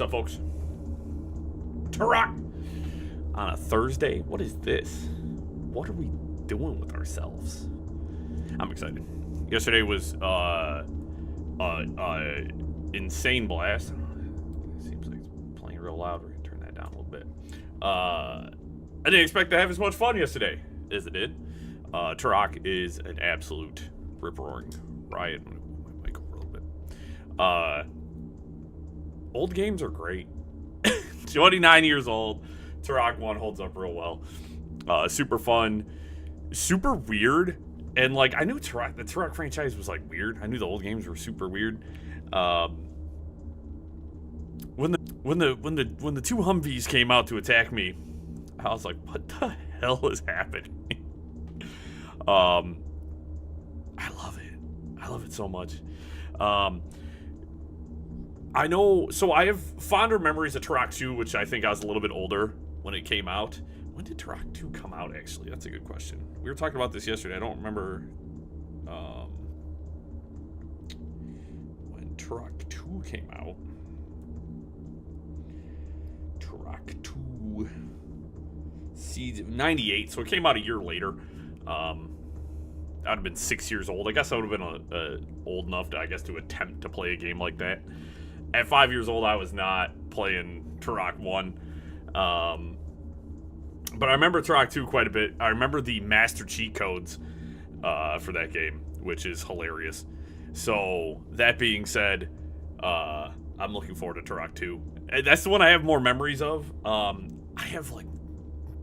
What's up, folks? Turok on a Thursday. What is this? What are we doing with ourselves? I'm excited. Yesterday was insane blast. Seems like it's playing real loud. We're gonna turn that down a little bit. I didn't expect to have as much fun yesterday as it did. Turok is an absolute rip-roaring riot. I'm gonna move my mic over a little bit. Old games are great. 29 years old. Turok 1 holds up real well. Super fun. Super weird. And like I knew the Turok franchise was like weird. I knew the old games were super weird. When the two Humvees came out to attack me, I was like, what the hell is happening? I love it. I love it so much. I know, so I have fonder memories of Turok 2, which I think I was a little bit older when it came out. When did Turok 2 come out, actually? That's a good question. We were talking about this yesterday. I don't remember when Turok 2 came out. Turok 2. See, 98, so it came out a year later. I'd have been 6 years old. I guess I would have been old enough to, to attempt to play a game like that. At 5 years old, I was not playing Turok 1. But I remember Turok 2 quite a bit. I remember the master cheat codes for that game, which is hilarious. So, that being said, I'm looking forward to Turok 2. That's the one I have more memories of. I have, like,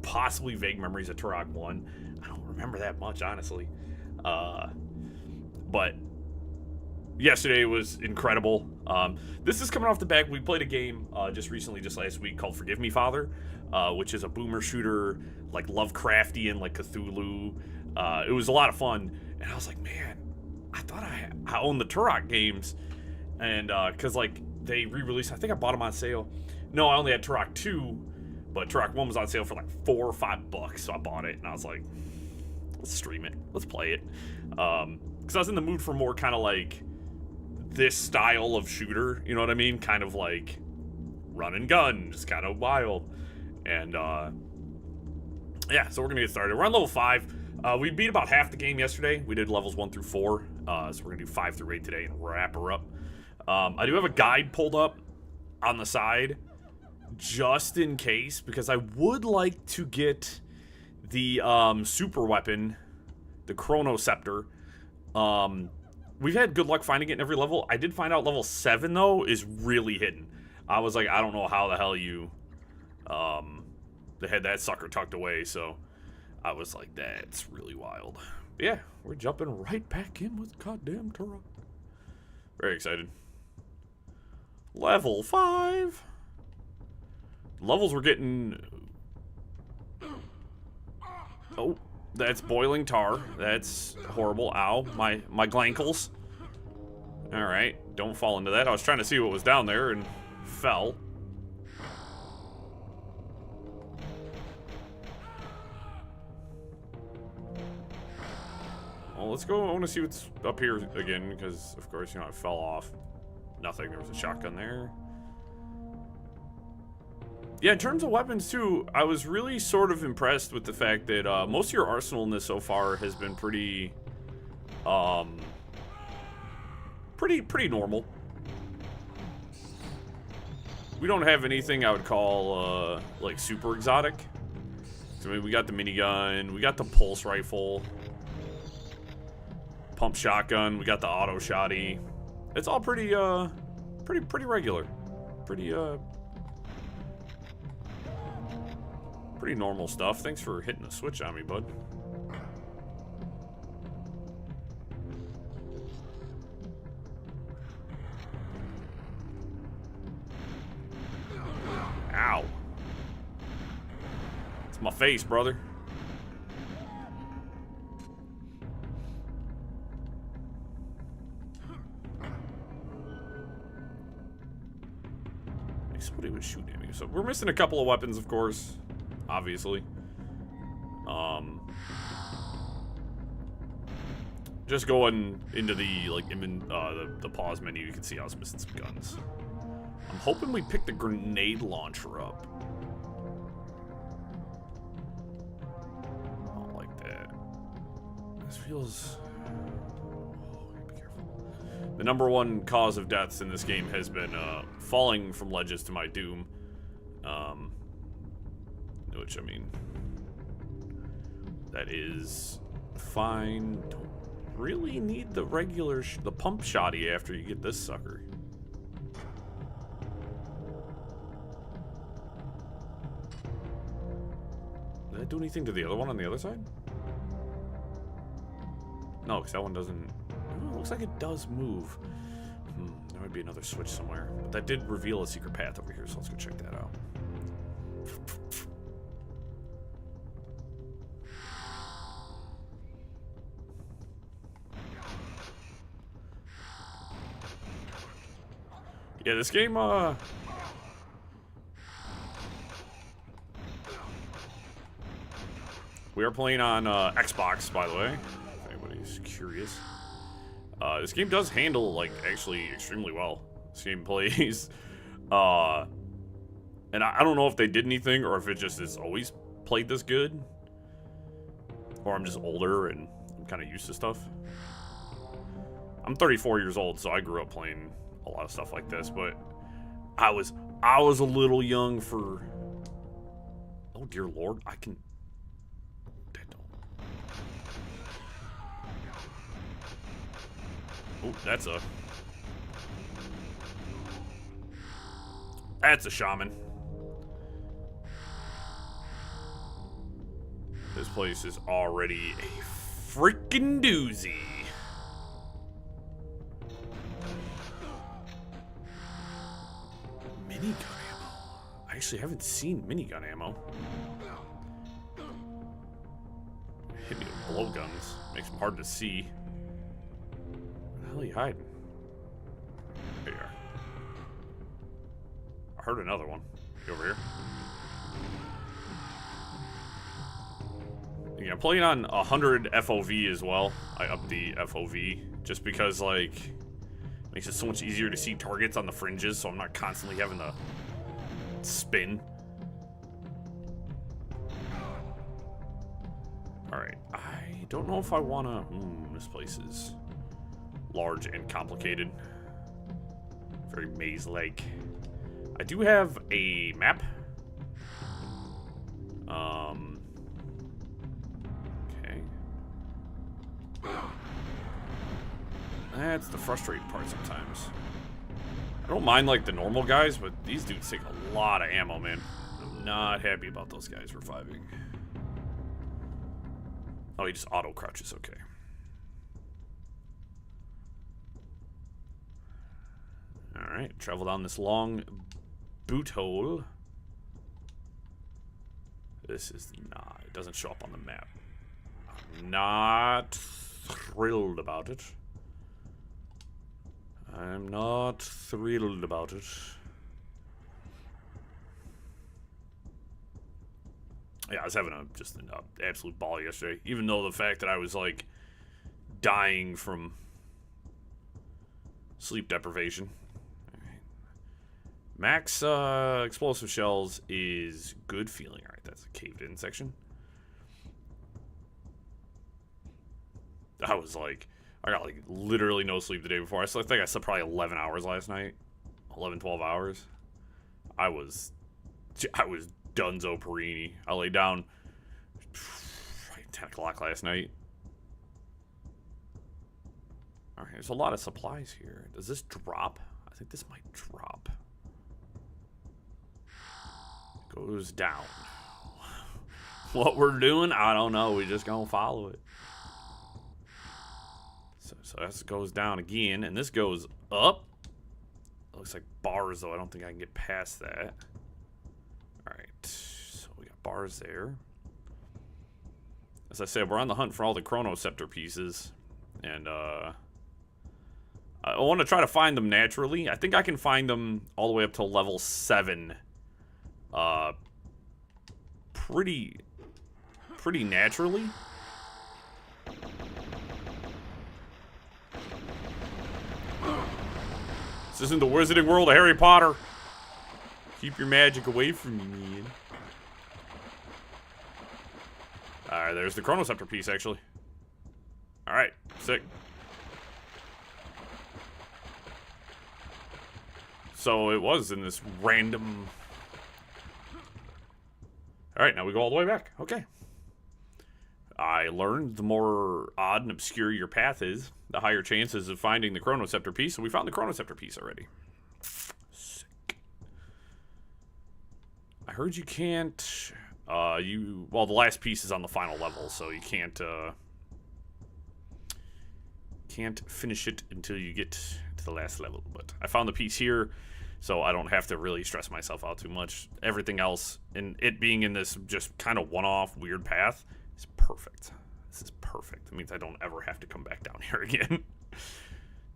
possibly vague memories of Turok 1. I don't remember that much, honestly. But yesterday was incredible. This is coming off the back. We played a game just last week called Forgive Me, Father, which is a boomer shooter, like Lovecraftian, like Cthulhu. It was a lot of fun, and I was like, man, I thought I owned the Turok games, and because like they re-released, I think I bought them on sale. No, I only had Turok 2, but Turok 1 was on sale for like $4 or $5, so I bought it, and I was like, let's stream it, let's play it, because I was in the mood for more kind of like this style of shooter, you know what I mean? Kind of like run and gun, just kind of wild. And yeah, so we're gonna get started. We're on level 5. We beat about half the game yesterday. We did levels 1 through 4, so we're gonna do 5 through 8 today and wrap her up. I do have a guide pulled up on the side just in case, because I would like to get the super weapon, the Chrono Scepter. We've had good luck finding it in every level. I did find out level 7, though, is really hidden. I was like, I don't know how the hell you they had that sucker tucked away, so I was like, that's really wild. But yeah, we're jumping right back in with goddamn Turok. Very excited. Level 5. Levels we're getting... Oh. That's boiling tar. That's horrible. Ow. My glankles. Alright. Don't fall into that. I was trying to see what was down there and fell. Well, let's go. I want to see what's up here again because, of course, I fell off. Nothing. There was a shotgun there. Yeah, in terms of weapons, too, I was really sort of impressed with the fact that most of your arsenal in this so far has been pretty normal. We don't have anything I would call, like, super exotic. So, I mean, we got the minigun, we got the pulse rifle, pump shotgun, we got the auto shotty. It's all pretty regular. Pretty normal stuff. Thanks for hitting the switch on me, bud. Ow. It's my face, brother. Somebody was shooting at me. So we're missing a couple of weapons, of course. Obviously. Just going into the, like, the pause menu, you can see I was missing some guns. I'm I'm hoping we pick the grenade launcher up. I don't like that. This feels... Oh, be careful. The #1 cause of deaths in this game has been falling from ledges to my doom. Which, I mean... That is fine. Don't really need the regular, the pump shotty after you get this sucker. Did that do anything to the other one on the other side? No, because that one doesn't... Oh, it looks like it does move. There might be another switch somewhere. But that did reveal a secret path over here, so let's go check that out. Yeah, this game, we are playing on Xbox, by the way, if anybody's curious. This game does handle, like, actually extremely well. This game plays, and I don't know if they did anything, or if it just has always played this good. Or I'm just older, and I'm kind of used to stuff. I'm 34 years old, so I grew up playing a lot of stuff like this, but I was a little young for... Oh dear Lord, I can... Oh, that's a shaman. This place is already a freaking doozy. Minigun ammo. I actually haven't seen minigun ammo. Hit me with blowguns. Makes them hard to see. Where the hell are you hiding? There you are. I heard another one. You over here? Yeah, I'm playing on 100 FOV as well. I upped the FOV just because, like, it makes it so much easier to see targets on the fringes, so I'm not constantly having to spin. Alright, I don't know if I want to... this place is large and complicated. Very maze-like. I do have a map. Okay. That's the frustrating part sometimes. I don't mind, like, the normal guys, but these dudes take a lot of ammo, man. I'm not happy about those guys reviving. Oh, he just auto-crouches, okay. Alright, travel down this long boot hole. This is not... It doesn't show up on the map. I'm not thrilled about it. I'm not thrilled about it. Yeah, I was having just an absolute ball yesterday. Even though the fact that I was, like, dying from sleep deprivation. Alright. Max explosive shells is good feeling. Alright, that's a caved-in section. I was like... I got, like, literally no sleep the day before. I think I slept probably 11 hours last night. 11, 12 hours. I was Dunzo Perini. I laid down 10 o'clock last night. Alright, there's a lot of supplies here. Does this drop? I think this might drop. Goes down. What we're doing, I don't know. We just gonna follow it. So this goes down again, and this goes up. It looks like bars, though. I don't think I can get past that. Alright, so we got bars there. As I said, we're on the hunt for all the Chronoceptor pieces. And, I want to try to find them naturally. I think I can find them all the way up to level 7. Pretty naturally. This isn't the Wizarding World of Harry Potter. Keep your magic away from me, man. Alright, there's the Chronoceptor piece, actually. Alright, sick. So it was in this random... Alright, now we go all the way back. Okay. I learned the more odd and obscure your path is, the higher chances of finding the Chronoceptor piece. So we found the Chronoceptor piece already. Sick. I heard you can't... well, the last piece is on the final level, so you can't finish it until you get to the last level. But I found the piece here, so I don't have to really stress myself out too much. Everything else, and it being in this just kind of one-off weird path, is perfect. This is perfect. It means I don't ever have to come back down here again.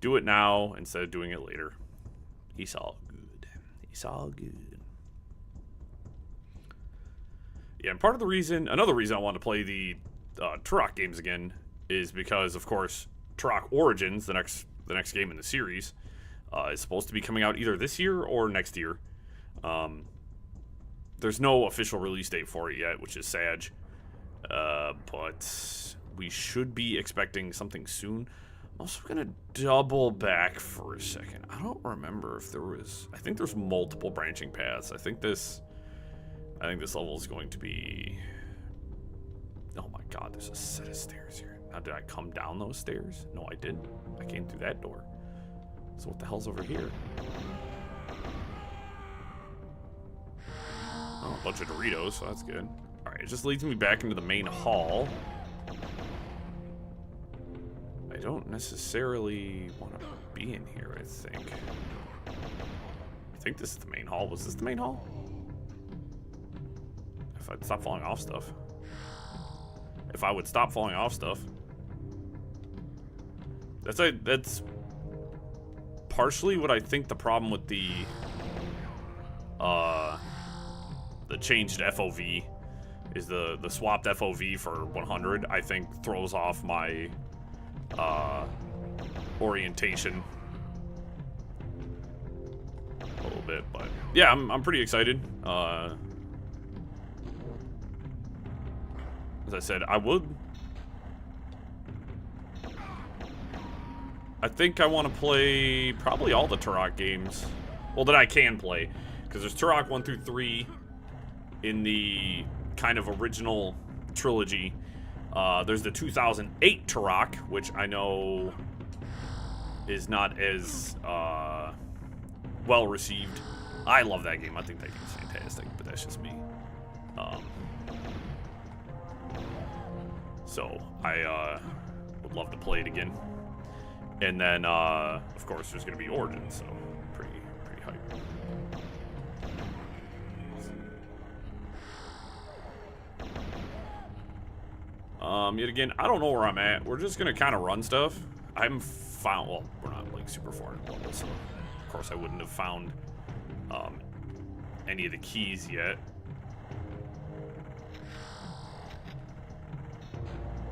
Do it now instead of doing it later. It's all good. It's all good. Yeah, and part of the reason, another reason I wanted to play the Turok games again is because, of course, Turok Origins, the next game in the series, is supposed to be coming out either this year or next year. There's no official release date for it yet, which is sad. But we should be expecting something soon. I'm also gonna double back for a second. I don't remember if there was... I think there's multiple branching paths. I think this level is going to be... Oh my god, there's a set of stairs here. Now, did I come down those stairs? No, I didn't. I came through that door. So what the hell's over here? Oh, a bunch of Doritos, so that's good. Alright, it just leads me back into the main hall. I don't necessarily want to be in here, I think. I think this is the main hall. Was this the main hall? If I'd stop falling off stuff. If I would stop falling off stuff. That's partially what I think the problem with the changed FOV is the swapped FOV for 100, I think throws off my orientation a little bit, but yeah, I'm pretty excited. As I said, I think I want to play probably all the Turok games. Well, that I can play. Because there's Turok 1 through 3 in the kind of original trilogy. There's the 2008 Turok, which I know is not as well received. I love that game. I think that game's fantastic, but that's just me. So I would love to play it again. And then, of course, there's going to be Origins, so pretty hype. Yet again, I don't know where I'm at. We're just going to kind of run stuff. I haven't found, well, we're not, like, super far in the level, so of course I wouldn't have found any of the keys yet.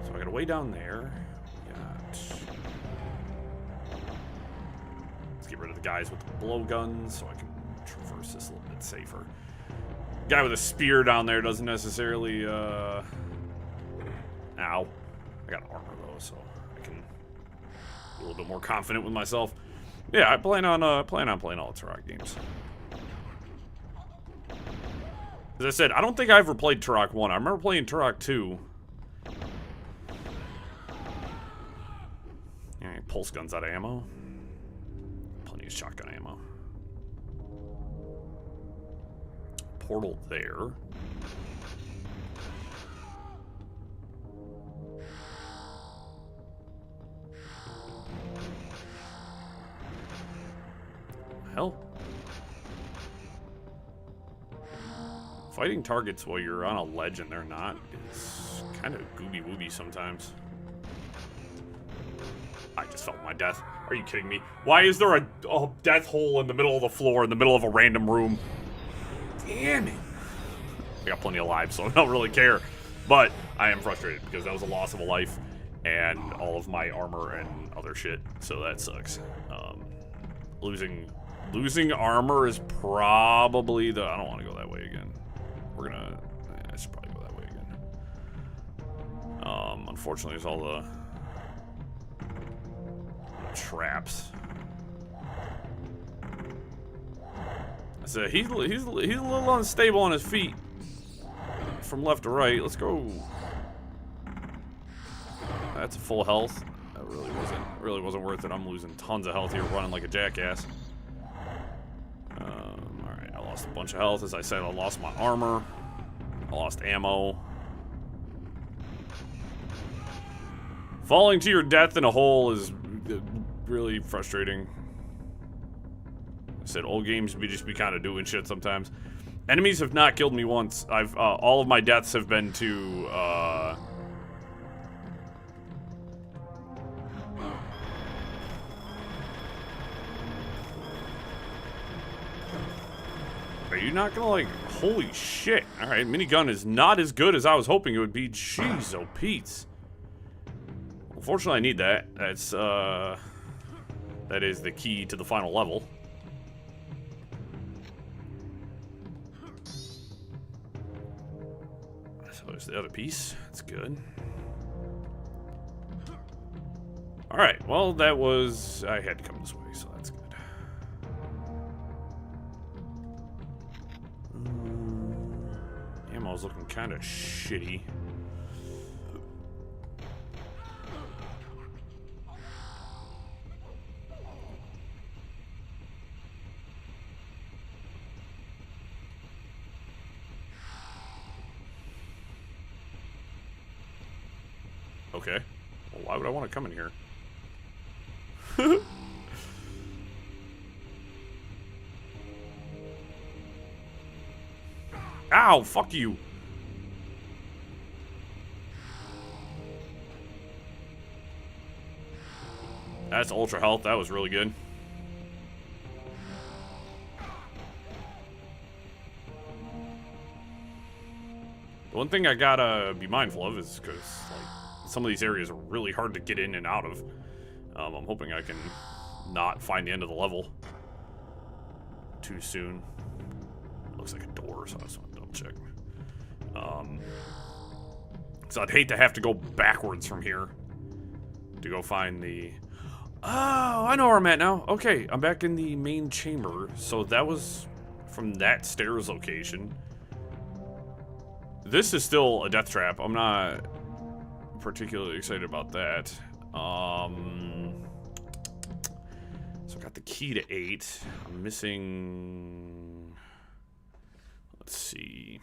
So I got a way down there. Get rid of the guys with the blowguns so I can traverse this a little bit safer. Guy with a spear down there doesn't necessarily, Ow. I got armor though, so I can be a little bit more confident with myself. Yeah, I plan on playing all the Turok games. As I said, I don't think I ever played Turok 1. I remember playing Turok 2. Alright, pulse guns out of ammo. Plenty of shotgun ammo. Portal there. Hell. Fighting targets while you're on a ledge and they're not is kind of gooby-wooby sometimes. I just felt my death. Are you kidding me? Why is there a death hole in the middle of the floor, in the middle of a random room? Damn it. I got plenty of lives, so I don't really care. But I am frustrated because that was a loss of a life and all of my armor and other shit, so that sucks. Losing Losing armor is probably the... I don't want to go that way again. We're gonna... I should probably go that way again. Unfortunately, there's all the... traps. So he's a little unstable on his feet. From left to right. Let's go. That's a full health. That really wasn't worth it. I'm losing tons of health here, running like a jackass. Alright, I lost a bunch of health. As I said, I lost my armor. I lost ammo. Falling to your death in a hole is really frustrating. I said old games we just be kind of doing shit sometimes. Enemies have not killed me once. I've all of my deaths have been to Are you not gonna like... Holy shit. Alright, minigun is not as good as I was hoping it would be. Jeez, oh Pete's. Unfortunately, I need that. That's, that is the key to the final level. So there's the other piece. That's good. Alright, well, that was... I had to come this way, so that's good. Ammo's looking kind of shitty. Okay. Well, why would I want to come in here? Ow, fuck you. That's ultra health. That was really good. The one thing I gotta be mindful of is because, like, some of these areas are really hard to get in and out of. I'm hoping I can not find the end of the level too soon. Looks like a door, so I just want to double check. So I'd hate to have to go backwards from here to go find the... Oh, I know where I'm at now. Okay, I'm back in the main chamber. So that was from that stairs location. This is still a death trap. I'm not particularly excited about that. So I got the key to 8. I'm missing... Let's see.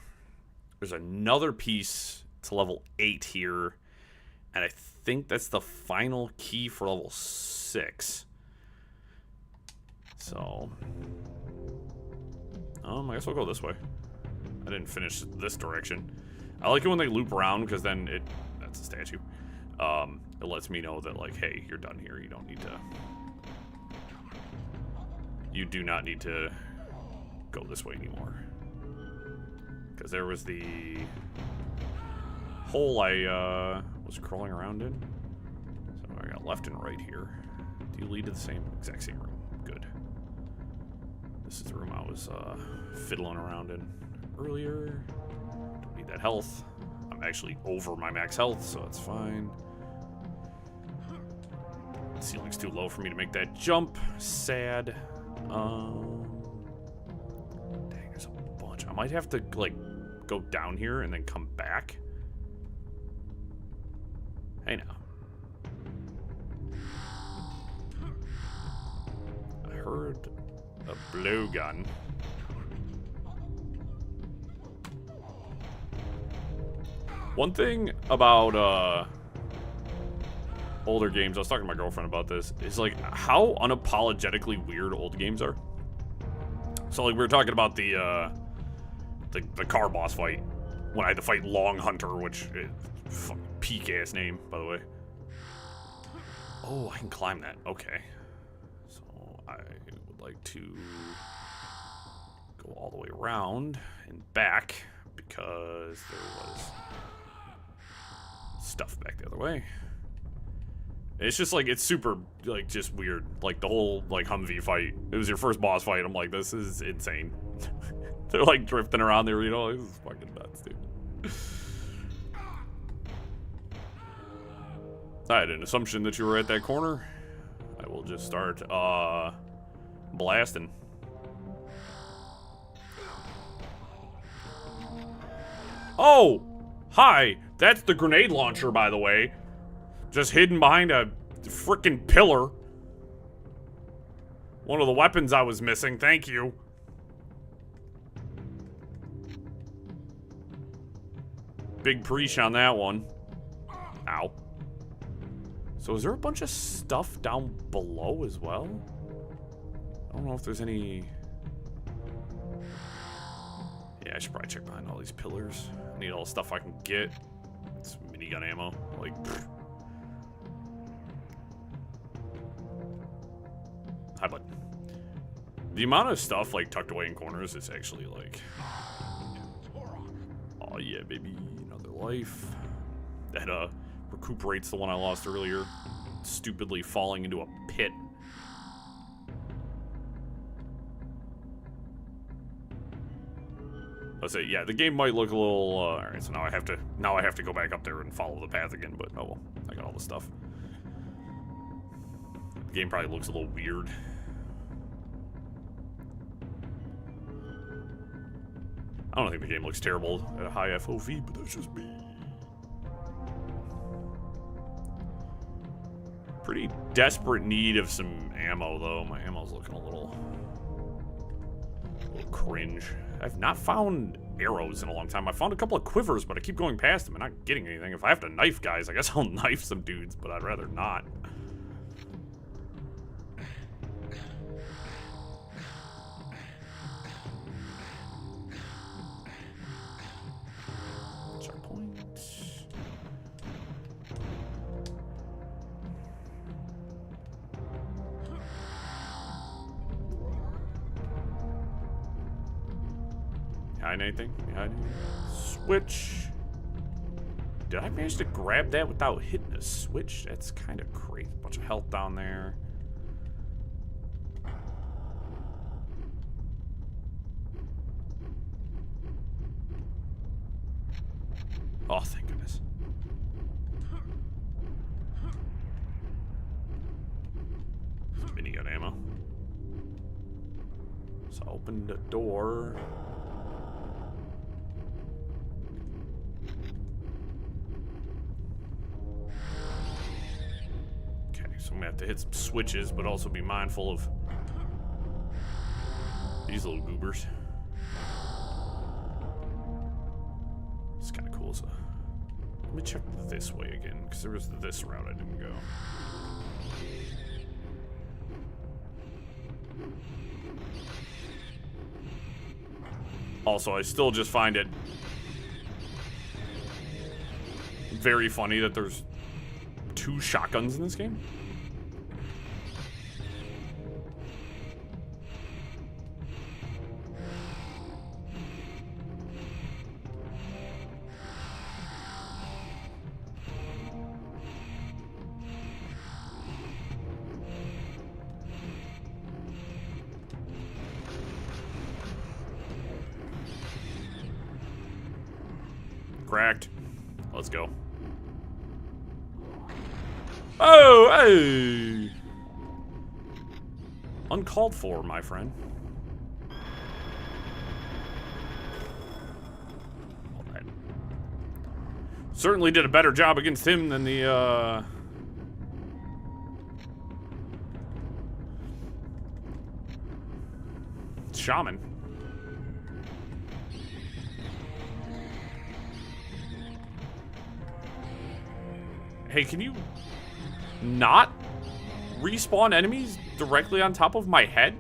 There's another piece to level 8 here. And I think that's the final key for level 6. So... I guess we'll go this way. I didn't finish this direction. I like it when they loop around, because then it... That's a statue. It lets me know that, like, hey, you're done here. You don't need to... You do not need to go this way anymore. Because there was the hole I was crawling around in. So I got left and right here. Do you lead to the exact same room? Good. This is the room I was fiddling around in earlier. Don't need that health. I'm actually over my max health, so that's fine. The ceiling's too low for me to make that jump. Sad. Dang, there's a bunch. I might have to, like, go down here and then come back. Hey, now. I heard a blowgun. One thing about, older games, I was talking to my girlfriend about this, is like how unapologetically weird old games are. So like we were talking about the car boss fight when I had to fight Long Hunter, which is fucking peak ass name, by the way. Oh, I can climb that. Okay. So I would like to go all the way around and back because there was stuff back the other way. It's just like, it's super, like, just weird. Like, the whole, like, Humvee fight. It was your first boss fight. I'm like, this is insane. They're, like, drifting around there, you know? This is fucking nuts, dude. I had an assumption that you were at that corner. I will just start, blasting. Oh! Hi! That's the grenade launcher, by the way. Just hidden behind a frickin' pillar. One of the weapons I was missing, thank you. Big preach on that one. Ow. So is there a bunch of stuff down below as well? I don't know if there's any... Yeah, I should probably check behind all these pillars. I need all the stuff I can get. It's minigun ammo. Like, pfft. Hi, bud. The amount of stuff, like, tucked away in corners is actually, like... Oh, yeah, baby. Another life. That, recuperates the one I lost earlier. Stupidly falling into a pit. I'll say, yeah, the game might look a little, alright, so now I have to go back up there and follow the path again, but oh well, I got all the stuff. The game probably looks a little weird. I don't think the game looks terrible at a high FOV, but that's just me. Pretty desperate need of some ammo, though. My ammo's looking a little cringe. I've not found arrows in a long time. I found a couple of quivers, but I keep going past them and not getting anything. If I have to knife guys, I guess I'll knife some dudes, but I'd rather not. Checkpoint. Behind anything? Behind anything? Switch. Did I manage to grab that without hitting a switch? That's kind of crazy. Bunch of health down there. Oh, thank goodness. Minigun ammo. So I opened the door. So I'm gonna have to hit some switches, but also be mindful of these little goobers. It's kind of cool. So let me check this way again, because there was this route I didn't go. Also, I still just find it very funny that there's 2 shotguns in this game. Cracked. Let's go. Oh, hey! Uncalled for, my friend. Certainly did a better job against him than the, shaman. Hey, can you not respawn enemies directly on top of my head?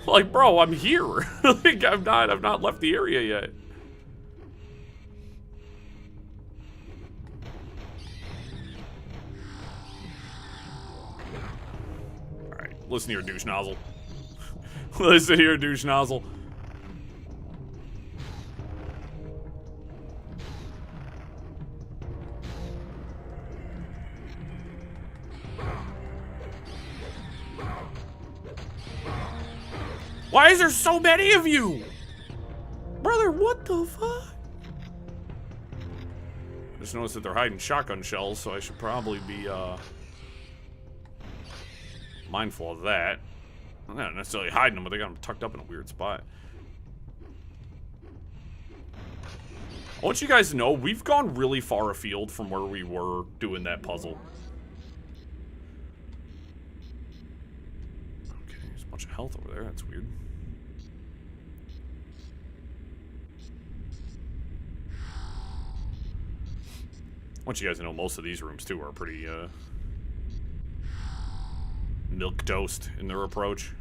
Like, bro, I'm here. Like, I've not left the area yet. Alright, listen here, douche nozzle. Listen here, douche nozzle. Why is there so many of you? Brother, what the fuck? I just noticed that they're hiding shotgun shells, so I should probably be, mindful of that. I'm not necessarily hiding them, but they got them tucked up in a weird spot. I want you guys to know, we've gone really far afield from where we were doing that puzzle. Okay, there's a bunch of health over there. That's weird. I want you guys to know most of these rooms, too, are pretty, milquetoast in their approach.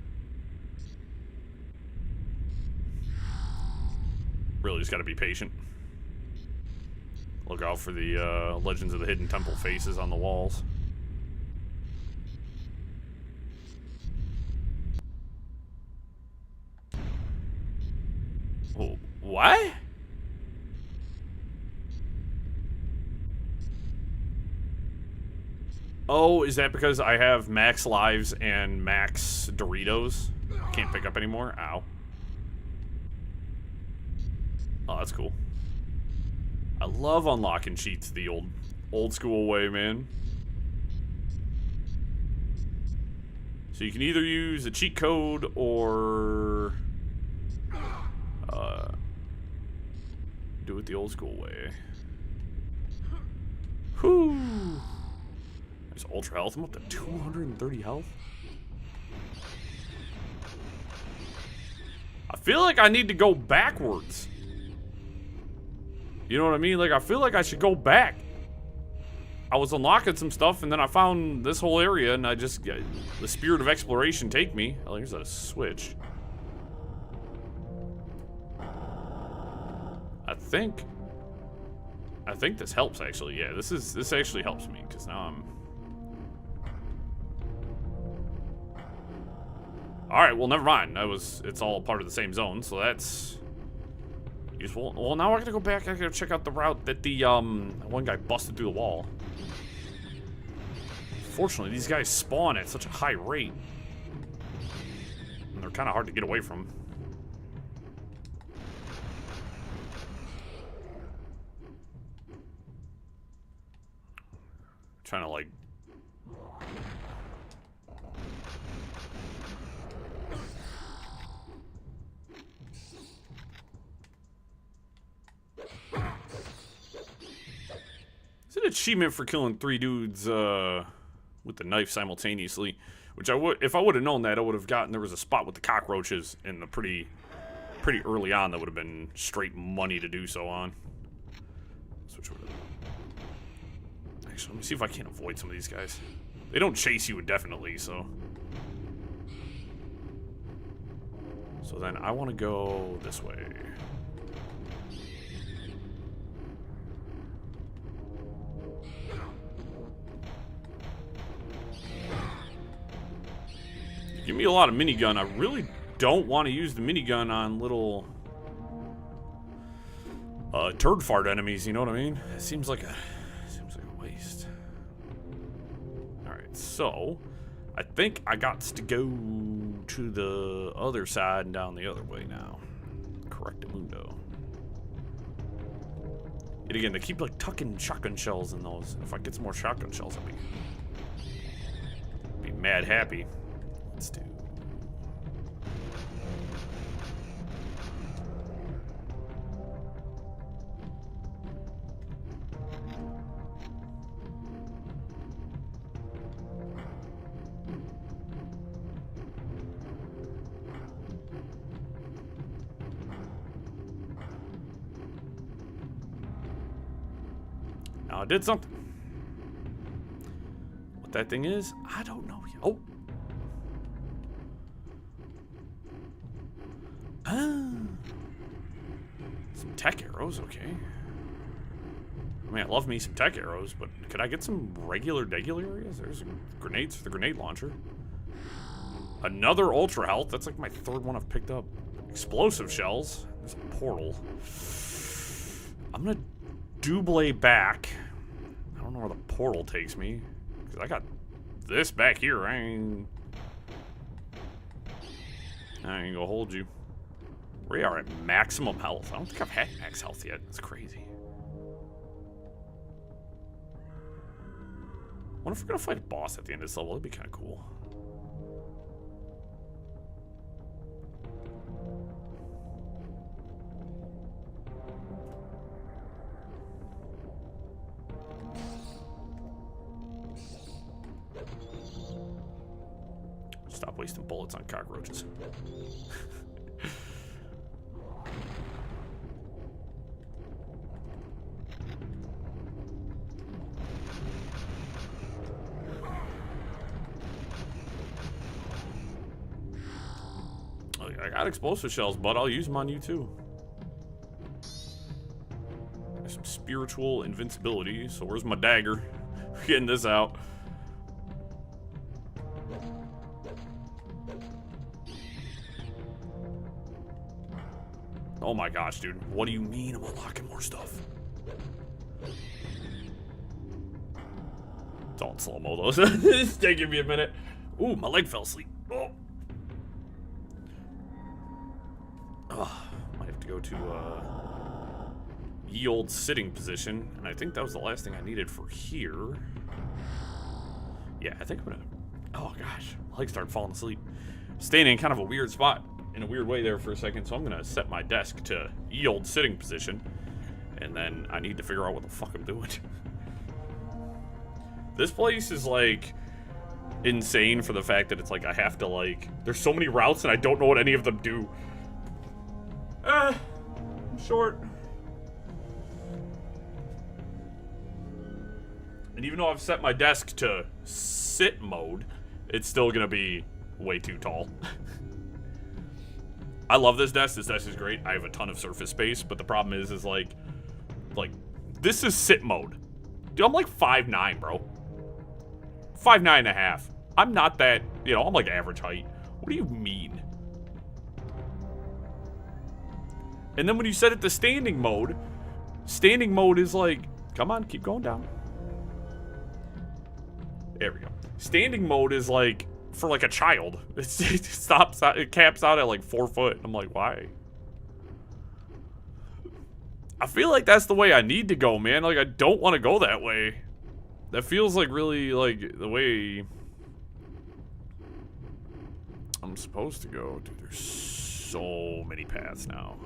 Really just gotta be patient. Look out for the Legends of the Hidden Temple faces on the walls. Oh, what? Oh, is that because I have max lives and max Doritos? Can't pick up anymore? Ow. Oh, that's cool. I love unlocking cheats the old school way, man. So you can either use a cheat code or do it the old school way. Whew. There's ultra health. I'm up to 230 health. I feel like I need to go backwards. You know what I mean? Like, I feel like I should go back. I was unlocking some stuff, and then I found this whole area, and I just... the spirit of exploration take me. Oh, here's a switch. I think this helps, actually. Yeah, this actually helps me, because now I'm... Alright, well, never mind. It's all part of the same zone, so that's... useful. Well, now I gotta go back. I gotta check out the route that the one guy busted through the wall. Fortunately, these guys spawn at such a high rate, and they're kind of hard to get away from. Trying to like. It's an achievement for killing 3 dudes with the knife simultaneously, which if I would have known that, I would have gotten. There was a spot with the cockroaches in the pretty early on that would have been straight money to do so on. Switch over to. Actually, let me see if I can't avoid some of these guys. They don't chase you indefinitely, so. So then I want to go this way. Give me a lot of minigun. I really don't want to use the minigun on little turd fart enemies, you know what I mean? It seems like a waste. Alright, so I think I got to go to the other side and down the other way now. Correctamundo. Yet again, they keep like tucking shotgun shells in those. If I get some more shotgun shells, I'll be mad happy. Let's do. Now I did something. What that thing is, I don't know yet. Oh. Some tech arrows, okay. I mean, I love me some tech arrows, but could I get some regular areas? There's grenades for the grenade launcher. Another ultra health. That's like my 3rd one I've picked up. Explosive shells. There's a portal. I'm gonna double back. I don't know where the portal takes me, because I got this back here. I ain't gonna hold you. We are at maximum health. I don't think I've had max health yet. That's crazy. I wonder if we're gonna fight a boss at the end of this level. That'd be kind of cool. Stop wasting bullets on cockroaches. I got explosive shells, but I'll use them on you too. Got some spiritual invincibility, so where's my dagger? Getting this out. Oh my gosh, dude. What do you mean I'm unlocking more stuff? Don't slow-mo those. It's taking me a minute. Ooh, my leg fell asleep. Oh. Might have to go to ye old sitting position, and I think that was the last thing I needed for here. Yeah, I think I'm gonna. Oh gosh, my legs started falling asleep. Standing in kind of a weird spot in a weird way there for a second, so I'm gonna set my desk to ye old sitting position, and then I need to figure out what the fuck I'm doing. This place is like insane for the fact that it's like I have to like. There's so many routes and I don't know what any of them do. I'm short. And even though I've set my desk to sit mode, it's still gonna be way too tall. I love this desk. This desk is great. I have a ton of surface space, but the problem is like this is sit mode. Dude, I'm like 5'9", bro. 5'9.5". I'm not that, you know, I'm like average height. What do you mean? And then when you set it to standing mode is like, come on, keep going down. There we go. Standing mode is like, for like a child. It stops out, it caps out at like 4 foot. I'm like, why? I feel like that's the way I need to go, man. Like, I don't want to go that way. That feels like really like the way I'm supposed to go. Dude, there's so many paths now.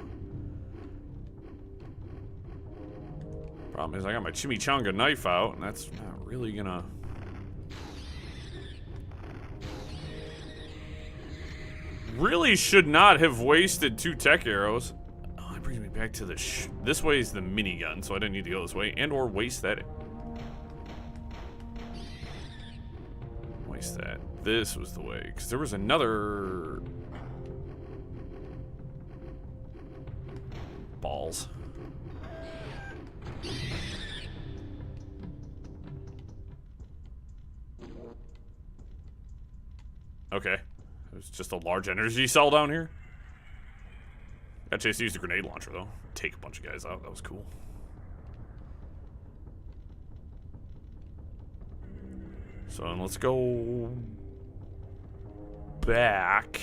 Problem is I got my chimichanga knife out, and that's not really gonna... Really should not have wasted 2 tech arrows. Oh, that brings me back to the this way is the minigun, so I didn't need to go this way, and or waste that. Waste that. This was the way, because there was another... Balls. Okay. There's just a large energy cell down here. Got Chase to use the grenade launcher, though. Take a bunch of guys out. That was cool. So then let's go back.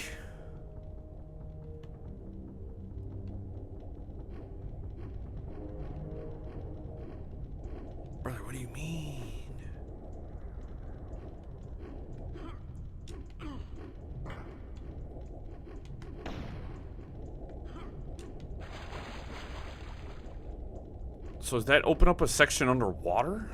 Brother, what do you mean? So does that open up a section underwater?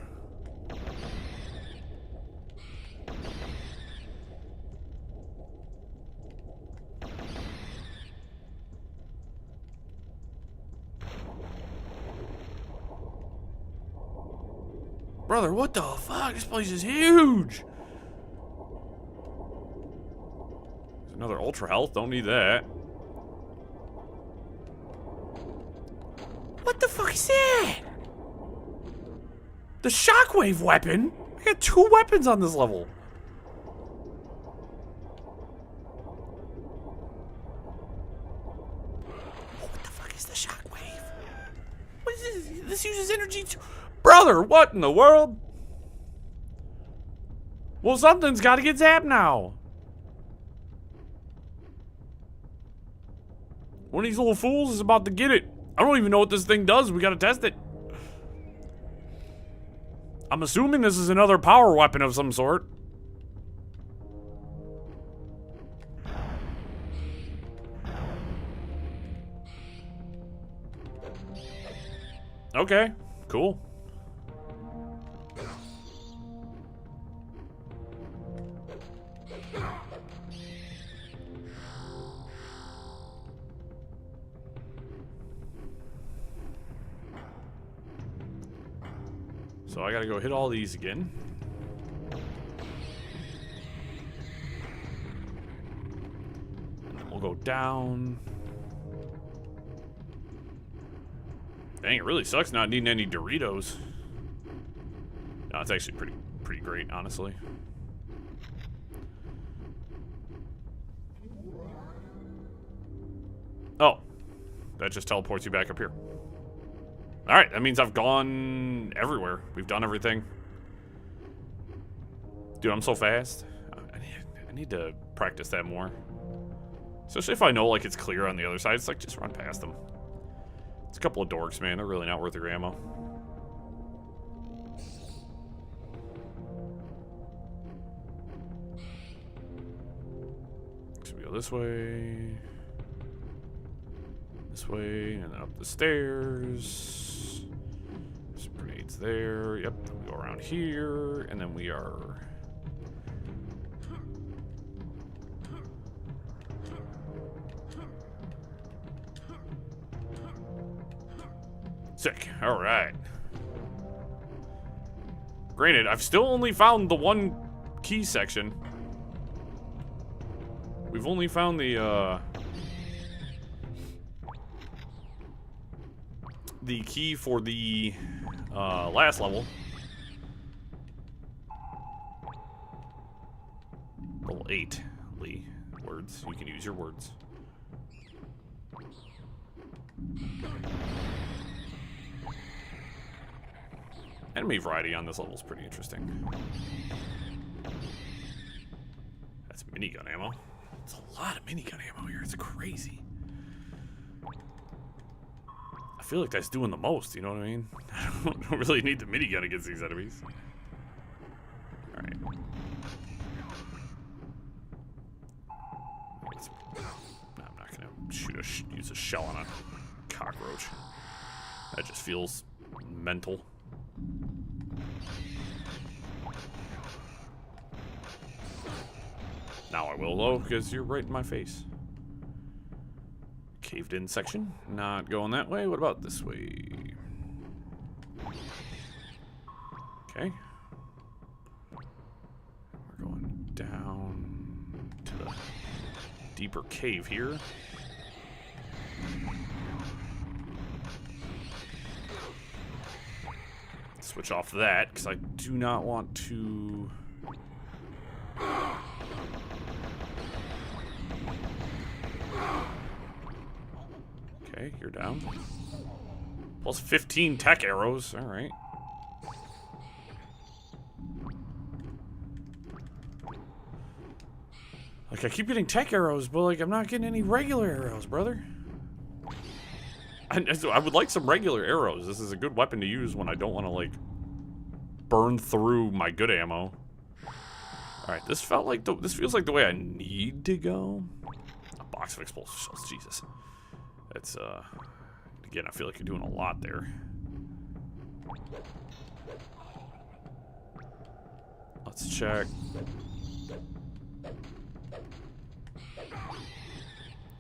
Brother, what the fuck? This place is huge. There's another ultra health. Don't need that. What the fuck is that? The shockwave weapon? I got 2 weapons on this level. What the fuck is the shockwave? What is this? This uses energy too. Brother, what in the world? Well, something's got to get zapped now. One of these little fools is about to get it. I don't even know what this thing does. We gotta test it. I'm assuming this is another power weapon of some sort. Okay, cool. So I gotta go hit all these again. And then we'll go down. Dang, it really sucks not needing any Doritos. No, it's actually pretty great, honestly. Oh, that just teleports you back up here. All right, that means I've gone everywhere. We've done everything. Dude, I'm so fast. I need to practice that more. Especially if I know like it's clear on the other side. It's like just run past them. It's a couple of dorks, man. They're really not worth your ammo. So we go this way. This way, and then up the stairs. Some grenades there. Yep, then we go around here, and then we are... Sick. All right. Granted, I've still only found the one key section. We've only found the key for the last level. Level 8, Lee. Words. You can use your words. Enemy variety on this level is pretty interesting. That's minigun ammo. It's a lot of minigun ammo here. It's crazy. I feel like that's doing the most, you know what I mean? I don't really need the minigun against these enemies. Alright. No, I'm not gonna use a shell on a cockroach. That just feels mental. Now I will, though, because you're right in my face. Caved in section. Not going that way. What about this way? Okay. We're going down to the deeper cave here. Switch off that, because I do not want to... Okay, you're down. Plus 15 tech arrows. All right. Like, I keep getting tech arrows, but, like, I'm not getting any regular arrows, brother. I would like some regular arrows. This is a good weapon to use when I don't want to, like, burn through my good ammo. All right, this feels like the way I need to go. A box of explosive shells, Jesus. That's, again, I feel like you're doing a lot there. Let's check.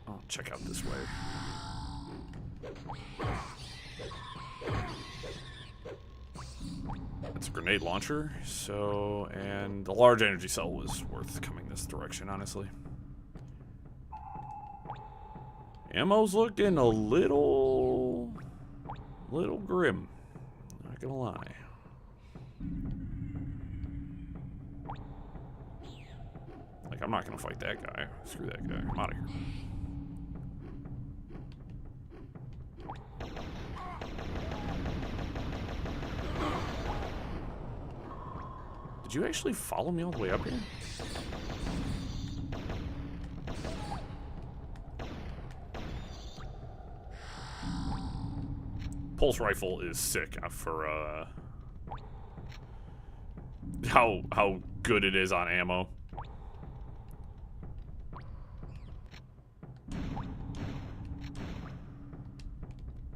I'll check out this way. That's a grenade launcher, so, and the large energy cell was worth coming this direction, honestly. Ammo's looking a little grim. Not gonna lie. Like, I'm not gonna fight that guy. Screw that guy. I'm out of here. Did you actually follow me all the way up here? pulse rifle is sick for how good it is on ammo.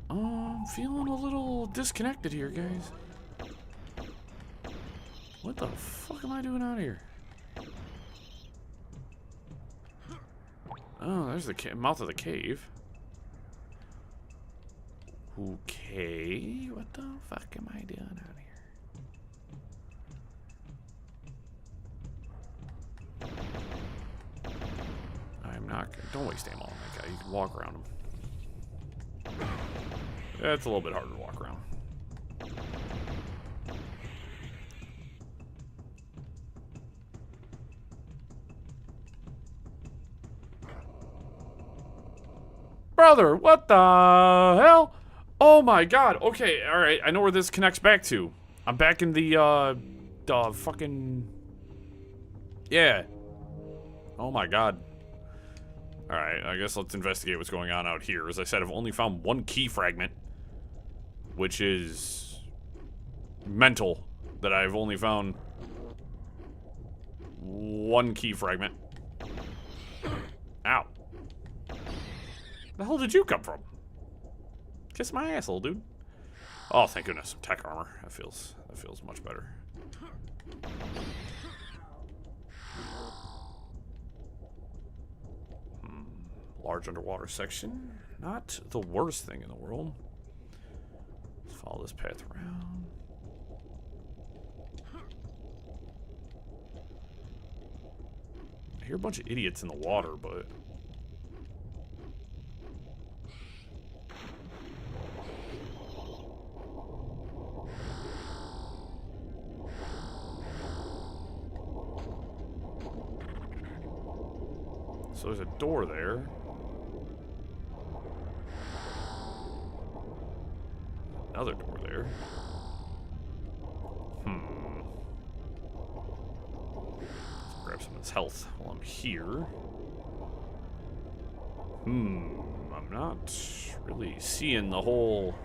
I'm feeling a little disconnected here, guys. What the fuck am I doing out here? Oh, there's the mouth of the cave. Okay, what the fuck am I doing out here? I'm not gonna, don't waste ammo on that guy. You can walk around him. Yeah, it's a little bit harder to walk around. Brother, what the hell? Oh my god. Okay, alright. I know where this connects back to. I'm back in the fucking... Yeah. Oh my god. Alright, I guess let's investigate what's going on out here. As I said, I've only found one key fragment, which is mental, that I've only found one key fragment. Ow. The hell did you come from? Kiss my asshole, dude. Oh, thank goodness. Tech armor. That feels much better. Large underwater section. Not the worst thing in the world. Let's follow this path around. I hear a bunch of idiots in the water, but... So there's a door there. Another door there. Let's grab some of his health while I'm here. I'm not really seeing the whole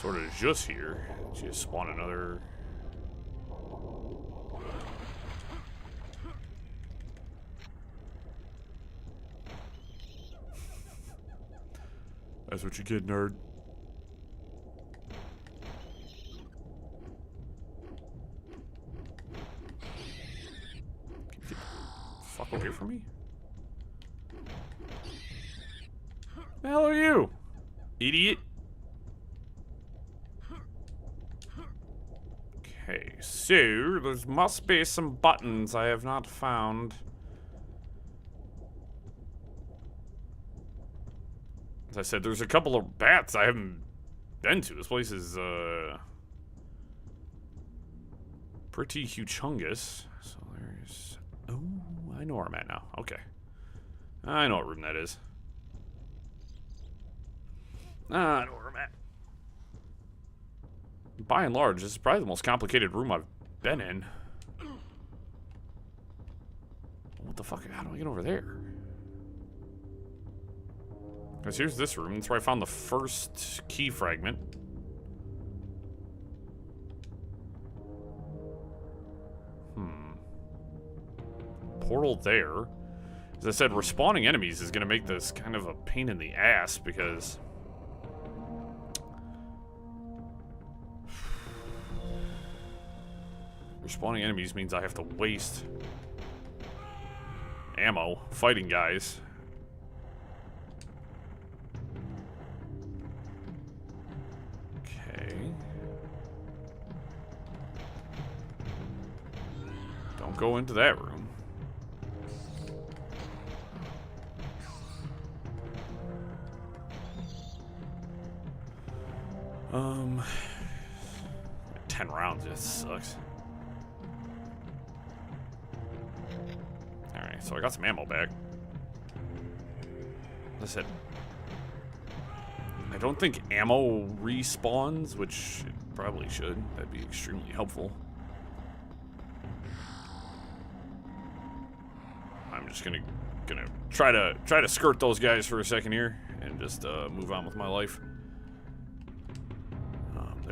sort of just here. Just spawn another... That's what you get, nerd. Can you get the fuck away from me? The hell are you? Idiot. Okay, so there must be some buttons I have not found. As I said, there's a couple of bats I haven't been to. This place is, pretty humongous. So there's... Oh, I know where I'm at now. Okay. I know what room that is. I know where I'm at. By and large, this is probably the most complicated room I've been in. What the fuck? How do I get over there? Because here's this room. That's where I found the first key fragment. Portal there. As I said, respawning enemies is going to make this kind of a pain in the ass because... Respawning enemies means I have to waste ammo fighting guys. Don't go into that room. 10 rounds, it sucks. Alright, so I got some ammo back. As I said, I don't think ammo respawns, which it probably should. That'd be extremely helpful. I'm just gonna try to skirt those guys for a second here and just move on with my life.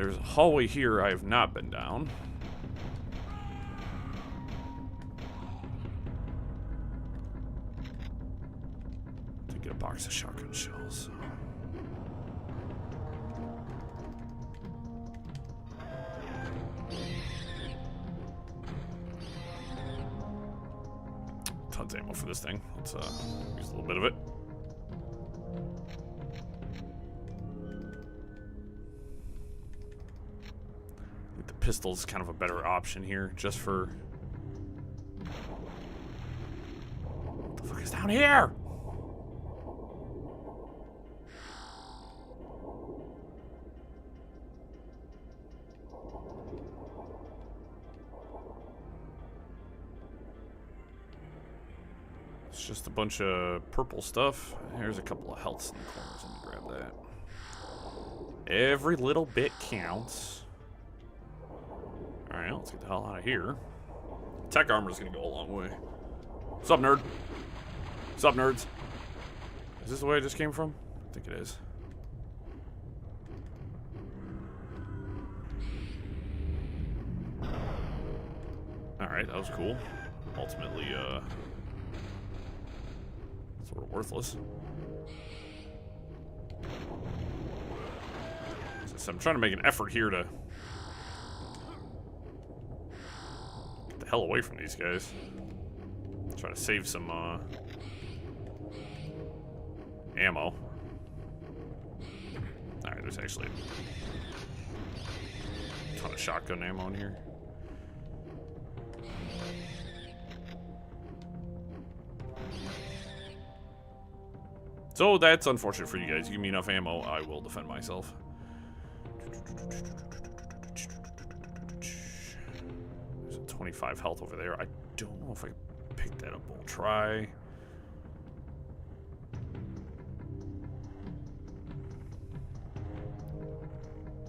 There's a hallway here I have not been down. To get a box of shotgun shells. Tons of ammo for this thing. Let's use a little bit of it. I think the pistol's kind of a better option here, just for... What the fuck is down here? It's just a bunch of purple stuff. Here's a couple of healths in the corners. Let me grab that. Every little bit counts. Alright, let's get the hell out of here. Tech armor is going to go a long way. What's up, nerd? What's up, nerds? Is this the way I just came from? I think it is. Alright, that was cool. Ultimately, sort of worthless. So I'm trying to make an effort here to get the hell away from these guys. Try to save some ammo. Alright, there's actually a ton of shotgun ammo in here. So that's unfortunate for you guys. You give me enough ammo, I will defend myself. There's a 25 health over there. I don't know if I picked that up. We'll try.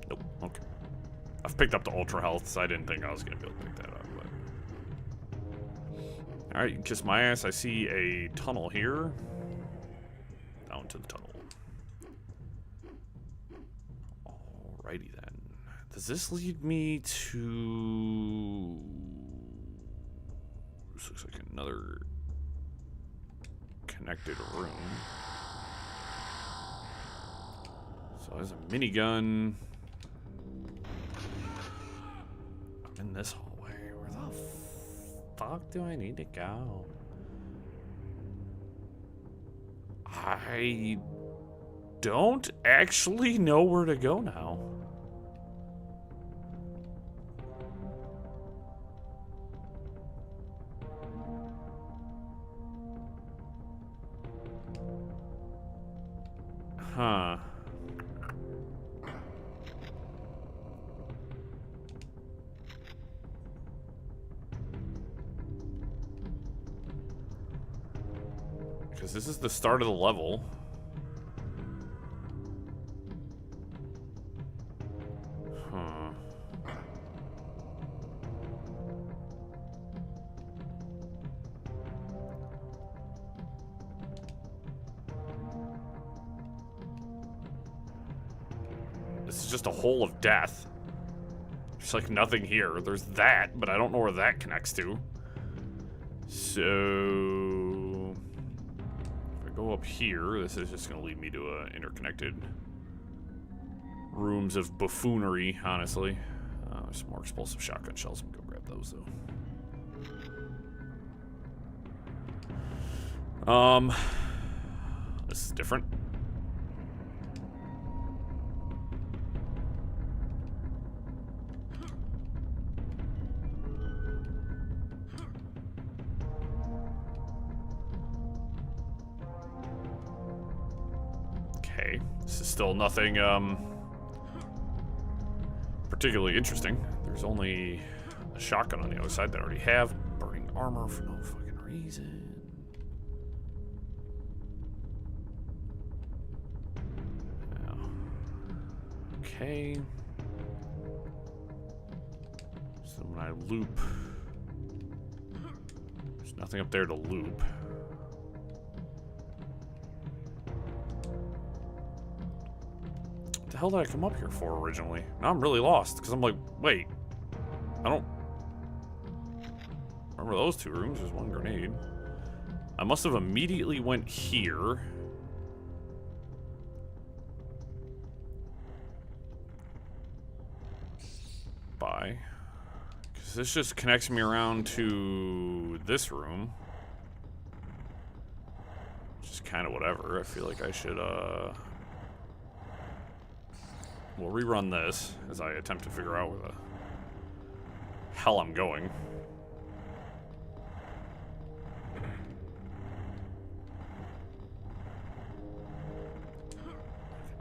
Nope. Okay. I've picked up the ultra health, so I didn't think I was going to be able to pick that up. But... Alright, you can kiss my ass. I see a tunnel here. Down to the tunnel. Alrighty then. Does this lead me to... This looks like another connected room. So there's a minigun. I'm in this hallway. Where the fuck do I need to go? I don't actually know where to go now. Huh. Because this is the start of the level. Huh. This is just a hole of death. There's like nothing here. There's that, but I don't know where that connects to. So... go up here. This is just going to lead me to interconnected rooms of buffoonery, honestly. There's some more explosive shotgun shells. I'm going to go grab those, though. This is different. Okay, this is still nothing particularly interesting. There's only a shotgun on the other side that I already have. Burning armor for no fucking reason. Yeah. Okay. So when I loop, there's nothing up there to loop. What the hell did I come up here for originally? Now I'm really lost, because I'm like, wait. I don't remember those two rooms. There's one grenade. I must have immediately went here. Bye. Because this just connects me around to this room. Which is kind of whatever. I feel like I should, we'll rerun this as I attempt to figure out where the hell I'm going.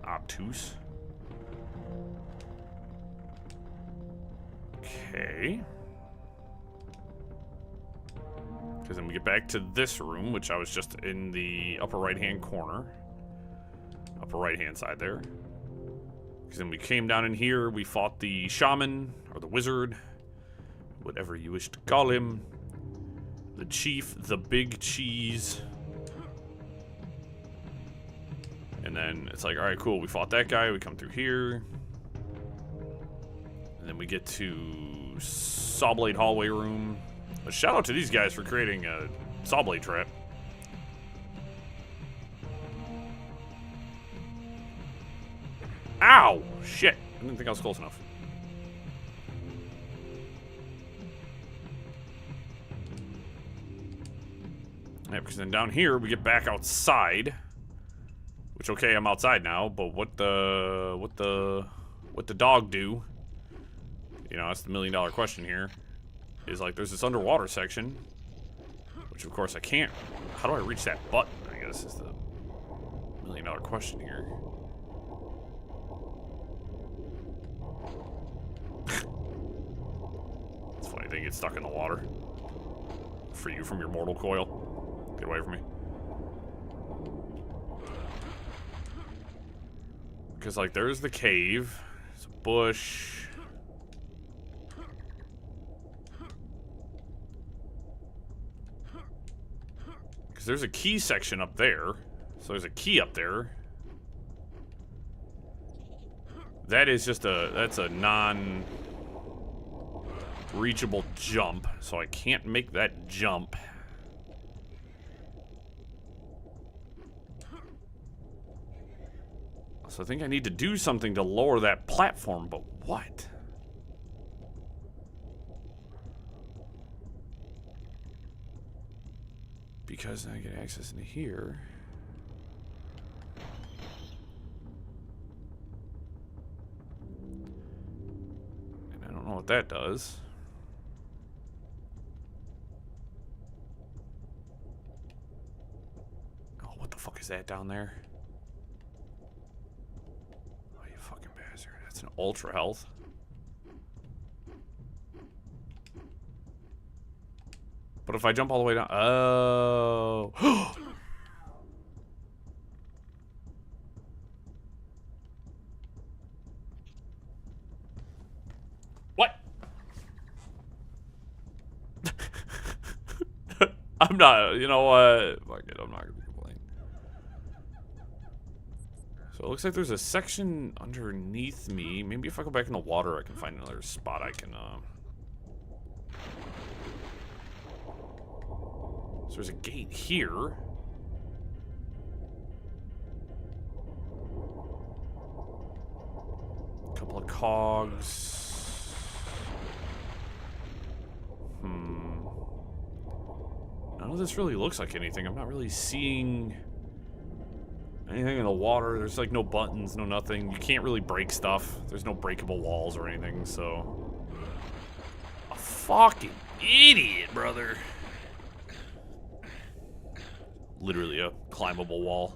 Obtuse. Okay. Because then we get back to this room, which I was just in the upper right-hand corner. Upper right-hand side there. Because then we came down in here, we fought the shaman, or the wizard, whatever you wish to call him. The chief, the big cheese. And then it's like, alright, cool, we fought that guy, we come through here. And then we get to Sawblade hallway room. A shout out to these guys for creating a Sawblade trap. Ow! Shit. I didn't think I was close enough. Yeah, because then down here we get back outside. Which, okay, I'm outside now, but what the dog do? You know, that's the $1,000,000 question here. Is like, there's this underwater section, which of course I can't. How do I reach that button? I guess is the $1,000,000 question here. It's funny, they get stuck in the water. Free you from your mortal coil. Get away from me. Because, like, there's the cave. There's a bush. Because there's a key section up there. So there's a key up there. That is just that's a non-reachable jump. So I can't make that jump. So I think I need to do something to lower that platform, but what? Because I get access into here. And I don't know what that does. Oh, what the fuck is that down there? It's an ultra health. But if I jump all the way down, oh. What? I'm not, you know what? Fuck it, I'm not gonna complain. So it looks like there's a section underneath me. Maybe if I go back in the water, I can find another spot I can, So there's a gate here. A couple of cogs. None of this really looks like anything. I'm not really seeing anything in the water. There's like no buttons, no nothing. You can't really break stuff. There's no breakable walls or anything, so. A fucking idiot, brother. Literally a climbable wall.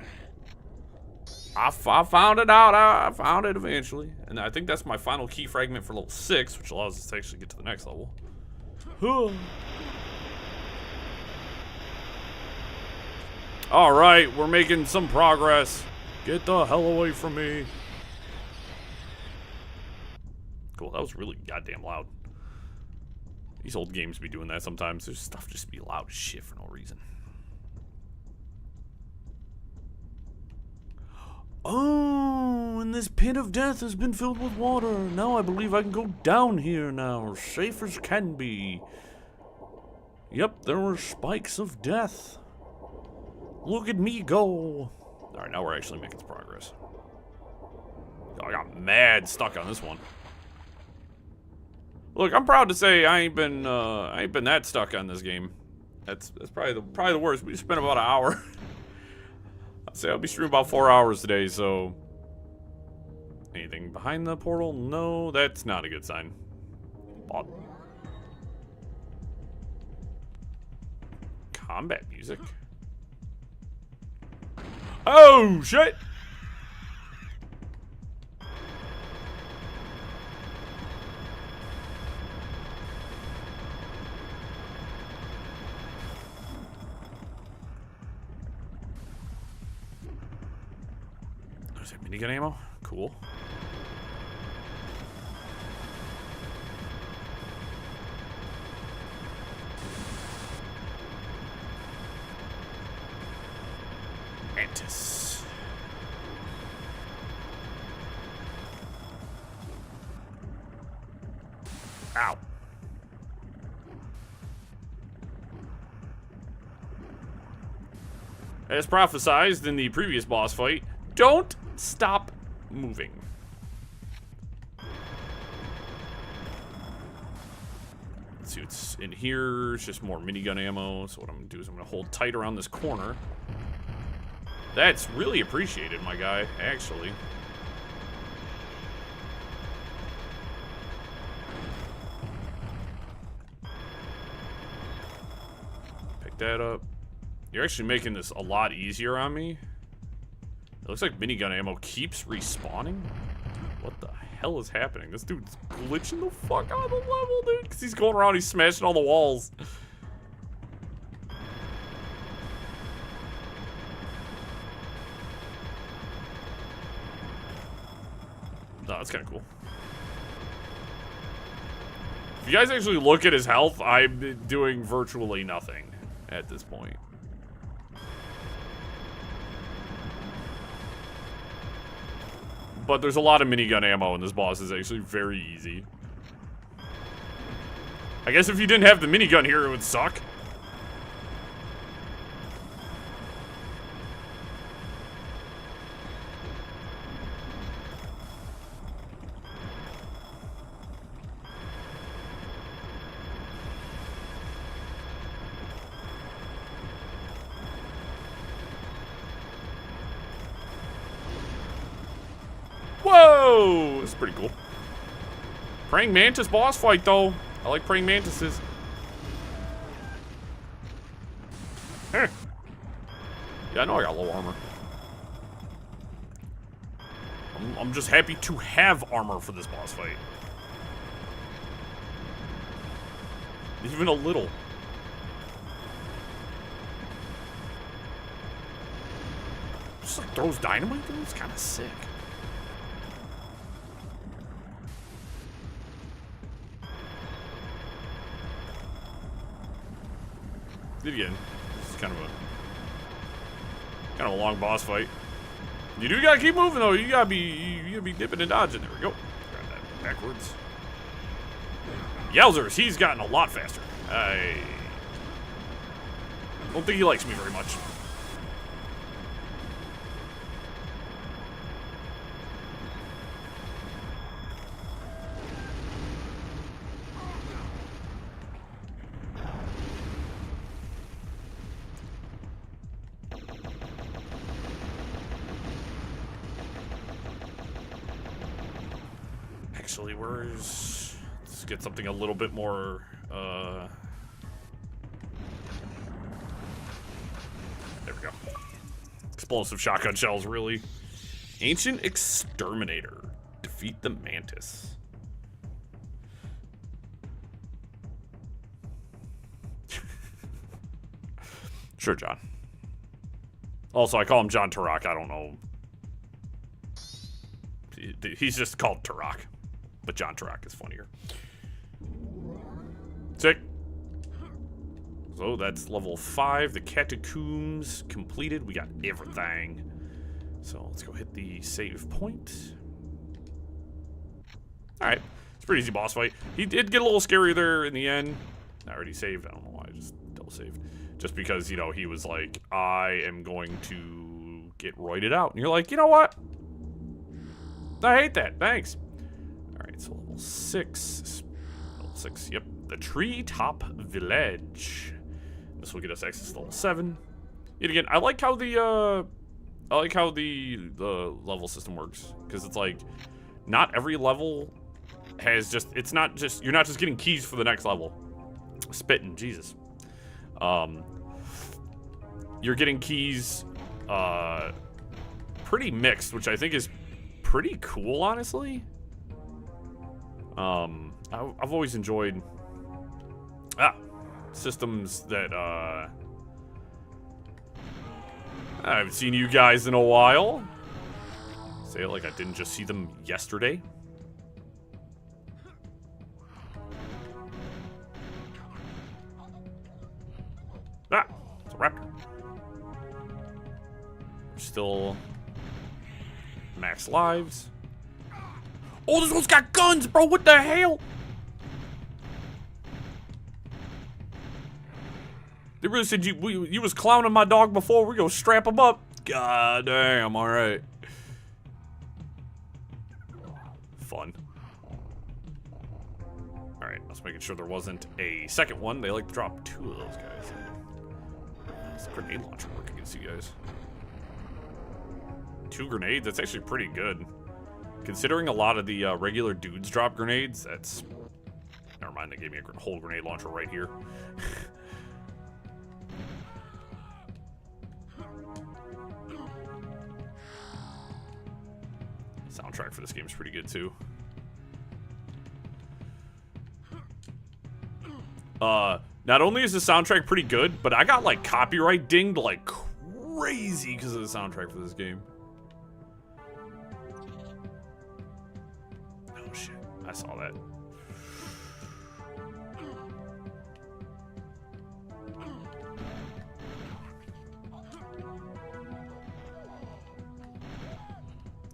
I found it out. I found it eventually. And I think that's my final key fragment for level 6, which allows us to actually get to the next level. Alright, we're making some progress. Get the hell away from me. Cool, that was really goddamn loud. These old games be doing that sometimes. There's stuff just be loud as shit for no reason. Oh, and this pit of death has been filled with water. Now I believe I can go down here now, safe as can be. Yep, there were spikes of death. Look at me go. Alright, now we're actually making some progress. Oh, I got mad stuck on this one. Look, I'm proud to say I ain't been that stuck on this game. That's probably the worst. We spent about an hour. I'd say I'll be streaming about 4 hours today, so... Anything behind the portal? No, that's not a good sign. Combat music? Oh, shit! Is it minigun ammo? Cool. Mantis. Ow. As prophesized in the previous boss fight, don't stop moving. Let's see what's in here. It's just more minigun ammo. So what I'm gonna do is I'm gonna hold tight around this corner. That's really appreciated, my guy, actually. Pick that up. You're actually making this a lot easier on me. It looks like minigun ammo keeps respawning. What the hell is happening? This dude's glitching the fuck out of the level, dude. Because he's going around, he's smashing all the walls. No, that's kind of cool. If you guys actually look at his health, I'm doing virtually nothing at this point. But there's a lot of minigun ammo, and this boss is actually very easy. I guess if you didn't have the minigun here, it would suck. Whoa! That's pretty cool. Praying Mantis boss fight, though. I like praying mantises. Huh. Yeah, I know I got low armor. I'm just happy to have armor for this boss fight. Even a little. Just like throws dynamite, dude. It's kind of sick. Again, it's kind of a long boss fight. You do gotta keep moving though. You gotta be dipping and dodging. There we go. Grab that backwards. Yowzers, he's gotten a lot faster. I don't think he likes me very much. Actually, let's get something a little bit more, there we go. Explosive shotgun shells, really. Ancient Exterminator. Defeat the Mantis. Sure, John. Also, I call him John Turok. I don't know. He's just called Turok. But John Turok is funnier. Sick. So that's level 5. The catacombs completed. We got everything. So let's go hit the save point. Alright. It's a pretty easy boss fight. He did get a little scary there in the end. I already saved. I don't know why I just double saved. Just because, you know, he was like, I am going to get roided out. And you're like, you know what? I hate that. Thanks. Alright, so level 6. Level 6, yep. The Treetop Village. This will get us access to level 7. Yet again, I like how the level system works. Because it's like, not every level has just, it's not just, you're not just getting keys for the next level. Spitting, Jesus. You're getting keys, pretty mixed, which I think is pretty cool, honestly. I've always enjoyed, systems that, I haven't seen you guys in a while. Say it like I didn't just see them yesterday. Ah, it's a raptor. Still max lives. Oh, this one's got guns, bro. What the hell? They really said you was clowning my dog before. We gonna strap him up. God damn. All right. Fun. All right. I was making sure there wasn't a second one. They like to drop 2 of those guys. It's a grenade launcher work against you guys. 2 grenades. That's actually pretty good. Considering a lot of the regular dudes drop grenades, that's... Never mind, they gave me a whole grenade launcher right here. Soundtrack for this game is pretty good, too. Not only is the soundtrack pretty good, but I got, like, copyright dinged like crazy because of the soundtrack for this game. Shit, I saw that.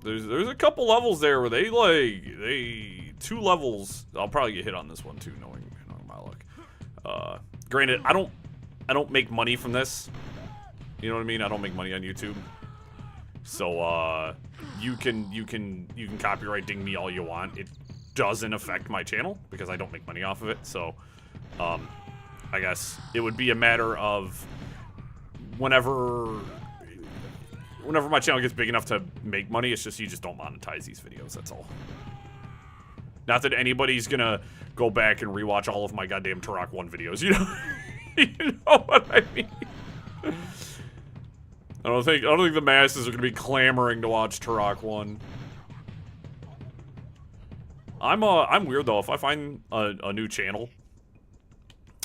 There's a couple levels there where they 2 levels. I'll probably get hit on this one too, knowing my luck. Granted, I don't make money from this. You know what I mean? I don't make money on YouTube. So you can copyright ding me all you want. It doesn't affect my channel because I don't make money off of it. So I guess it would be a matter of whenever my channel gets big enough to make money, it's just you just don't monetize these videos, that's all. Not that anybody's gonna go back and rewatch all of my goddamn Turok 1 videos, you know? You know what I mean? I don't think the masses are gonna be clamoring to watch Turok 1. I'm weird though. If I find a new channel,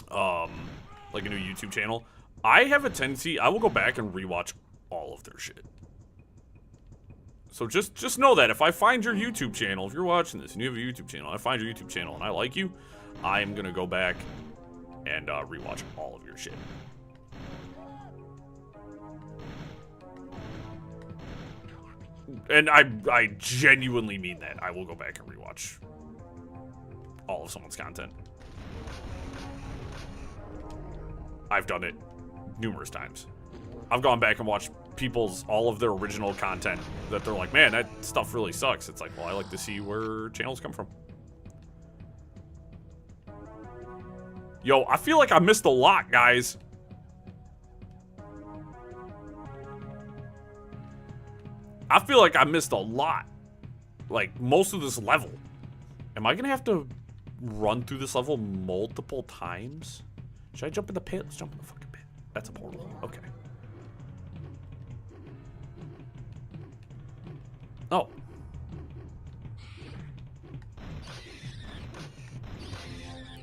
like a new YouTube channel, I have a tendency, I will go back and rewatch all of their shit. So just know that if I find your YouTube channel, if you're watching this and you have a YouTube channel, I find your YouTube channel and I like you, I am gonna go back and rewatch all of your shit. And I genuinely mean that. I will go back and rewatch all of someone's content. I've done it numerous times. I've gone back and watched all of their original content that they're like, man, that stuff really sucks. It's like, well, I like to see where channels come from. Yo, I feel like I missed a lot, guys. I feel like I missed a lot. Like, most of this level. Am I gonna have to run through this level multiple times? Should I jump in the pit? Let's jump in the fucking pit. That's a portal. Okay. Oh.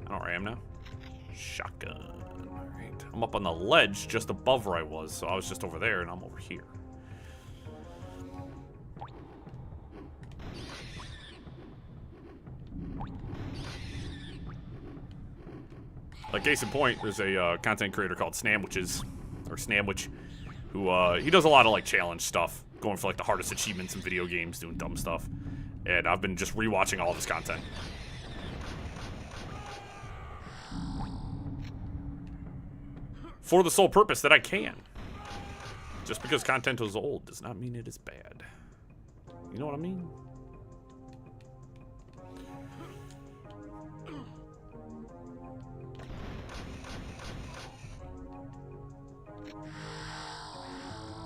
I know where I am now. Shotgun. Alright. I'm up on the ledge just above where I was, so I was just over there and I'm over here. Like, case in point, there's a content creator called Snamwich, who, he does a lot of, like, challenge stuff. going for like the hardest achievements in video games, doing dumb stuff. And I've been just rewatching all of his content. For the sole purpose that I can. Just because content is old does not mean it is bad. You know what I mean?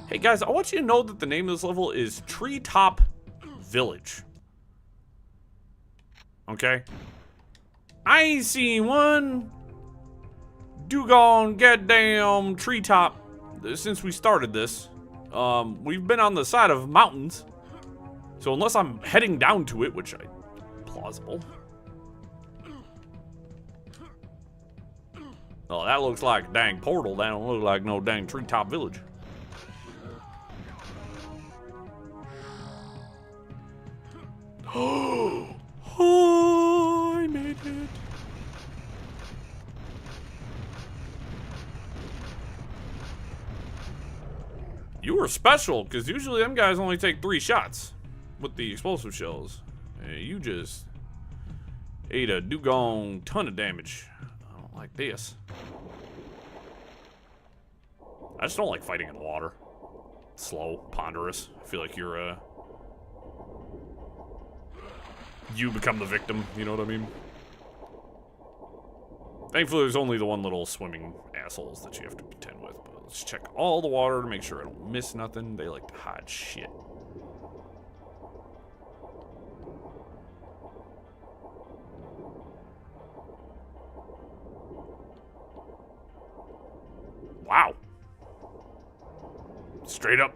Hey guys, I want you to know that the name of this level is Treetop Village. Okay? I ain't seen one doggone goddamn treetop since we started this. We've been on the side of mountains. So unless I'm heading down to it, which plausible. Oh, that looks like a dang portal. That don't look like no dang treetop village. Oh, I made it. You were special, because usually them guys only take 3 shots with the explosive shells. Hey, you just ate a doggone ton of damage. I don't like this. I just don't like fighting in the water. Slow, ponderous. I feel like you're, you become the victim, you know what I mean? Thankfully, there's only the one little swimming assholes that you have to contend with. But let's check all the water to make sure I don't miss nothing. They like to hide shit. Wow. Straight up.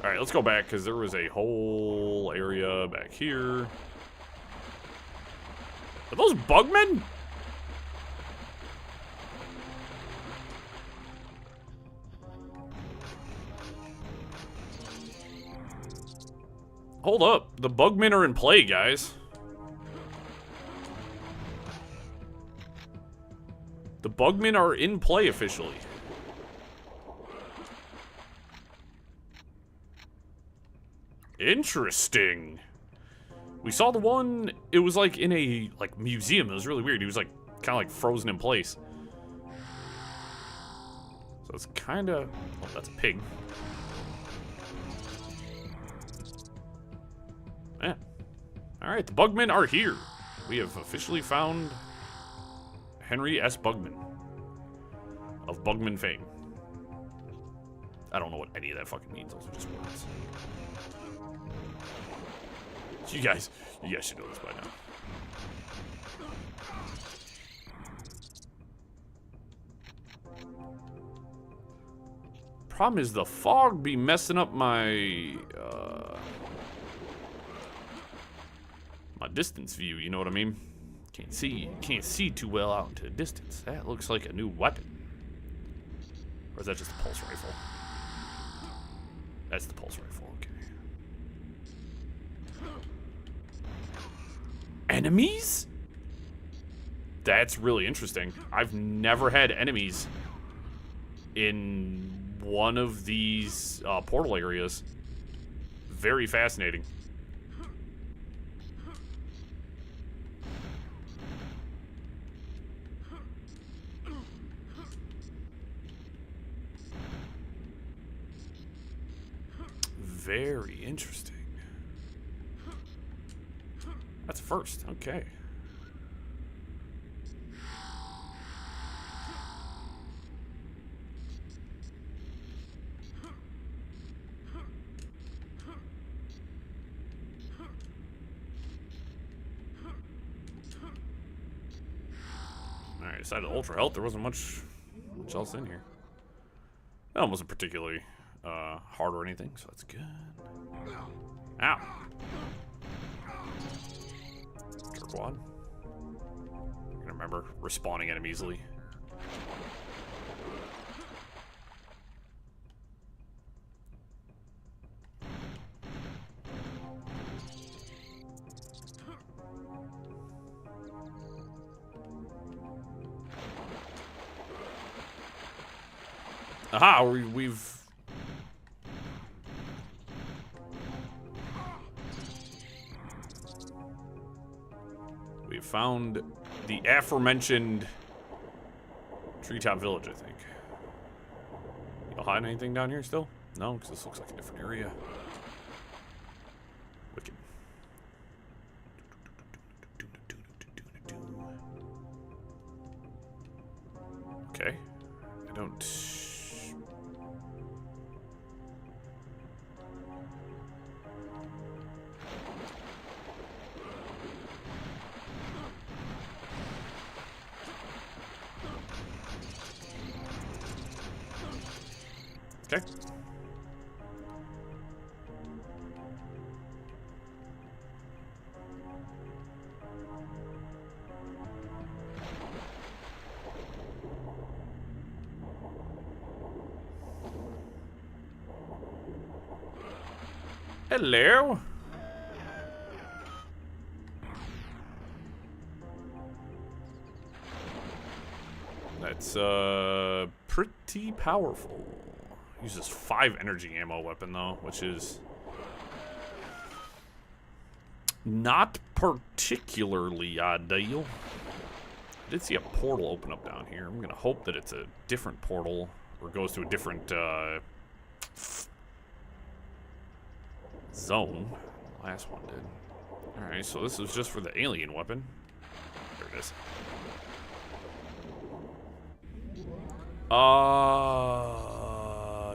Alright, let's go back, because there was a whole area back here. Are those bugmen? Hold up. The bugmen are in play, guys. The bugmen are in play officially. Interesting. We saw the one, it was like in a museum. It was really weird. He was like kind of like frozen in place. So it's kind of, oh, that's a pig. Yeah. All right, the bugmen are here. We have officially found Henry S. Bugman of Bugman fame. I don't know what any of that fucking means. Those are just words. You guys should know this by now. Problem is the fog be messing up my my distance view. You know what I mean? Can't see too well out into the distance. That looks like a new weapon. Or is that just a pulse rifle? That's the pulse rifle. Okay. Enemies? That's really interesting. I've never had enemies in one of these portal areas. Very fascinating. Very interesting. That's first. Okay. Alright, aside of Ultra Health, there wasn't much else in here. That one wasn't particularly hard or anything, so that's good. Ow. Quad. I remember respawning at him easily. Aha, we've... We've found the aforementioned Treetop Village, I think. Y'all hiding anything down here still? No, because this looks like a different area. Wicked. Okay. I don't... Okay. Hello. That's pretty powerful. Uses 5 energy ammo weapon though, which is not particularly ideal. I did see a portal open up down here. I'm gonna hope that it's a different portal or goes to a different zone. Last one did. Alright, so this is just for the alien weapon. There it is.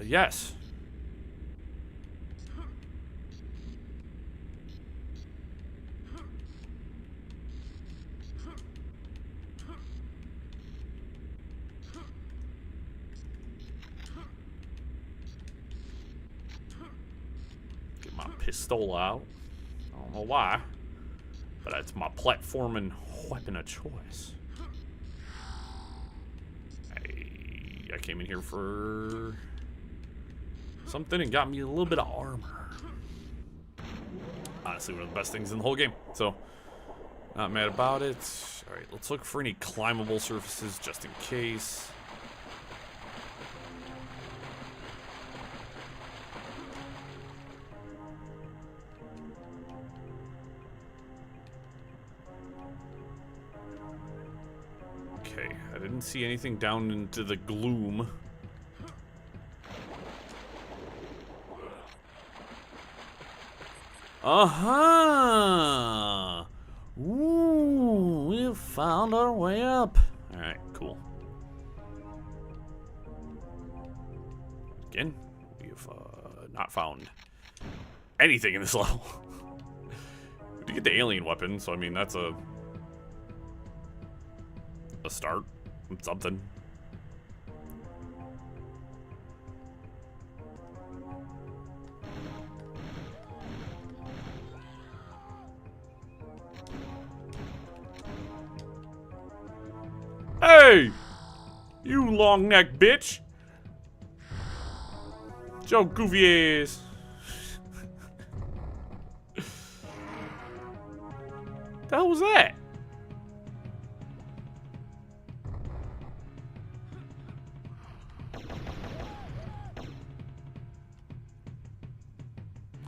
Yes. Get my pistol out. I don't know why, but it's my platforming weapon of choice. I came in here for something and got me a little bit of armor. Honestly, one of the best things in the whole game. So, not mad about it. Alright, let's look for any climbable surfaces just in case. Okay, I didn't see anything down into the gloom. Uh-huh. Ooh, we found our way up. Alright, cool. Again, we've not found anything in this level. We did get the alien weapon, so I mean that's a start. Something. Hey! You long neck bitch! Joe goofy ass. The hell was that?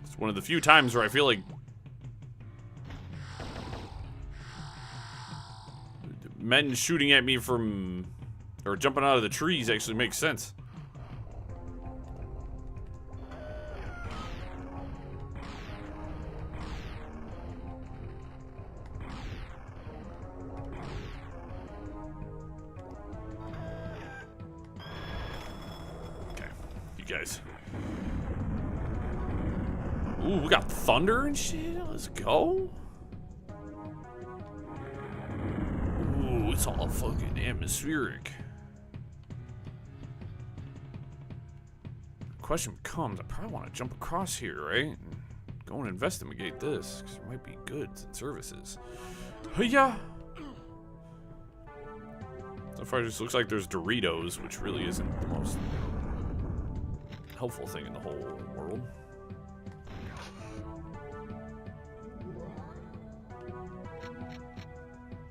It's one of the few times where I feel like men shooting at me from, or jumping out of the trees actually makes sense. Okay, you guys. Ooh, we got thunder and shit. Let's go. It's all fucking atmospheric. Question becomes, I probably want to jump across here, right? And go and investigate this, because there might be goods and services. Hiya! So far, it just looks like there's Doritos, which really isn't the most helpful thing in the whole world.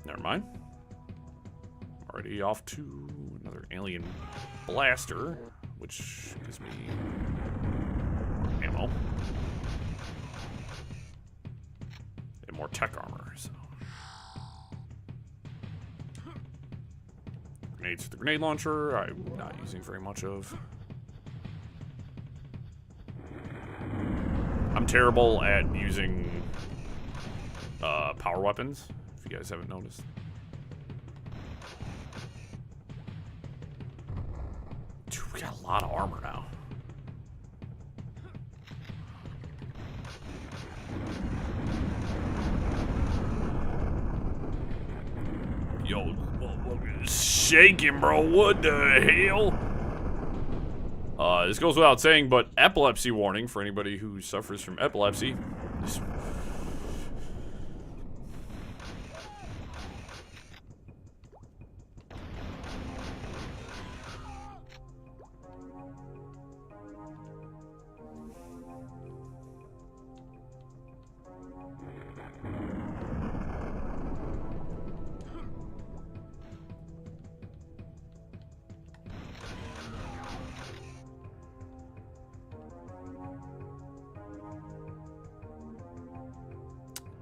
Never mind. Already off to another alien blaster. which gives me ammo. And more tech armor, so. Grenades for the grenade launcher, I'm not using very much of. I'm terrible at using power weapons, if you guys haven't noticed. Dude, we got a lot of armor now. Yo, shaking, bro. What the hell? This goes without saying, but epilepsy warning for anybody who suffers from epilepsy.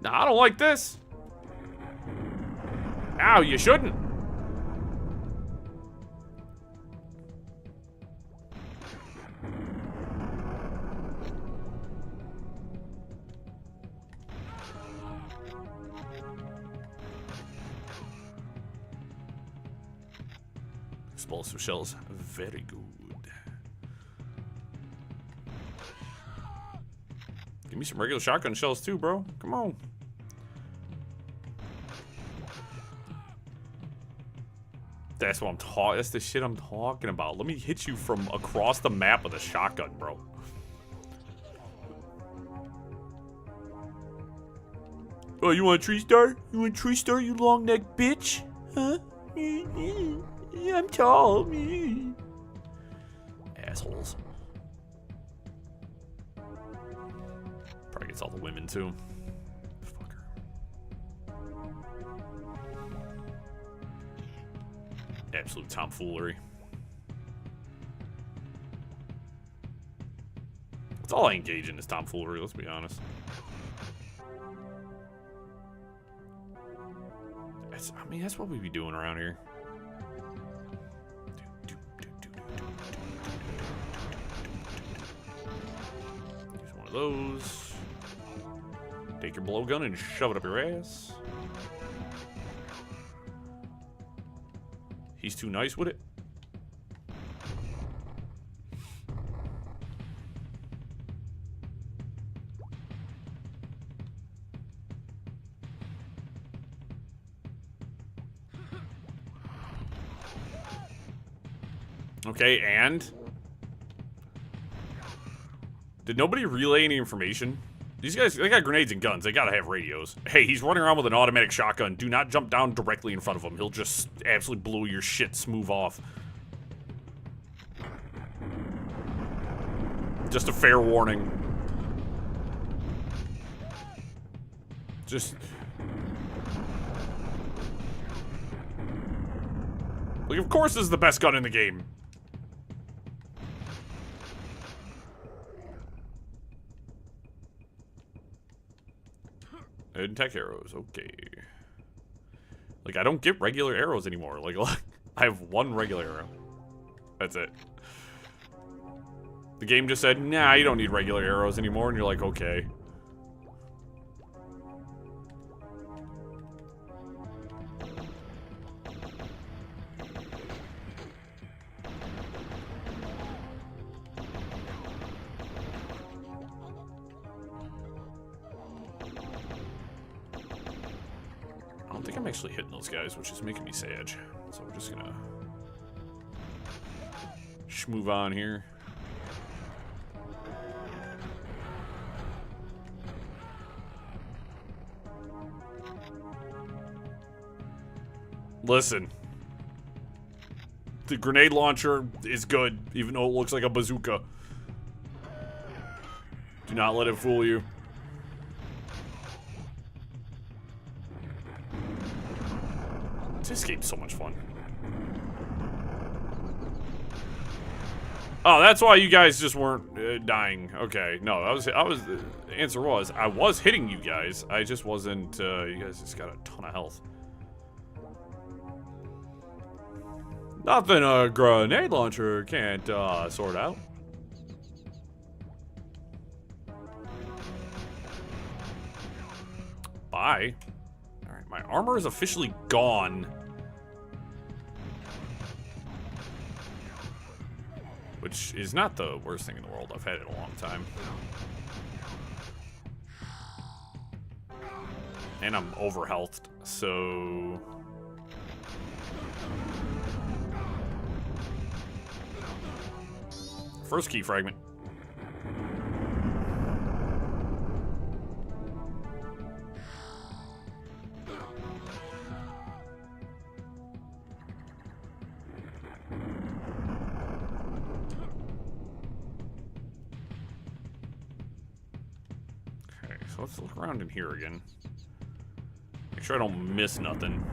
Nah, I don't like this. Ow, you shouldn't. Explosive shells, very good. Give me some regular shotgun shells too, bro. Come on. That's what I'm talking. That's the shit I'm talking about. Let me hit you from across the map with a shotgun, bro. Oh, you want a tree star? You want a tree star, you long neck bitch? Huh? Yeah, I'm tall. Assholes. Probably gets all the women too. Absolute tomfoolery. That's all I engage in is tomfoolery, let's be honest. I mean, that's what we be doing around here. Use one of those. Take your blowgun and shove it up your ass. He's too nice with it. Okay, and? Did nobody relay any information? These guys, they got grenades and guns. They gotta have radios. Hey, he's running around with an automatic shotgun. Do not jump down directly in front of him. He'll just absolutely blow your shit smooth off. Just a fair warning. Just... like, of course this is the best gun in the game. And tech arrows, okay. Like, I don't get regular arrows anymore. Like, I have one regular arrow. That's it. The game just said, nah, you don't need regular arrows anymore, and you're like, okay. I don't think I'm actually hitting those guys, which is making me sad. So we're just gonna move on here. Listen, the grenade launcher is good, even though it looks like a bazooka. Do not let it fool you. This game's so much fun. Oh, that's why you guys just weren't dying. Okay, no, the answer was, I was hitting you guys. I just wasn't, you guys just got a ton of health. Nothing a grenade launcher can't, sort out. Bye. Alright, my armor is officially gone. Which is not the worst thing in the world. I've had it a long time. And I'm overhealthed, so... First key fragment. So let's look around in here again. Make sure I don't miss nothing.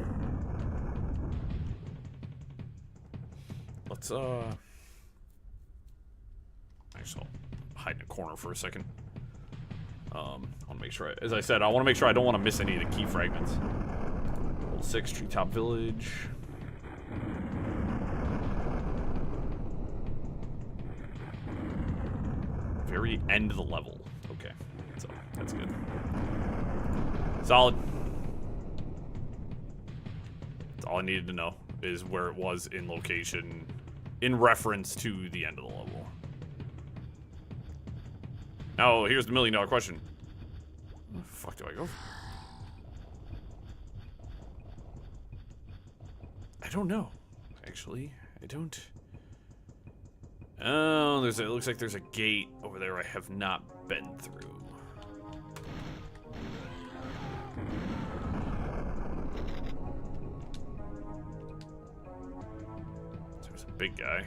Let's, actually, I'll hide in a corner for a second. I want to make sure, as I said, I want to make sure I don't want to miss any of the key fragments. Level 6, Treetop Village. Very end of the level. Okay. So, that's good. Solid. That's all I needed to know, is where it was in location in reference to the end of the level. Now, here's the $1,000,000 question. Where the fuck do I go? I don't know. Actually, I don't. Oh, it looks like there's a gate over there I have not been through. There's a big guy.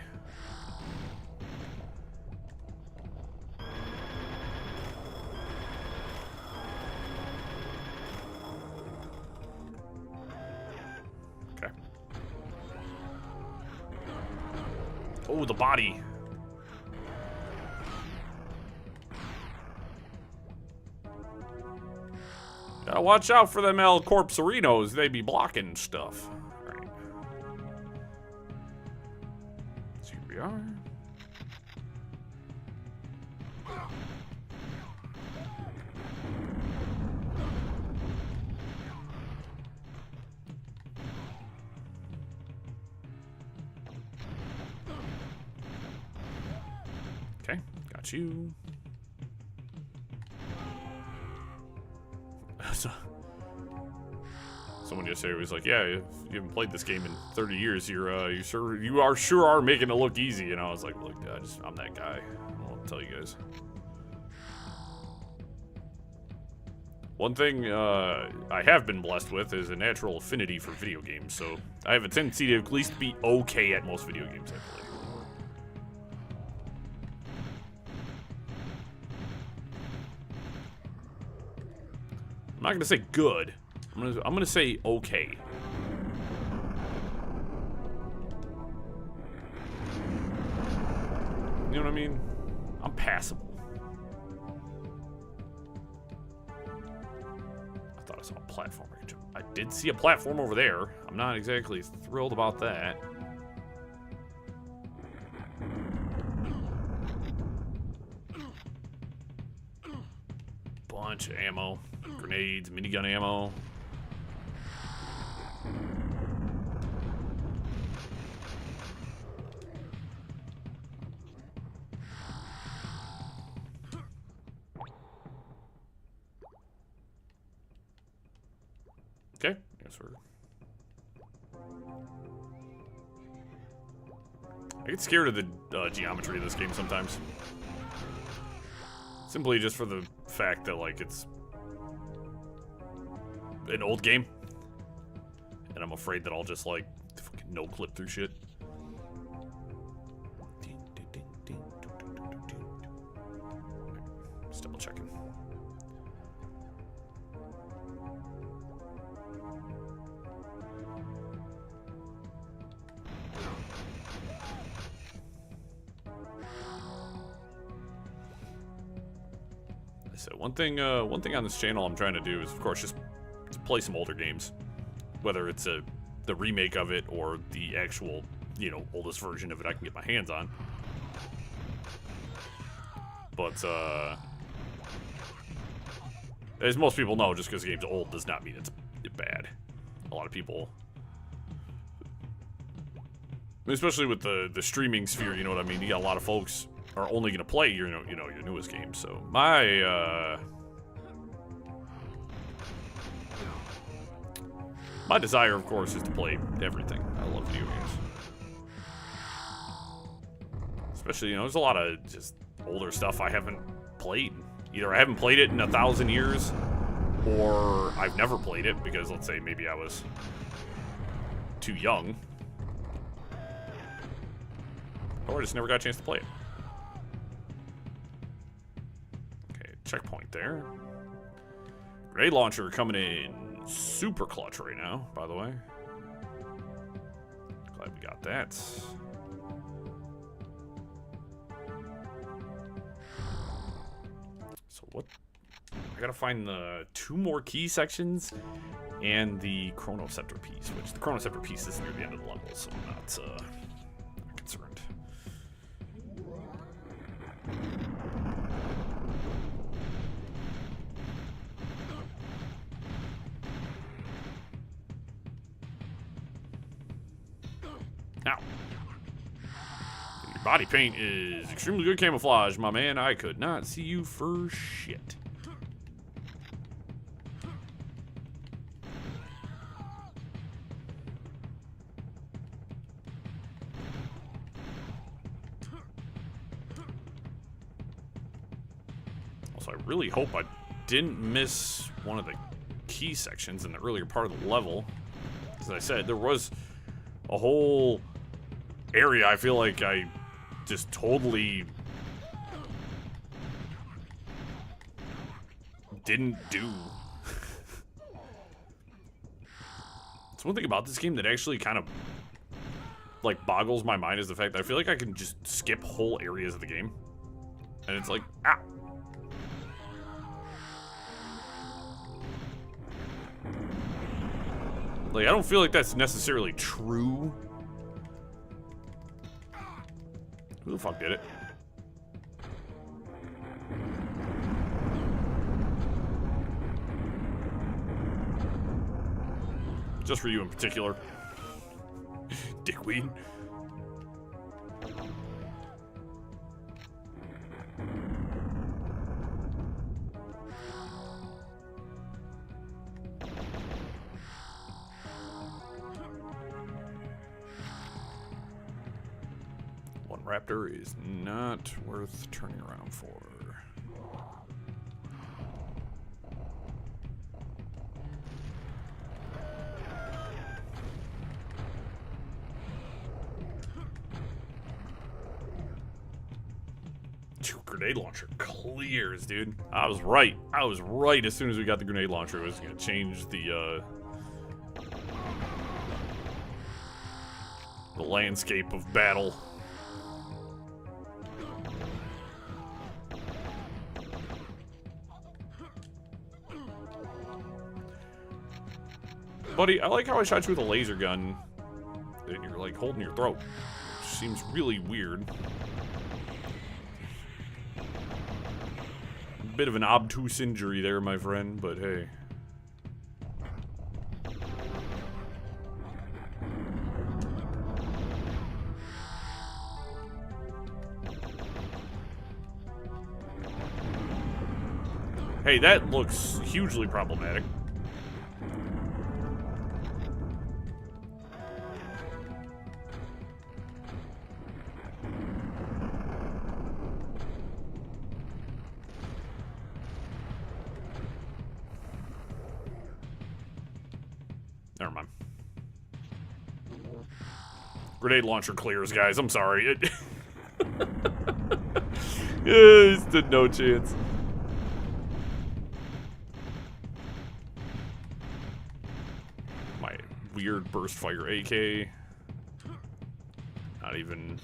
Okay. Oh, the body. Gotta watch out for them El Corpserinos. They be blocking stuff. Alright. So here we are. Okay, got you. Someone yesterday was like, "Yeah, if you haven't played this game in 30 years, you sure are making it look easy." And I was like, "Look, I'm that guy. I'll tell you guys." One thing I have been blessed with is a natural affinity for video games, so I have a tendency to at least be okay at most video games I play. I'm not gonna say good. I'm gonna say okay. You know what I mean? I'm passable. I thought I saw a platform. I did see a platform over there. I'm not exactly thrilled about that. Bunch of ammo. Grenades, minigun ammo. Okay, yes, we're... I get scared of the geometry of this game sometimes. Simply just for the fact that, like, it's an old game. And I'm afraid that I'll just, like, fucking no-clip through shit. Just double checking. So one thing on this channel I'm trying to do is, of course, just play some older games, whether it's the remake of it or the actual, you know, oldest version of it I can get my hands on. But as most people know, just because the game's old does not mean it's bad. A lot of people, especially with the streaming sphere, you know what I mean? You got a lot of folks are only going to play your newest games. So my desire, of course, is to play everything. I love video games. Especially, you know, there's a lot of just older stuff I haven't played. Either I haven't played it in 1,000 years, or I've never played it because, let's say, maybe I was too young. Or I just never got a chance to play it. Okay, checkpoint there. Grenade launcher coming in super clutch right now, by the way. Glad we got that. So what? I gotta find the 2 more key sections and the chronoceptor piece, which the chronoceptor piece is near the end of the level, so I'm not concerned. Now, your body paint is extremely good camouflage, my man. I could not see you for shit. Also, I really hope I didn't miss one of the key sections in the earlier part of the level. As I said, there was a whole area I feel like I just totally didn't do. It's one thing about this game that actually kind of like boggles my mind is the fact that I feel like I can just skip whole areas of the game. And it's like, ah. Like, I don't feel like that's necessarily true. Who the fuck did it? Just for you in particular. Dickweed. Raptor is not worth turning around for. Grenade launcher clears, dude. I was right. I was right as soon as we got the grenade launcher. It was going to change the landscape of battle. Buddy, I like how I shot you with a laser gun and you're like holding your throat. Which seems really weird. Bit of an obtuse injury there, my friend, but hey. Hey, that looks hugely problematic. Never mind. Grenade launcher clears, guys. I'm sorry. Yeah, stood no chance. My weird burst fire AK. Not even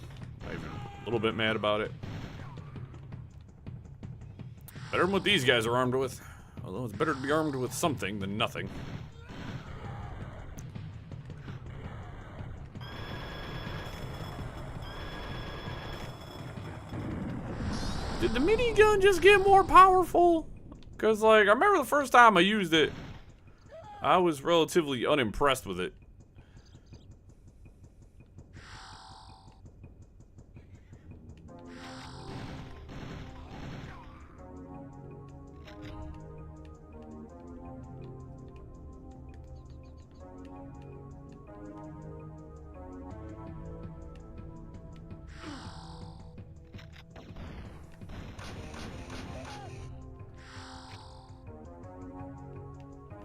a little bit mad about it. Better than what these guys are armed with. Although it's better to be armed with something than nothing. Did the minigun just get more powerful? Because, like, I remember the first time I used it, I was relatively unimpressed with it.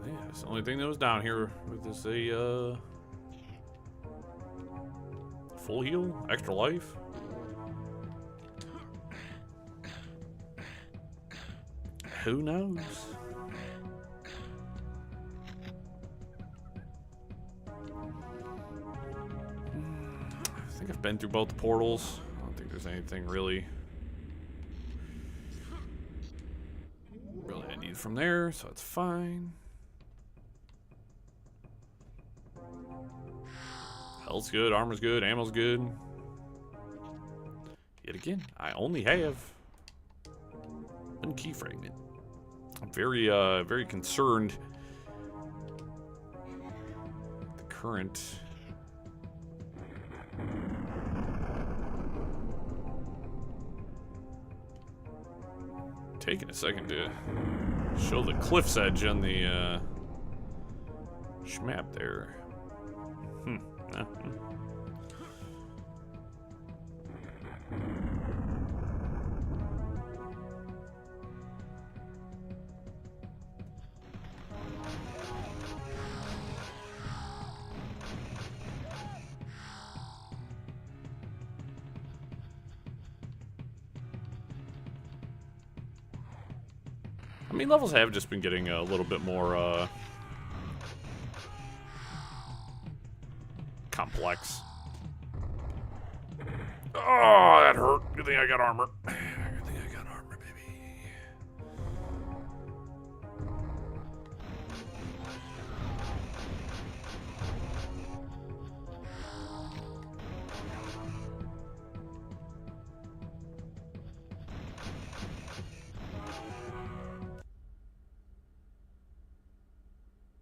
Yeah, it's the only thing that was down here with this full heal, extra life. Who knows? I think I've been through both the portals. I don't think there's anything really I need from there, so it's fine. Health's good, armor's good, ammo's good. Yet again, I only have one key fragment. I'm very concerned. The current. Taking a second to show the cliff's edge on the schmap there. I mean, levels have just been getting a little bit more complex. Oh, that hurt. Good thing I got armor. Good thing I got armor, baby.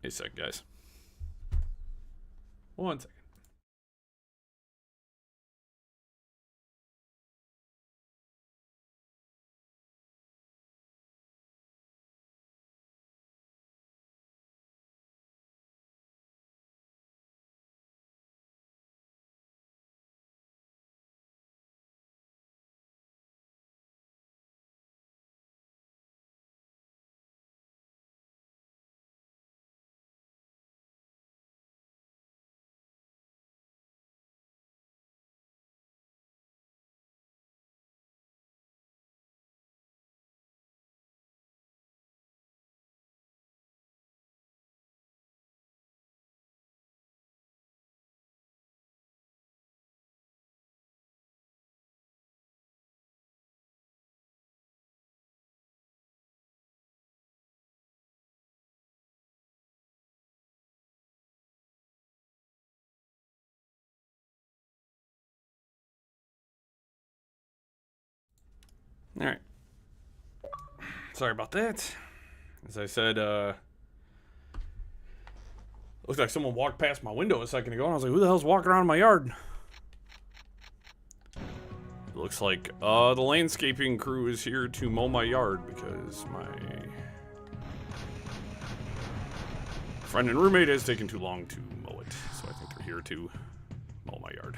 Wait a second, guys. 1 second. All right. Sorry about that. As I said, looked like someone walked past my window a second ago, and I was like, who the hell's walking around in my yard? It looks like the landscaping crew is here to mow my yard because my friend and roommate has taken too long to mow it. So I think they're here to mow my yard.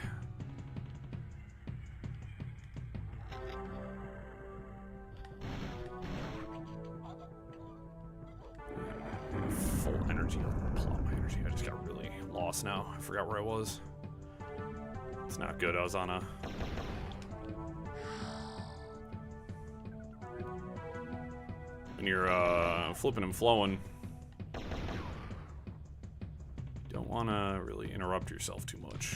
Full energy. I'll plot my energy. I just got really lost now. I forgot where I was. It's not good. I was on a... When you're flipping and flowing, you don't want to really interrupt yourself too much.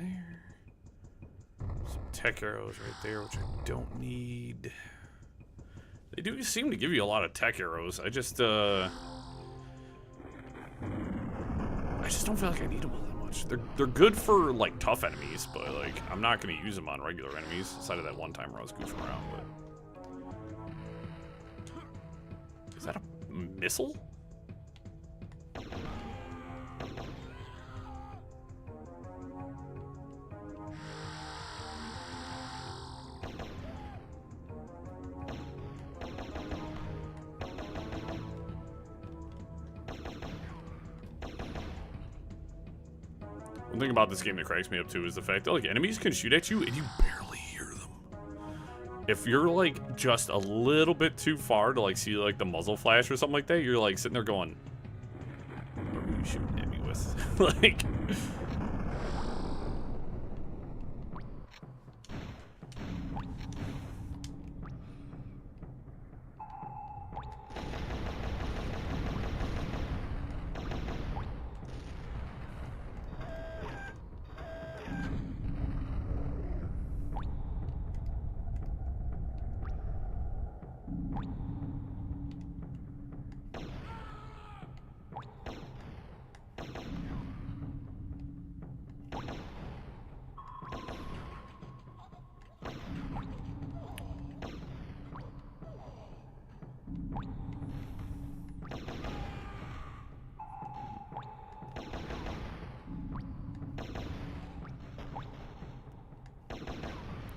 there. Some tech arrows right there, which I don't need. They do seem to give you a lot of tech arrows. I just don't feel like I need them all that much. They're good for like tough enemies, but like I'm not gonna use them on regular enemies. Aside of that one time where I was goofing around, but is that a missile? One thing about this game that cracks me up too is the fact that like enemies can shoot at you and you barely hear them. If you're like just a little bit too far to like see like the muzzle flash or something like that, you're like sitting there going, "What are you shooting at me with?" Like.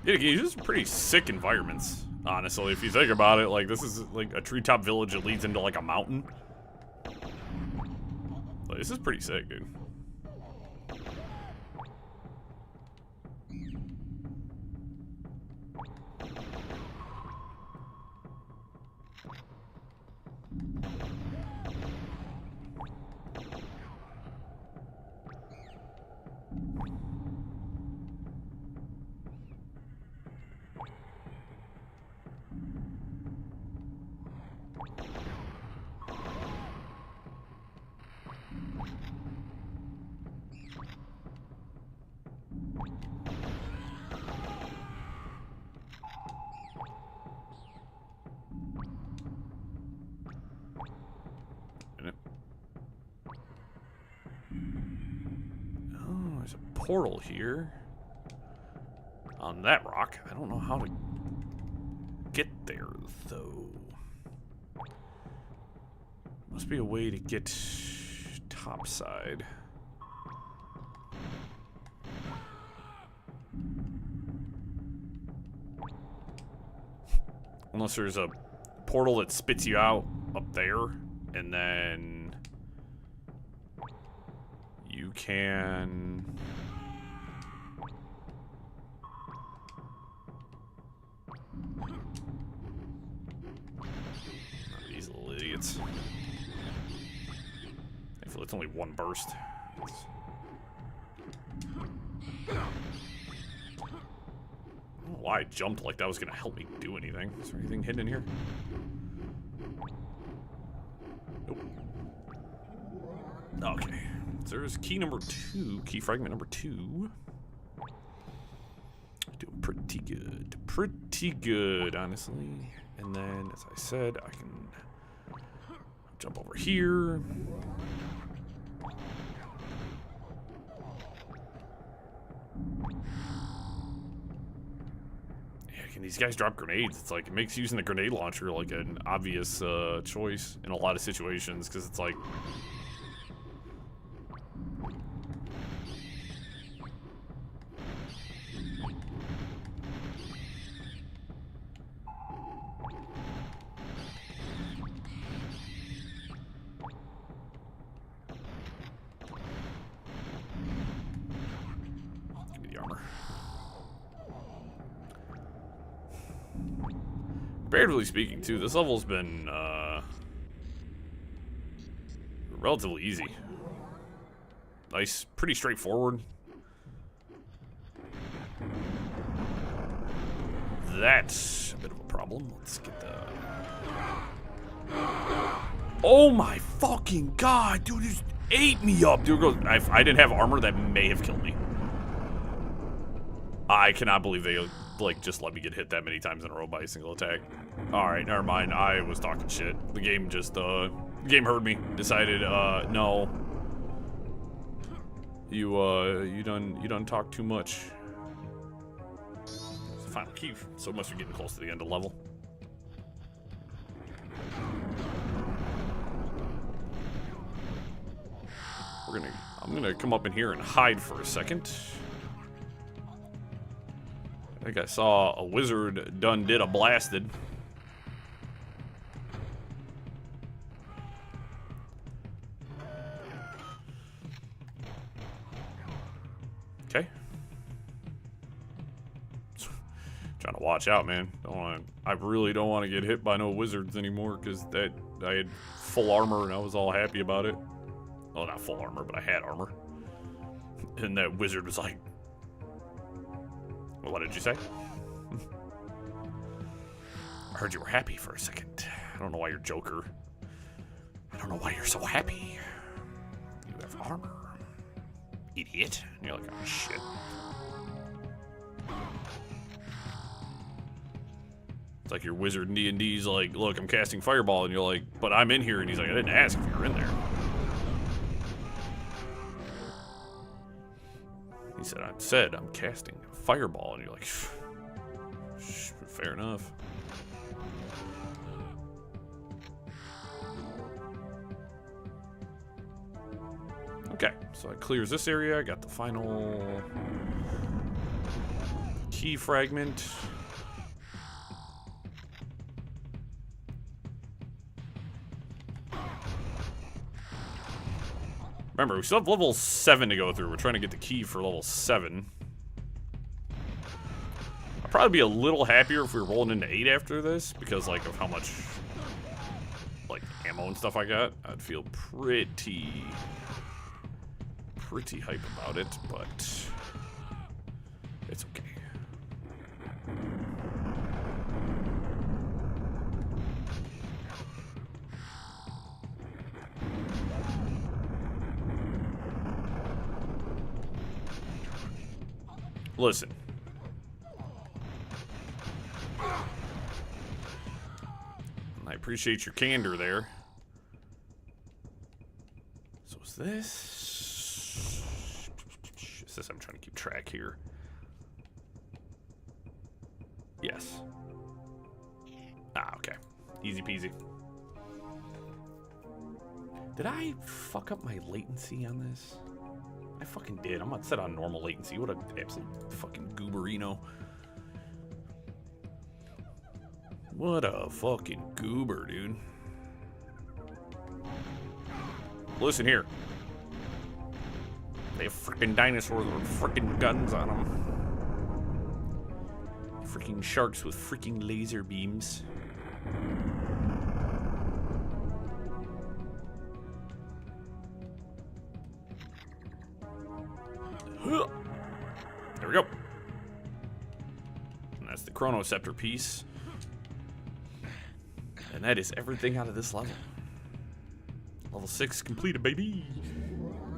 Yeah, these are pretty sick environments, honestly, if you think about it. Like, this is like a treetop village that leads into like a mountain. Like, this is pretty sick, dude. There's a portal here on that rock. I don't know how to get there, though. Must be a way to get topside. Unless there's a portal that spits you out up there, and then you can... These little idiots. I feel it's only one burst. I don't know why I jumped like that was gonna help me do anything. Is there anything hidden in here? Nope. Okay. So there's key number 2, key fragment number 2. Doing pretty good, honestly. And then, as I said, I can jump over here. Yeah, can these guys drop grenades? It's like, it makes using the grenade launcher like an obvious choice in a lot of situations, because it's like, comparatively speaking, too, this level's been relatively easy. Nice, pretty straightforward. That's a bit of a problem. Let's get the... Oh my fucking god, dude, just ate me up. Dude, I didn't have armor, that may have killed me. I cannot believe they, like, just let me get hit that many times in a row by a single attack. Alright, never mind. I was talking shit. The game just, the game heard me. Decided, no. You done talk too much. It's the final key, so it must be getting close to the end of the level. I'm gonna come up in here and hide for a second. I think I saw a wizard done did a blasted. Okay. Trying to watch out, man. I really don't want to get hit by no wizards anymore, because I had full armor and I was all happy about it. Well, not full armor, but I had armor. And that wizard was like, well, what did you say? I heard you were happy for a second. I don't know why you're Joker. I don't know why you're so happy. You have armor. Idiot. And you're like, oh, shit. It's like your wizard in D&D's like, look, I'm casting Fireball. And you're like, but I'm in here. And he's like, I didn't ask if you were in there. He said, I'm casting Fireball. And you're like, fair enough. Okay, so it clears this area. I got the final key fragment. Remember, we still have level 7 to go through. We're trying to get the key for level 7. I'd probably be a little happier if we were rolling into 8 after this, because, like, of how much, like, ammo and stuff I got. I'd feel pretty hype about it, but it's okay. Listen. I appreciate your candor there. So is this? Is this? I'm trying to keep track here. Yes. Ah, okay. Easy peasy. Did I fuck up my latency on this? I fucking did. I'm not set on normal latency. What an absolute fucking gooberino. What a fucking goober, dude. Listen here. They have freaking dinosaurs with freaking guns on them. Freaking sharks with freaking laser beams. There we go. And that's the Chronoceptor piece. And that is everything out of this level. Level 6 completed, baby.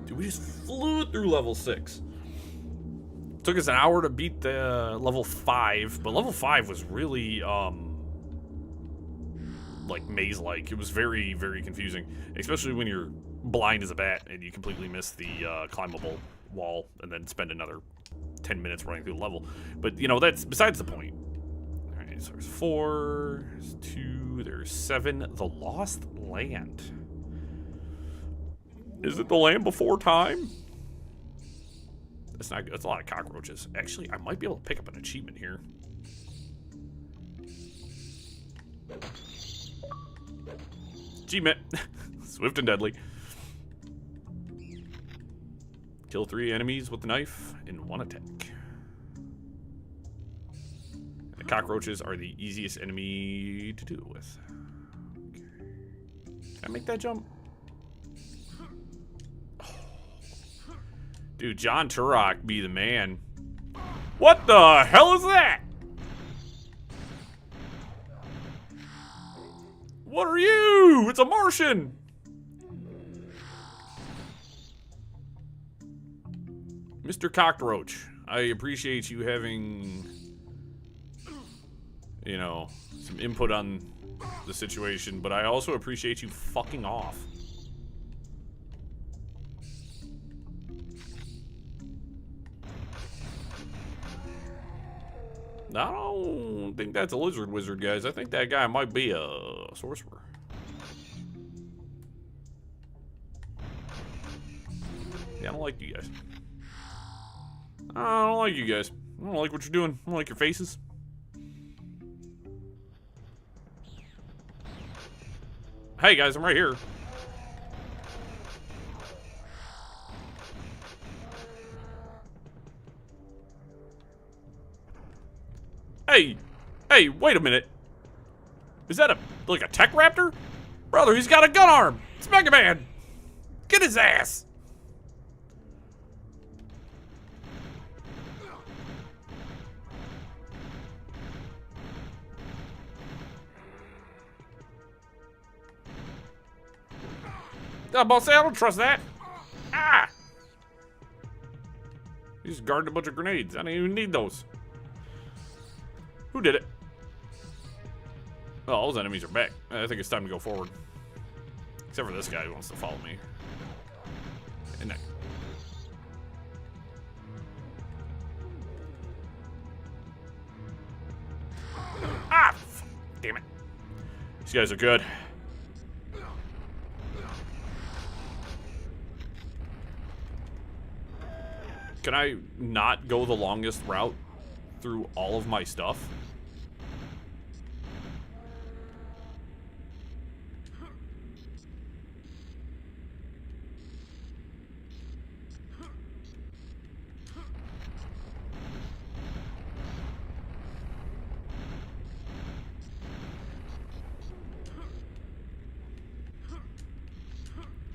Dude, we just flew through level 6. Took us an hour to beat the level 5, but level 5 was really, like, maze-like. It was very, very confusing, especially when you're blind as a bat and you completely miss the climbable wall and then spend another 10 minutes running through the level. But, you know, that's besides the point. All right, so there's 4, there's 2, there's 7. The Lost Land. Is it the land before time? That's not good. That's a lot of cockroaches. Actually, I might be able to pick up an achievement here. Achievement. Swift and deadly. Kill 3 enemies with a knife in 1 attack. And the cockroaches are the easiest enemy to do it with. Okay. Can I make that jump? Dude, John Turok be the man. What the hell is that? What are you? It's a Martian. Mr. Cockroach, I appreciate you having, you know, some input on the situation, but I also appreciate you fucking off. I don't think that's a lizard wizard, guys. I think that guy might be a sorcerer. Yeah, I don't like you guys. I don't like you guys. I don't like what you're doing. I don't like your faces. Hey guys, I'm right here. Hey! Hey, wait a minute. Is that like a tech raptor? Brother, he's got a gun arm! It's Mega Man! Get his ass! Boss, I don't trust that. Ah! He's guarding a bunch of grenades. I don't even need those. Who did it? Oh, all those enemies are back. I think it's time to go forward. Except for this guy who wants to follow me. And I... Ah! Damn it. These guys are good. Can I not go the longest route through all of my stuff?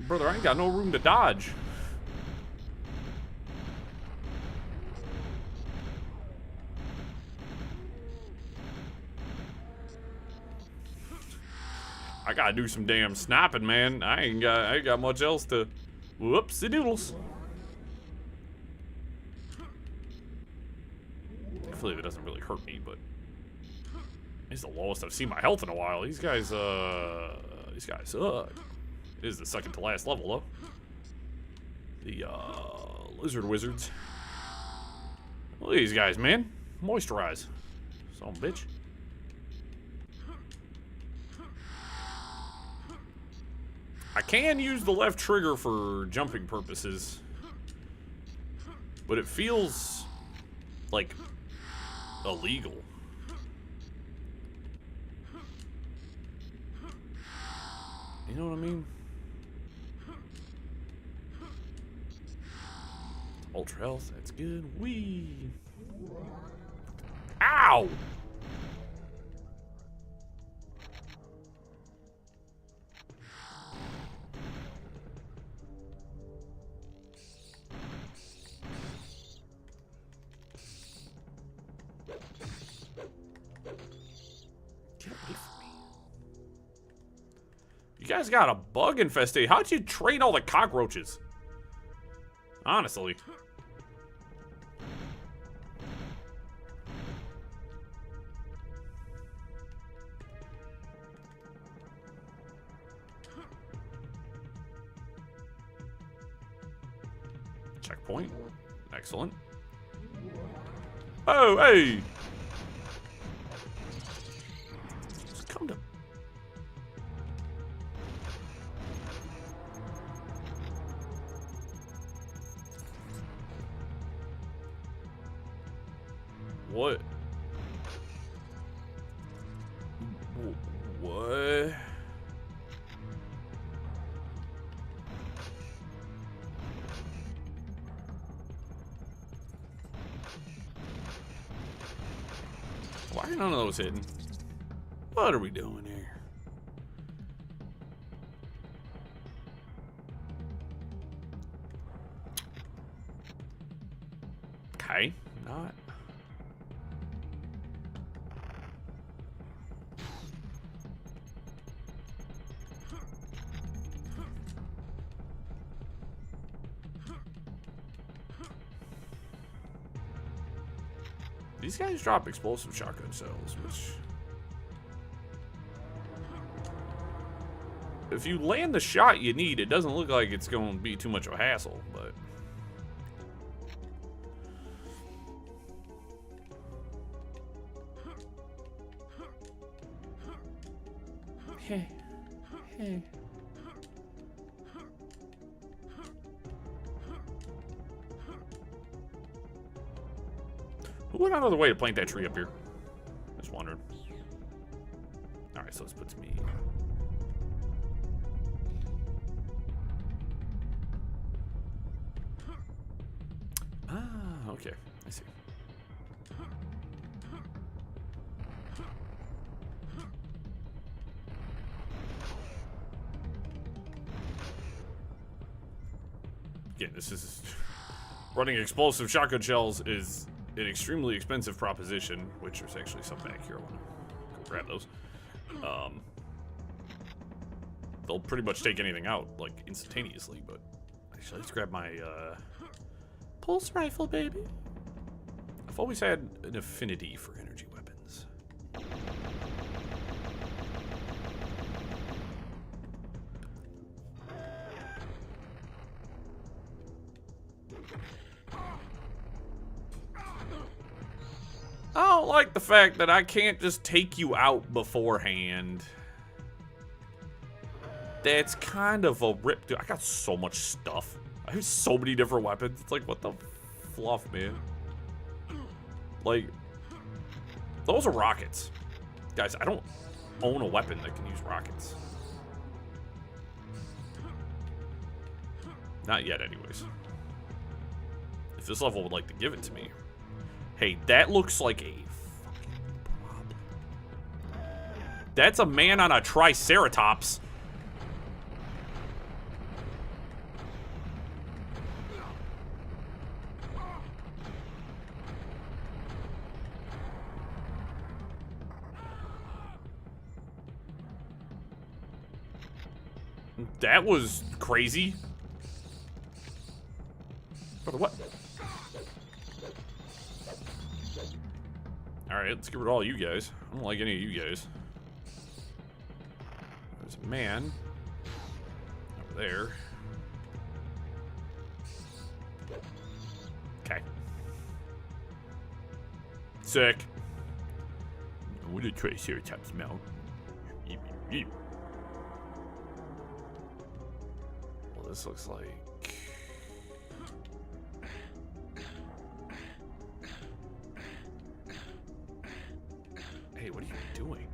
Brother, I ain't got no room to dodge. I gotta do some damn snapping, man. I ain't got much else to. Whoopsie doodles. Hopefully it doesn't really hurt me, but it's the lowest I've seen my health in a while. These guys suck. It is the second to last level though. The lizard wizards. Look at these guys, man. Moisturize. Son of a bitch. I can use the left trigger for jumping purposes, but it feels like illegal. You know what I mean? Ultra health, that's good. Whee! Ow! You guys got a bug infestation. How'd you train all the cockroaches? Honestly. Checkpoint. Excellent. Oh, hey! Just come to... What? What? Why are none of those hidden? What are we doing here? Okay, not. These guys drop explosive shotgun shells, which... If you land the shot you need, it doesn't look like it's going to be too much of a hassle, but... Hey. Hey. Who went out of the way to plant that tree up here? Just wondering. Alright, so this puts me... Ah, okay. I see. Again, this is... Running explosive shotgun shells is an extremely expensive proposition, which there's actually some back here. I want to go grab those. They'll pretty much take anything out, like, instantaneously, but... Actually, let's grab my, pulse rifle, baby. I've always had an affinity for energy weapons. I don't like the fact that I can't just take you out beforehand. That's kind of a rip. Dude, I got so much stuff. I have so many different weapons. It's like, what the fluff, man? Like, those are rockets. Guys, I don't own a weapon that can use rockets. Not yet, anyways. If this level would like to give it to me. Hey, that looks like a fucking problem. That's a man on a triceratops. That was crazy. Brother, what? Alright, let's get rid of all you guys. I don't like any of you guys. There's a man over there. Okay. Sick. What did Triceratops smell? Yeep, yeep, yeep. Well, this looks like... Hey, what are you doing?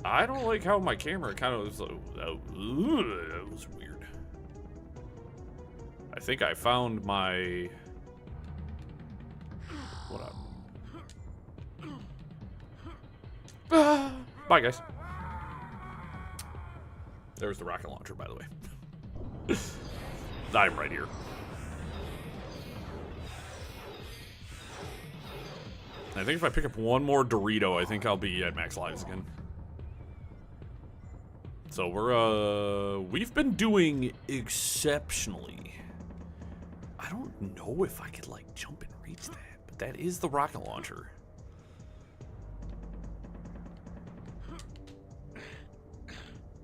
I don't like how my camera kind of was like, that was weird. I think I found my... What up? Bye, guys. There's the rocket launcher, by the way. I'm right here. I think if I pick up one more Dorito, I think I'll be at max lives again. So we've been doing exceptionally. I don't know if I could, like, jump and reach that, but that is the rocket launcher.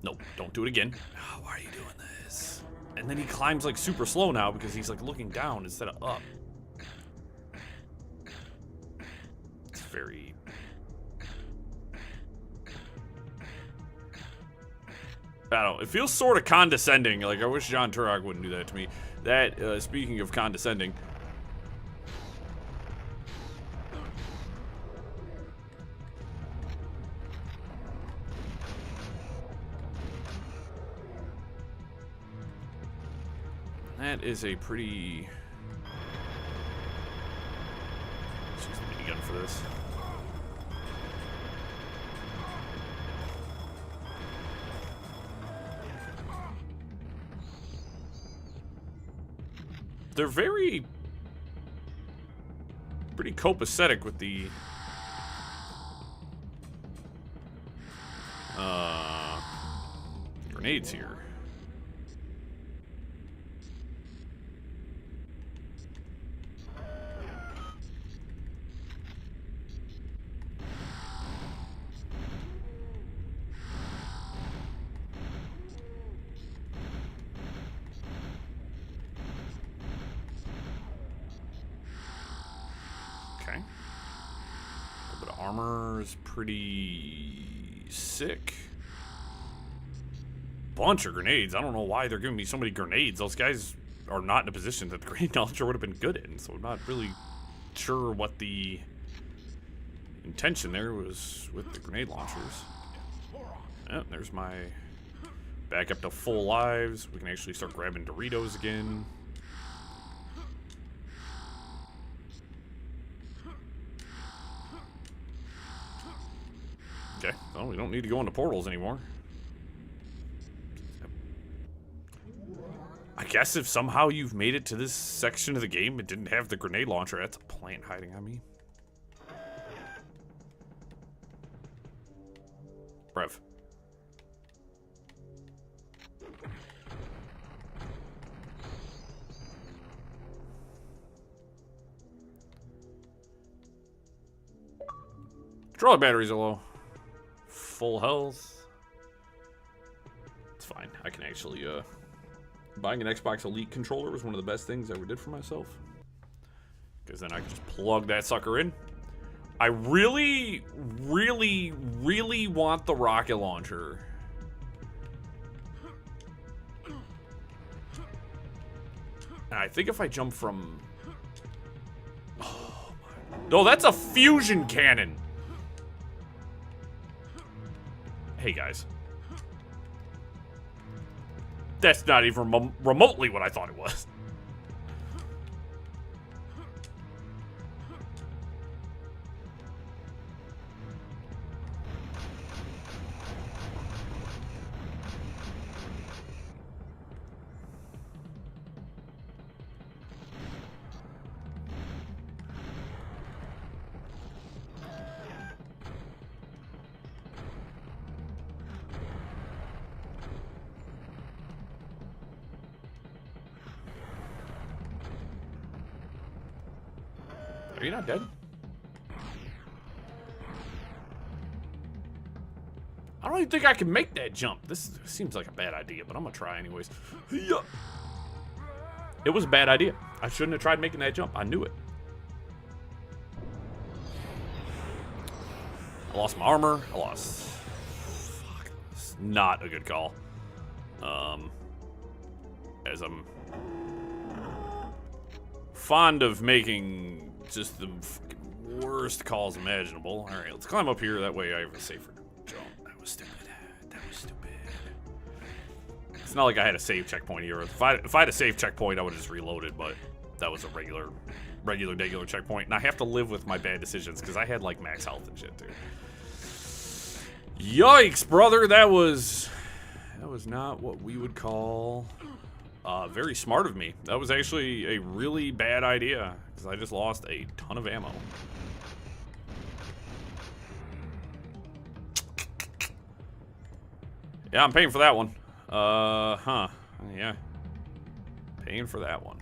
Nope, don't do it again. Oh, why are you doing this? And then he climbs, like, super slow now because he's, like, looking down instead of up. It's very... I don't know. It feels sort of condescending. Like, I wish John Turok wouldn't do that to me. That, speaking of condescending... That is a pretty... Let's use the minigun for this. They're pretty copacetic with the grenades here. Armor is pretty sick. Bunch of grenades. I don't know why they're giving me so many grenades. Those guys are not in a position that the grenade launcher would have been good in, so I'm not really sure what the intention there was with the grenade launchers. Yep, there's my back up to full lives. We can actually start grabbing Doritos again. Okay, well, we don't need to go into portals anymore. I guess if somehow you've made it to this section of the game, it didn't have the grenade launcher. That's a plant hiding on me. Brev. Controller batteries are low. Full health. It's fine. I can actually, buying an Xbox Elite controller was one of the best things I ever did for myself. Because then I can just plug that sucker in. I really, really, really want the rocket launcher. And I think if I jump from... Oh my... No, that's a fusion cannon! Hey, guys. That's not even remotely what I thought it was. Are you not dead? I don't even think I can make that jump. This seems like a bad idea, but I'm gonna try anyways. It was a bad idea. I shouldn't have tried making that jump. I knew it. I lost my armor. I lost... Fuck. It's not a good call. As I'm fond of making just the worst calls imaginable. All right, let's climb up here. That way I have a safer jump. That was stupid. That was stupid. It's not like I had a save checkpoint here. If I had a save checkpoint, I would have just reloaded, but that was a regular checkpoint. And I have to live with my bad decisions because I had like max health and shit too. Yikes, brother. That was not what we would call very smart of me. That was actually a really bad idea because I just lost a ton of ammo. Yeah, I'm paying for that one. Yeah. Paying for that one.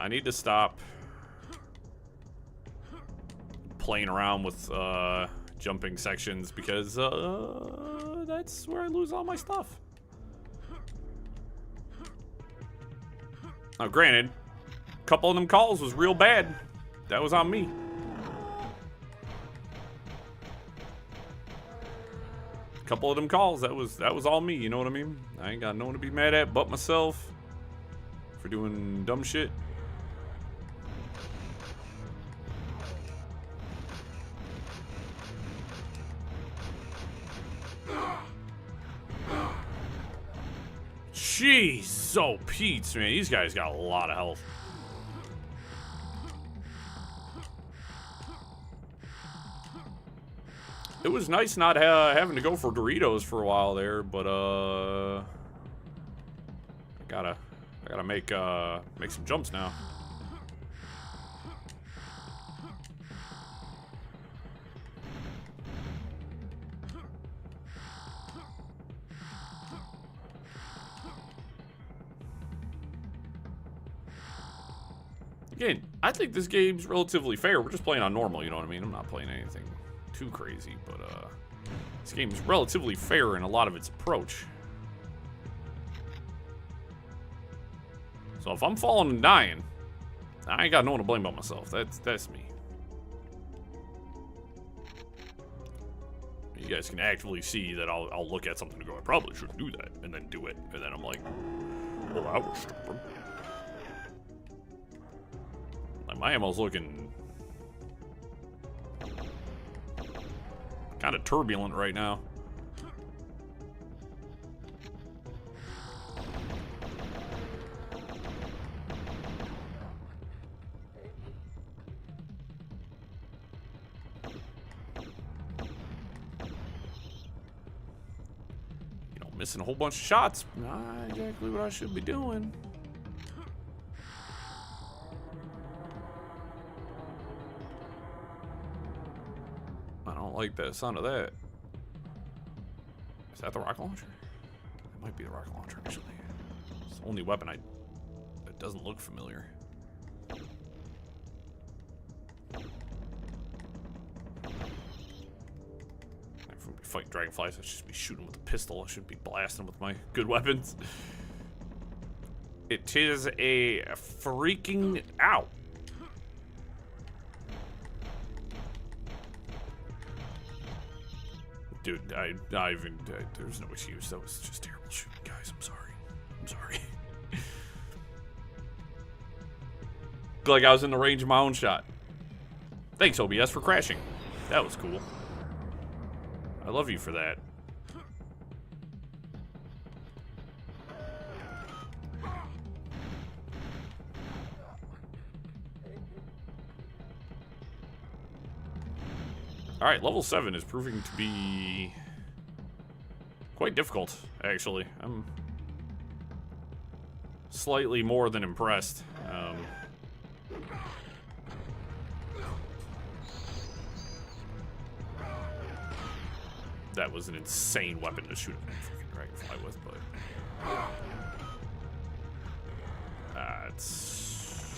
I need to stop playing around with jumping sections because that's where I lose all my stuff. Now, granted, a couple of them calls was real bad. That was on me. A couple of them calls, that was all me. You know what I mean? I ain't got no one to be mad at but myself for doing dumb shit. Jeez, so Pete's, man. These guys got a lot of health. It was nice not having to go for Doritos for a while there, but I gotta make some jumps now. Again, I think this game's relatively fair. We're just playing on normal, you know what I mean? I'm not playing anything too crazy, but this game's relatively fair in a lot of its approach. So if I'm falling and dying, I ain't got no one to blame but myself. That's me. You guys can actively see that I'll look at something and go, I probably shouldn't do that, and then do it, and then I'm like, oh, I was stupid. Like, my ammo's looking kind of turbulent right now. Missing a whole bunch of shots. Not exactly what I should be doing. I don't like the sound of that. Is that the rocket launcher? It might be the rocket launcher, actually. It's the only weapon that doesn't look familiar. Fight dragonflies, I should just be shooting with a pistol. I shouldn't be blasting with my good weapons. It is a freaking ow. Dude, there's no excuse. That was just terrible shooting, guys. I'm sorry. I'm sorry. Like I was in the range of my own shot. Thanks, OBS, for crashing. That was cool. I love you for that. Alright, level 7 is proving to be quite difficult, actually. I'm slightly more than impressed. That was an insane weapon to shoot a freaking dragonfly with, but it's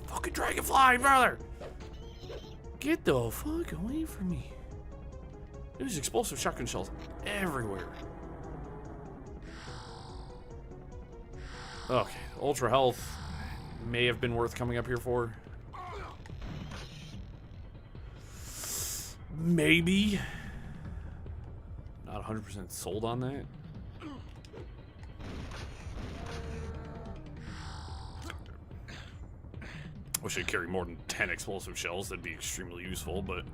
fucking dragonfly, brother! Get the fuck away from me! There's explosive shotgun shells everywhere. Okay, ultra health may have been worth coming up here for. Maybe. Not 100% sold on that. Wish I'd carry more than 10 explosive shells. That'd be extremely useful, but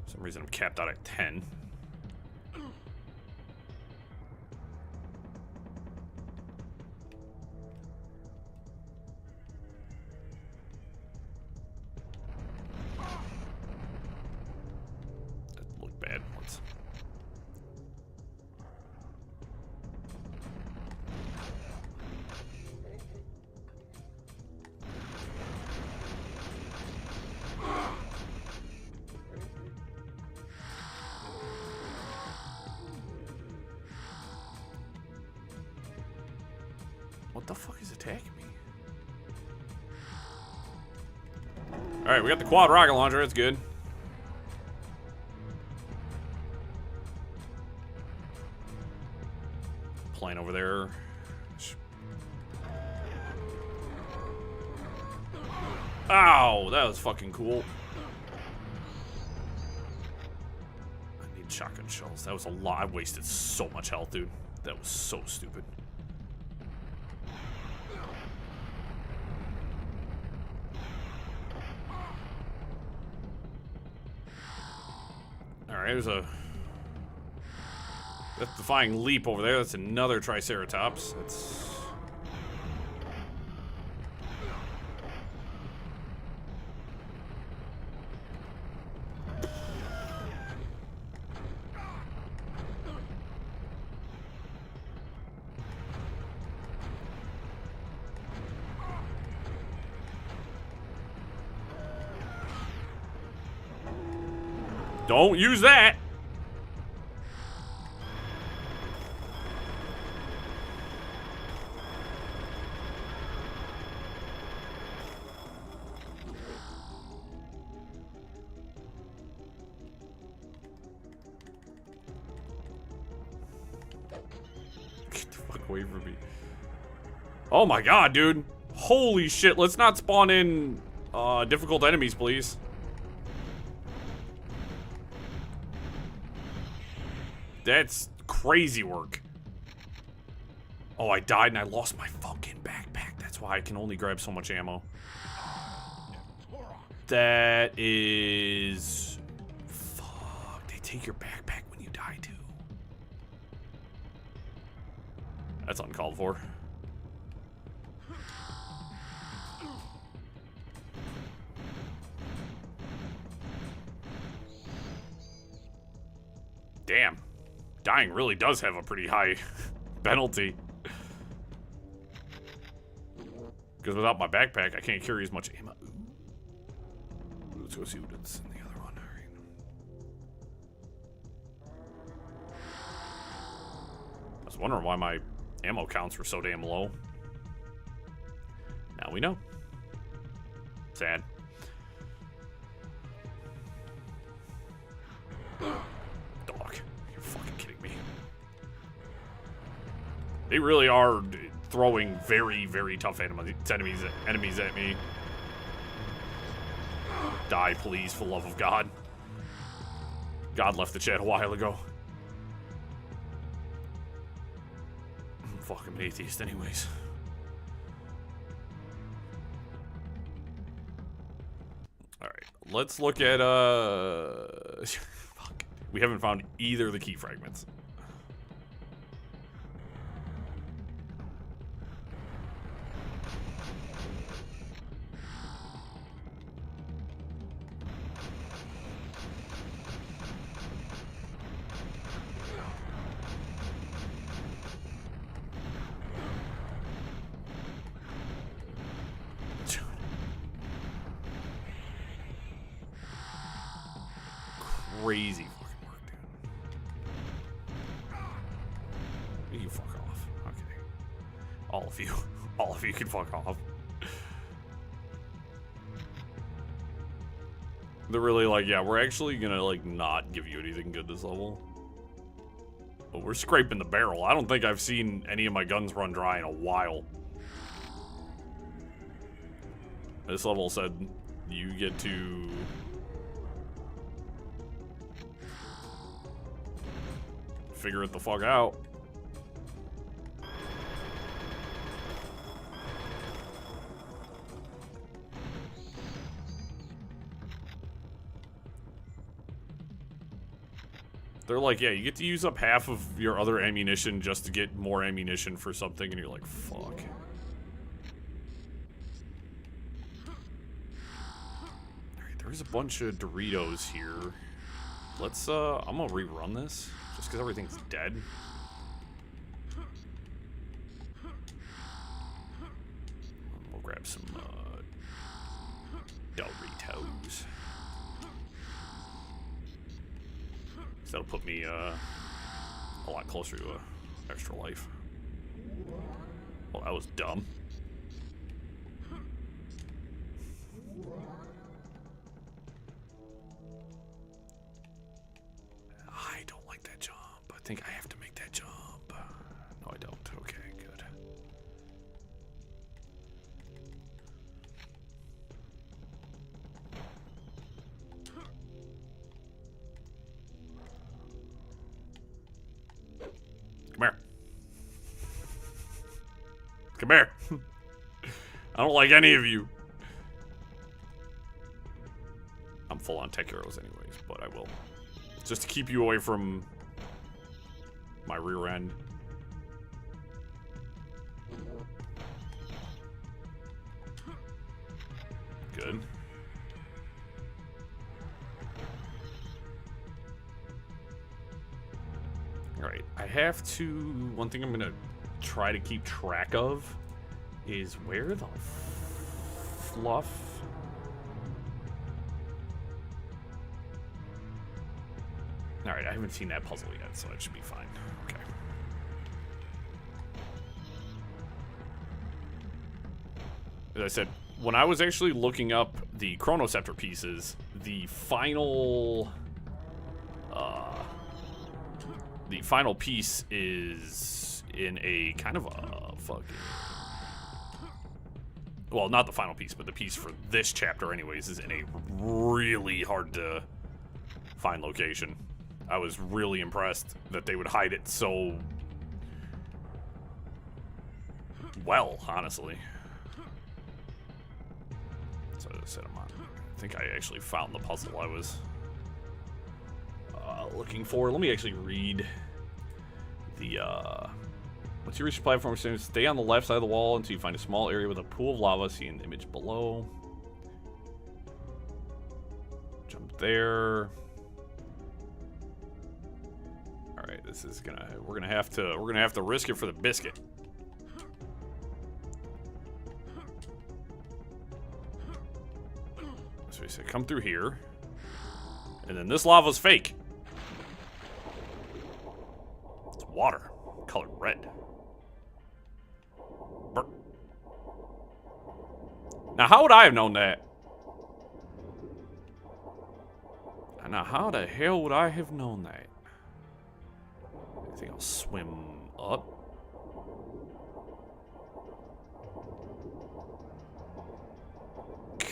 for some reason I'm capped out at 10. What the fuck is attacking me? Alright, we got the quad rocket launcher, that's good. Plane over there. Ow, that was fucking cool. I need shotgun shells. That was a lot. I wasted so much health, dude. That was so stupid. Alright, there's a death-defying leap over there. That's another Triceratops. That's... Don't use that. Get the fuck away from me. Oh my god, dude. Holy shit. Let's not spawn in difficult enemies, please. That's crazy work. Oh, I died and I lost my fucking backpack. That's why I can only grab so much ammo. That is... Fuck. They take your backpack when you die, too. That's uncalled for. Damn. Dying really does have a pretty high penalty. Because without my backpack, I can't carry as much ammo. Let's go see what's in the other one. All right. I was wondering why my ammo counts were so damn low. Now we know. Sad. Dog. You're fucking kidding me. They really are throwing very, very tough enemies at me. Die, please, for the love of God. God left the chat a while ago. I'm fucking an atheist anyways. Alright, let's look at, fuck. We haven't found either of the key fragments. Crazy fucking work, dude. You fuck off. Okay. All of you. All of you can fuck off. They're really like, yeah, we're actually gonna, like, not give you anything good this level. But we're scraping the barrel. I don't think I've seen any of my guns run dry in a while. This level said you get to... figure it the fuck out. They're like, yeah, you get to use up half of your other ammunition just to get more ammunition for something, and you're like, fuck. Alright, there's a bunch of Doritos here. Let's, I'm gonna rerun this. Just because everything's dead. We'll grab some Doritos. So that'll put me a lot closer to extra life. Well, that was dumb. I don't like that jump. I think I have to make that jump. No, I don't. Okay, good. Come here. Come here. I don't like any of you. I'm full on tech arrows anyways, but I will. Just to keep you away from my rear end. Good. Alright, I have to... One thing I'm gonna try to keep track of is where the fluff... Alright, I haven't seen that puzzle yet, so that should be fine. Okay. As I said, when I was actually looking up the Chronoceptor pieces, the final piece is in a kind of a fucking... Well, not the final piece, but the piece for this chapter anyways is in a really hard to find location. I was really impressed that they would hide it so well, honestly. So as I said, I think I actually found the puzzle I was looking for. Let me actually read the once you reach the platform, stay on the left side of the wall until you find a small area with a pool of lava. See an image below. Jump there. All right, this is we're gonna have to risk it for the biscuit. So we say come through here, and then this lava's fake. It's water, colored red. Now, how would I have known that? Now, how the hell would I have known that? I think I'll swim up.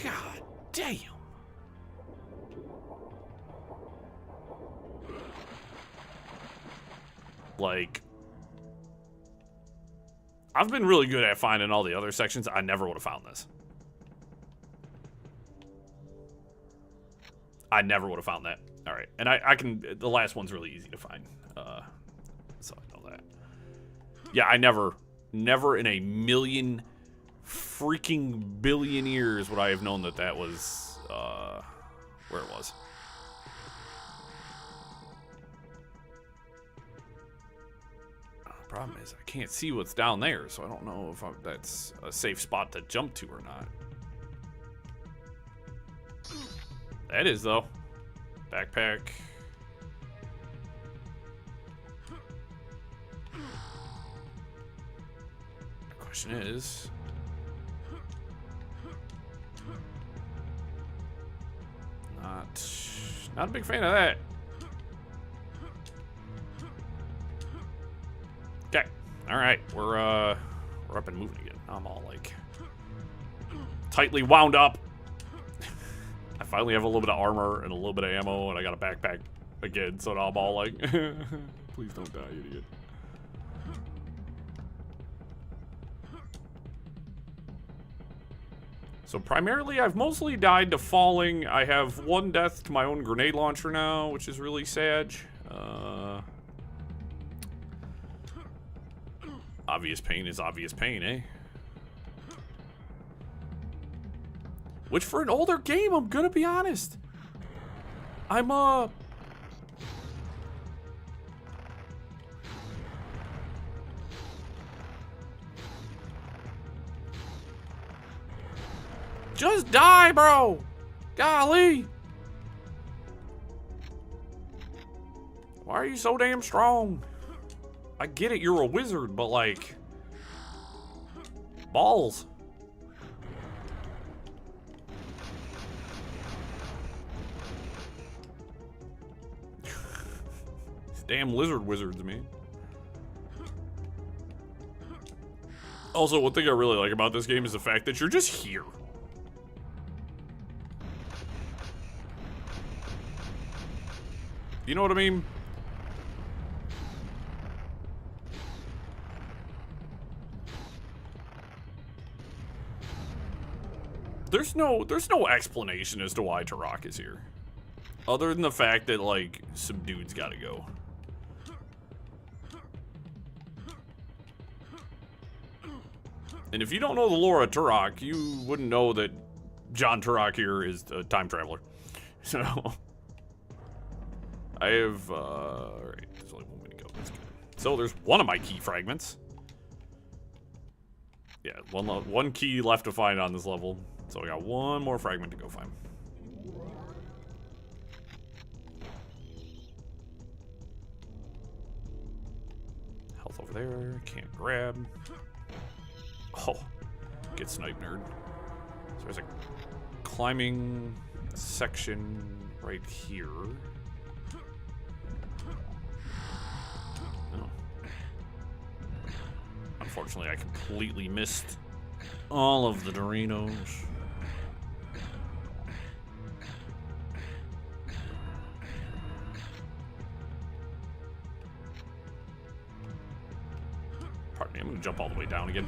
God damn. Like, I've been really good at finding all the other sections. I never would have found this. I never would have found that. All right, and I can. The last one's really easy to find, so I know that. Yeah, I never in a million freaking billion years would I have known that that was where it was. Problem is, I can't see what's down there, so I don't know if that's a safe spot to jump to or not. That is, though. Backpack. The question is... Not a big fan of that. Okay. Alright. We're up and moving again. I'm all, like, tightly wound up. I finally have a little bit of armor and a little bit of ammo, and I got a backpack again, so now I'm all like, please don't die, idiot. So primarily, I've mostly died to falling. I have one death to my own grenade launcher now, which is really sad. Obvious pain is obvious pain, eh? Which, for an older game, I'm gonna be honest, I'm just die, bro! Golly! Why are you so damn strong? I get it, you're a wizard, but like... balls. Damn lizard wizards, man. Also, one thing I really like about this game is the fact that you're just here. You know what I mean? There's no explanation as to why Turok is here. Other than the fact that, like, some dudes gotta go. And if you don't know the lore of Turok, you wouldn't know that John Turok here is a time traveler. So, I have, alright, there's only one way to go, that's good. So there's one of my key fragments. Yeah, one key left to find on this level. So I got one more fragment to go find. Health over there. Can't grab. Oh. Get sniped, nerd. So there's a climbing section right here. Oh. Unfortunately, I completely missed all of the Dinos. Pardon me, I'm gonna jump all the way down again.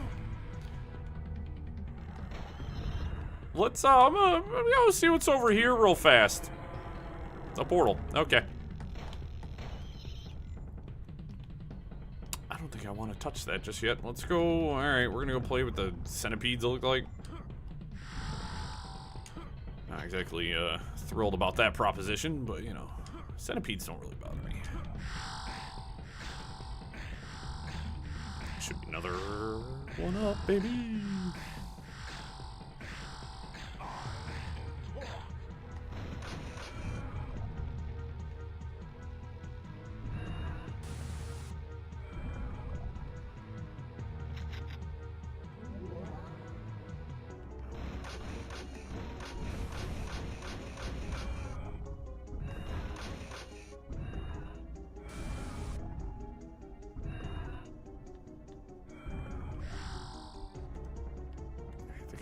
Let's I'm gonna go see what's over here real fast. It's a portal. Okay. I don't think I want to touch that just yet. Let's go. All right, we're gonna go play with the centipedes. It look like. Not exactly thrilled about that proposition, but you know, centipedes don't really bother me. Should be another one up, baby.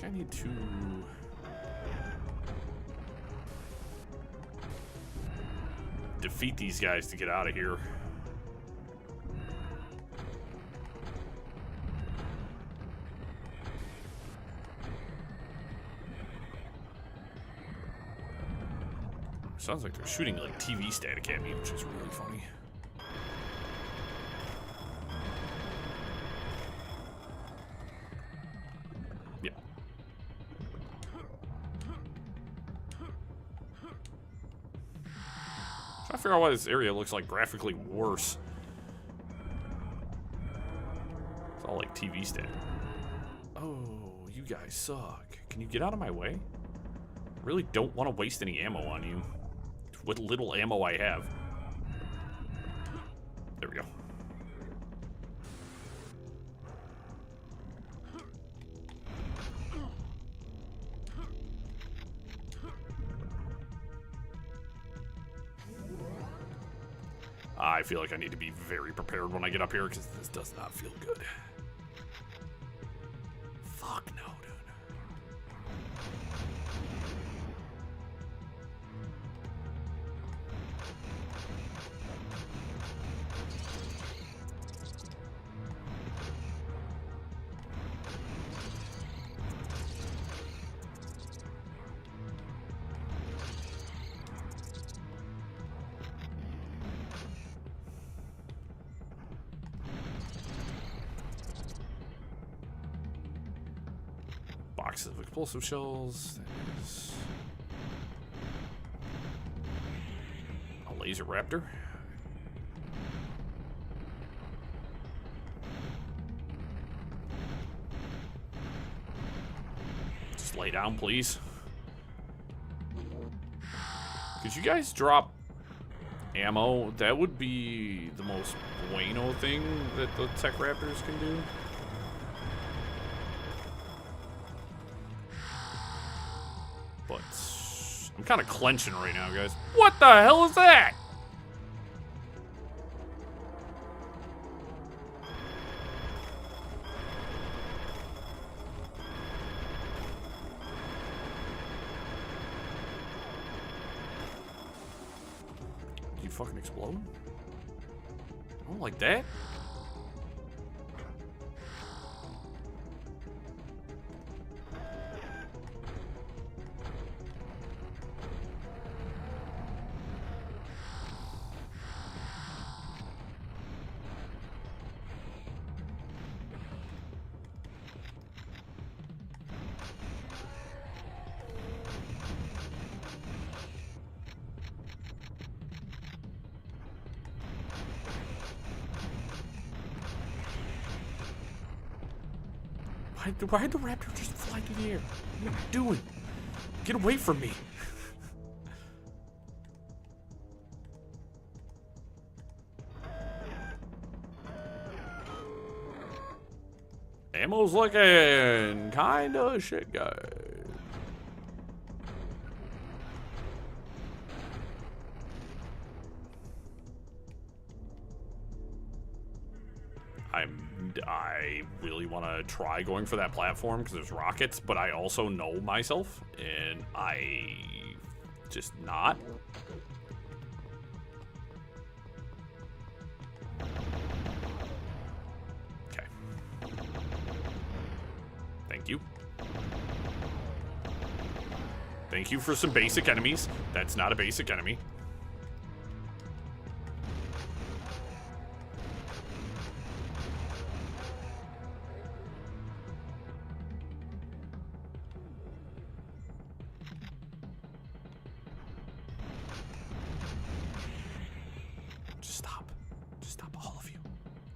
I need to defeat these guys to get out of here. Sounds like they're shooting like TV static at me, which is really funny. Trying to figure out why this area looks like graphically worse. It's all like TV static. Oh, you guys suck. Can you get out of my way? I really don't want to waste any ammo on you. What little ammo I have. There we go. I feel like I need to be very prepared when I get up here because this does not feel good. Fuck no, dude. Boxes of explosive shells. There's a laser raptor. Just lay down, please. Could you guys drop ammo? That would be the most bueno thing that the tech raptors can do. But I'm kind of clenching right now, guys. What the hell is that? Did you fucking explode? Oh, like that? Why'd the raptor just fly through the air? What are you doing? Get away from me. Ammo's looking kinda shit, guys. I really want to try going for that platform because there's rockets, but I also know myself, and I just not. Okay. Thank you. Thank you for some basic enemies. That's not a basic enemy.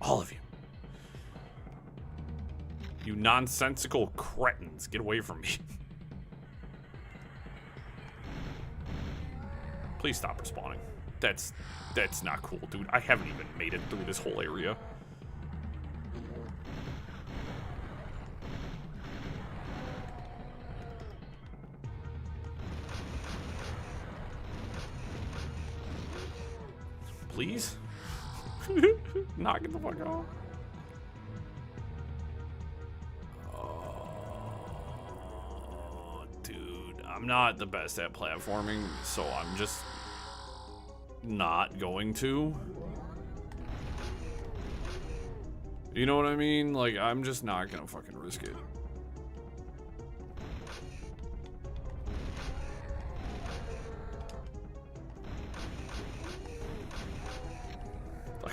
All of you. You nonsensical cretins. Get away from me. Please stop respawning. That's not cool, dude. I haven't even made it through this whole area. Please? Knock it the fuck off. Oh, dude. I'm not the best at platforming, so I'm just not going to. You know what I mean? Like, I'm just not gonna fucking risk it.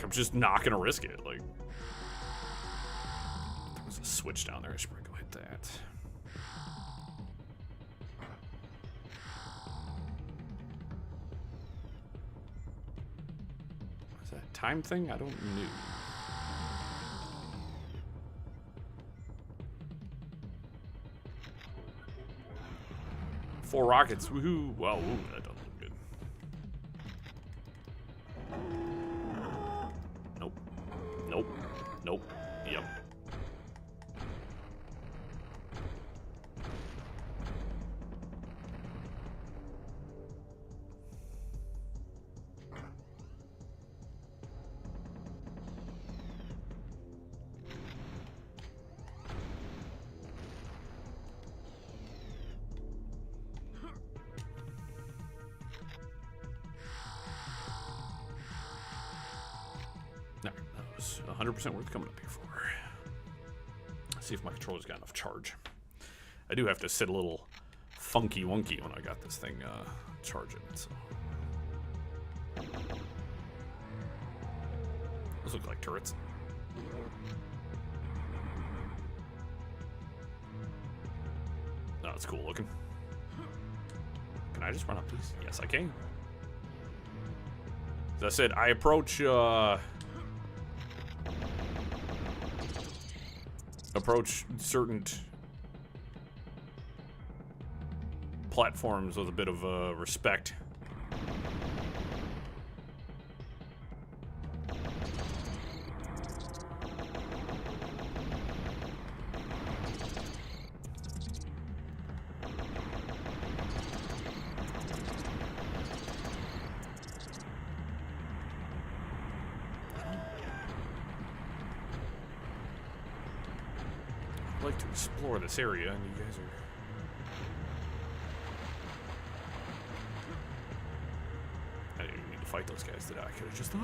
I'm just not gonna risk it. Like, there was a switch down there. I should probably go hit that. Is that a time thing? I don't know. 4 rockets. Woohoo! Wow, ooh, that doesn't look good. Nope. Nope. Nope. Yep. No, that was 100% worth coming up here for. Let's see if my controller's got enough charge. I do have to sit a little funky wonky when I got this thing charging. So. Those look like turrets. Oh, that's cool looking. Can I just run up, please? Yes, I can. As I said, I approach certain platforms with a bit of respect. I'd like to explore this area, and you guys are... I didn't even need to fight those guys, did I? I could have just...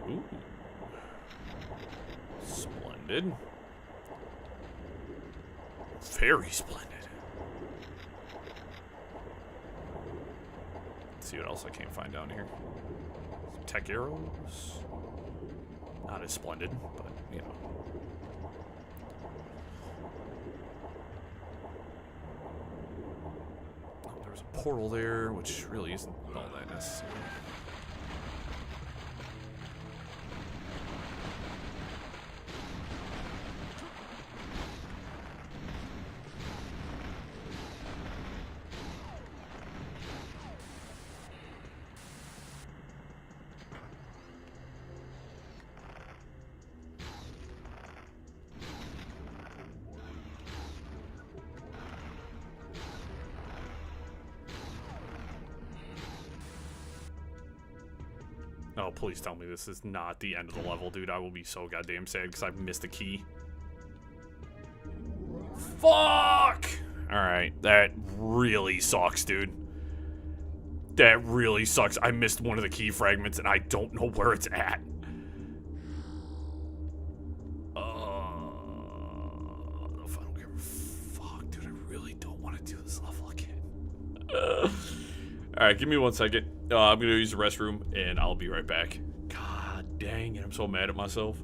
Ooh. Splendid. Very splendid. Let's see what else I can't find down here. Some tech arrows. Not as splendid, but, you know. Oh, there's a portal there, which really isn't all that necessary. Oh, please tell me this is not the end of the level, dude. I will be so goddamn sad because I've missed a key. Fuck! Alright, that really sucks, dude. That really sucks. I missed one of the key fragments and I don't know where it's at. If I don't give a fuck, dude, I really don't want to do this level again. Alright, give me 1 second. I'm gonna use the restroom and I'll be right back. God dang it, I'm so mad at myself.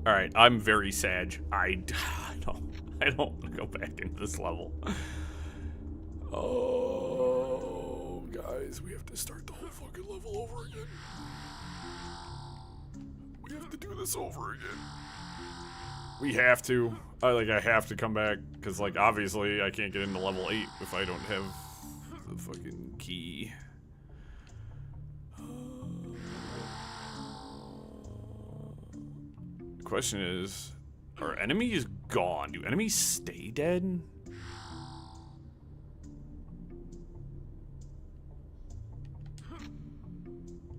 Alright, I'm very sad. I don't want to go back into this level. Oh, guys, we have to start the whole fucking level over again. We have to do this over again. We have to. I have to come back, because, like, obviously I can't get into level 8 if I don't have the fucking key. Question is, are enemies gone? Do enemies stay dead?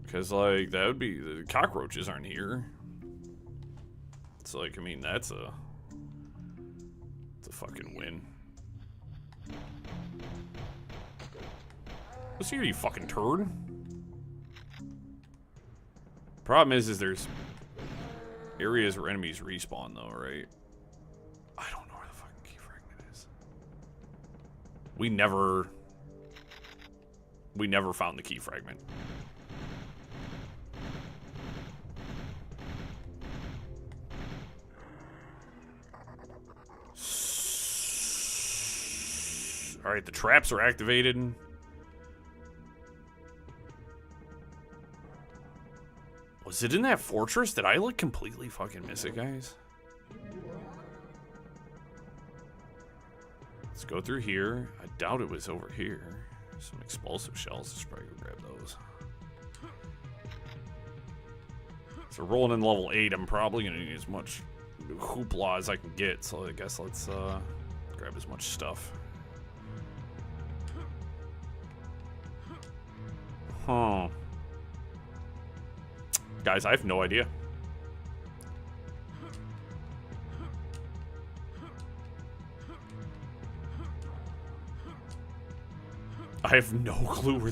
Because, like, that would be, the cockroaches aren't here. It's like, I mean, it's a fucking win. Let's here, you fucking turd. Problem is there's areas where enemies respawn, though, right? I don't know where the fucking key fragment is. We never found the key fragment. Alright, the traps are activated. Was it in that fortress? Did I, like, completely fucking miss it, guys? Let's go through here. I doubt it was over here. Some explosive shells. Let's probably go grab those. So rolling in level 8, I'm probably going to need as much hoopla as I can get. So I guess let's grab as much stuff. Huh. Guys, I have no idea. I have no clue where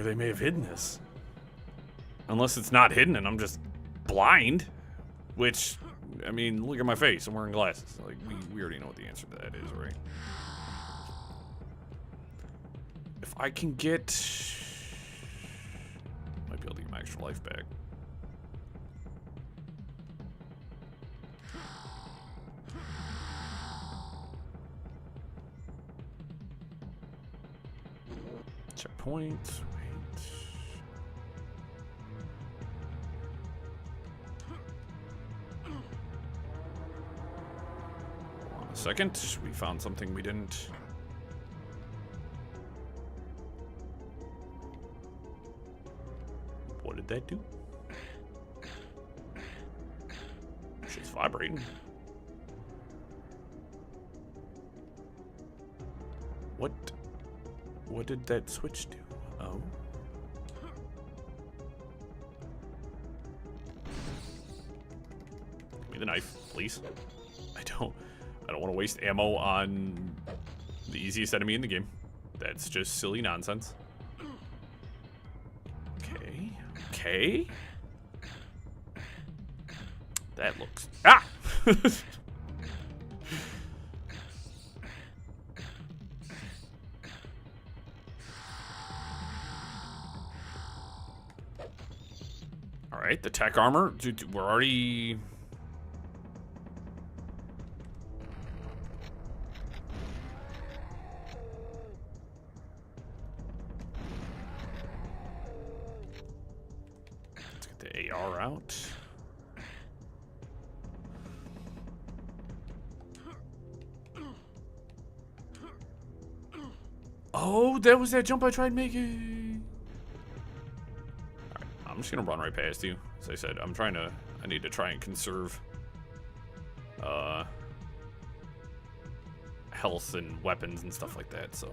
they may have hidden this. Unless it's not hidden and I'm just blind. Which, I mean, look at my face. I'm wearing glasses. Like, we already know what the answer to that is, right? If I can get... Might be able to get my extra life back. Checkpoint. Wait. Hold on a second. We found something we didn't What did that do? Shit's vibrating. What did that switch do? Oh. Give me the knife, please. I don't want to waste ammo on the easiest enemy in the game. That's just silly nonsense. Okay. Okay. That looks... Ah! Alright, the tech armor. Dude, we're already... Let's get the AR out. Oh, that was that jump I tried making. Alright, I'm just gonna run right past you. As I said, I need to try and conserve health and weapons and stuff like that, so.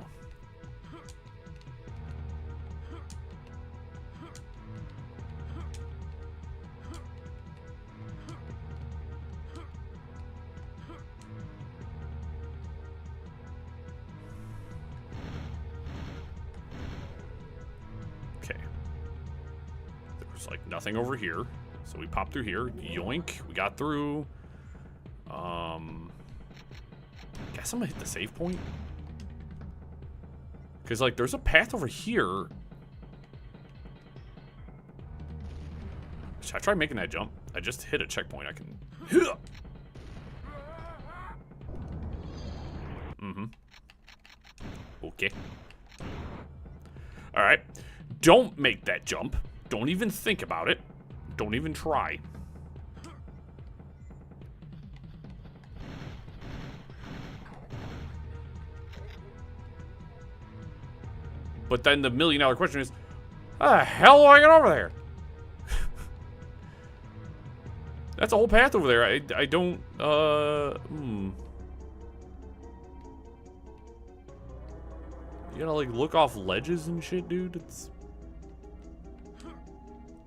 Okay. There's like nothing over here. So we popped through here. Yoink. We got through. Guess I'm gonna hit the save point. Because like there's a path over here. Should I try making that jump? I just hit a checkpoint. I can. Mm-hmm. Okay. Alright. Don't make that jump. Don't even think about it. Don't even try. But then the $1 million question is, how the hell do I get over there? That's a whole path over there. I don't, You gotta like look off ledges and shit, dude. It's...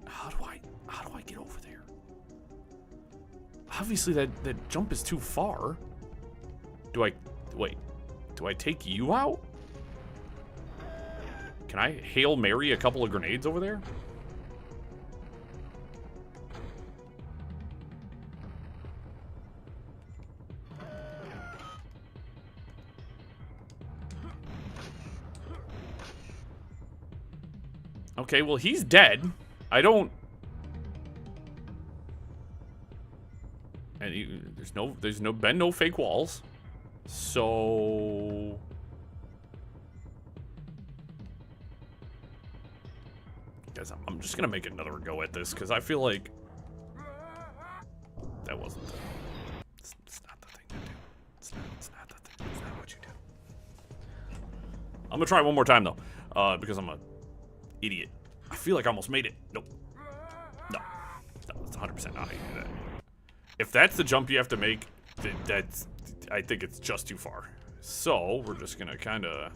How do I get over there? Obviously that jump is too far. Wait, do I take you out? Can I Hail Mary a couple of grenades over there? Okay, well he's dead. I don't... And there's been no fake walls. So... Guys, I'm just gonna make another go at this, because I feel like... That wasn't the... It's not the thing to do. It's not the thing. It's not what you do. I'm gonna try it one more time, though. Because I'm a idiot. I feel like I almost made it. Nope. No, that's 100% not how you do that. If that's the jump you have to make, that's... I think it's just too far. So, we're just gonna kinda...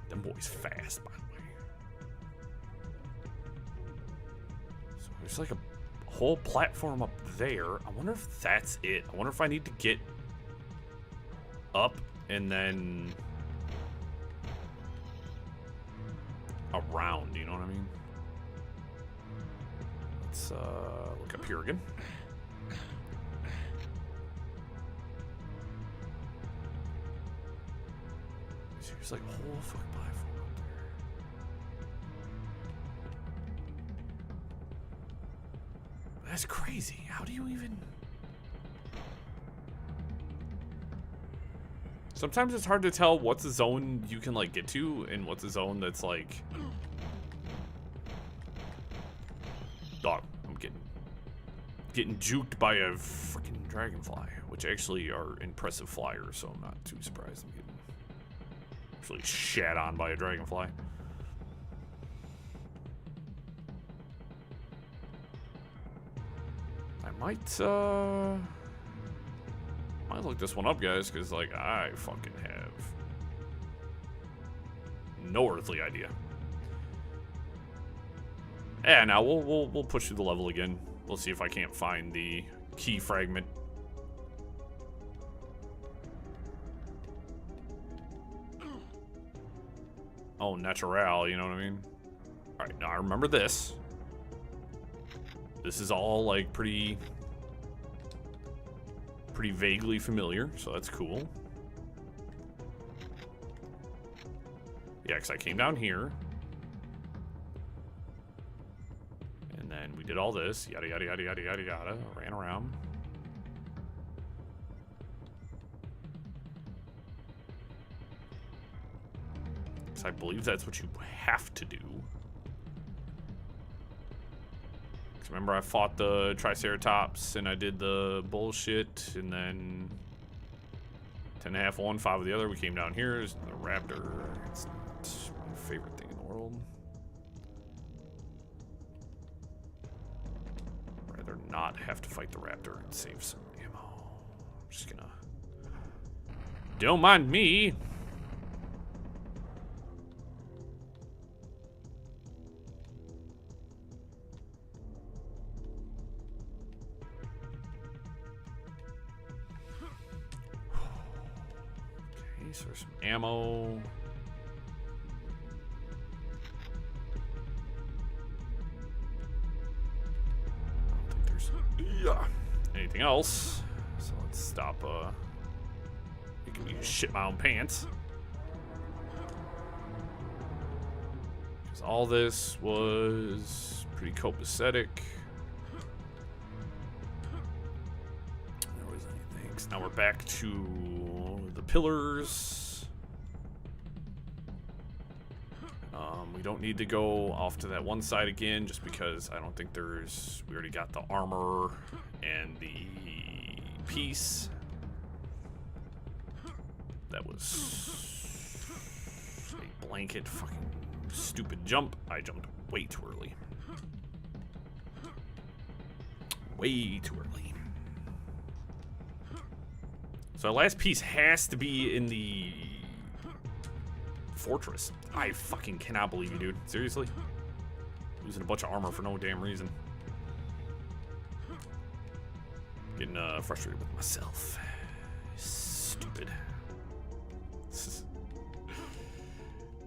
Them boys fast, by the way. So there's like a whole platform up there. I wonder if that's it. I wonder if I need to get up and then around, you know what I mean? Let's look up here again. There's like a whole fucking platform up there. That's crazy. How do you even... Sometimes it's hard to tell what's a zone you can like get to and what's a zone that's like... Dog, I'm getting juked by a freaking dragonfly, which actually are impressive flyers, so I'm not too surprised I'm getting actually shat on by a dragonfly. Might look this one up, guys, because, like, I fucking have no earthly idea. Yeah, now we'll push through the level again. We'll see if I can't find the key fragment. Oh, natural, you know what I mean? Alright, now I remember this. This is all, like, pretty vaguely familiar, so that's cool. Yeah, because I came down here. And then we did all this. Yada, yada, yada, yada, yada, yada. Ran around. Because I believe that's what you have to do. Because remember I fought the Triceratops and I did the bullshit. And then 10.5 one, 5 of the other. We came down here. There's the raptor. It's my favorite thing in the world. Rather not have to fight the raptor and save some ammo. I'm just gonna... Don't mind me. Okay, so there's some ammo. Yeah. Anything else? So let's stop making me shit my own pants. Because all this was pretty copacetic. There was anything. So now we're back to the pillars. We don't need to go off to that one side again, just because I don't think there's... We already got the armor and the piece. That was a blanket fucking stupid jump. I jumped way too early. Way too early. So our last piece has to be in the fortress. I fucking cannot believe you, dude. Seriously? Losing a bunch of armor for no damn reason. Getting frustrated with myself. Stupid.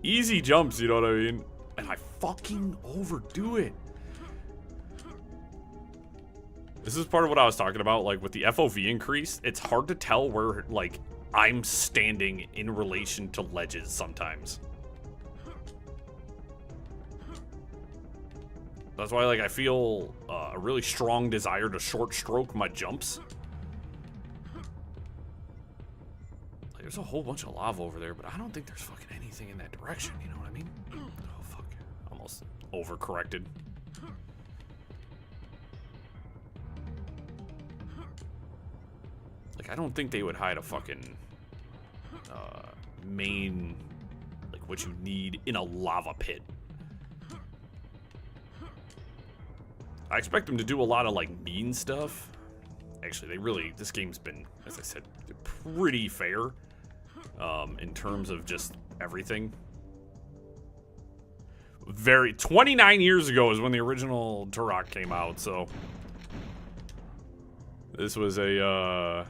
Easy jumps, you know what I mean? And I fucking overdo it. This is part of what I was talking about, like with the FOV increase, it's hard to tell where, like, I'm standing in relation to ledges sometimes. That's why, like, I feel a really strong desire to short stroke my jumps. Like, there's a whole bunch of lava over there, but I don't think there's fucking anything in that direction, you know what I mean? Oh, fuck. Almost overcorrected. Like, I don't think they would hide a fucking main, like, what you need in a lava pit. I expect them to do a lot of, like, mean stuff. Actually, they really, this game's been, as I said, pretty fair in terms of just everything. 29 years ago is when the original Turok came out, so this was a,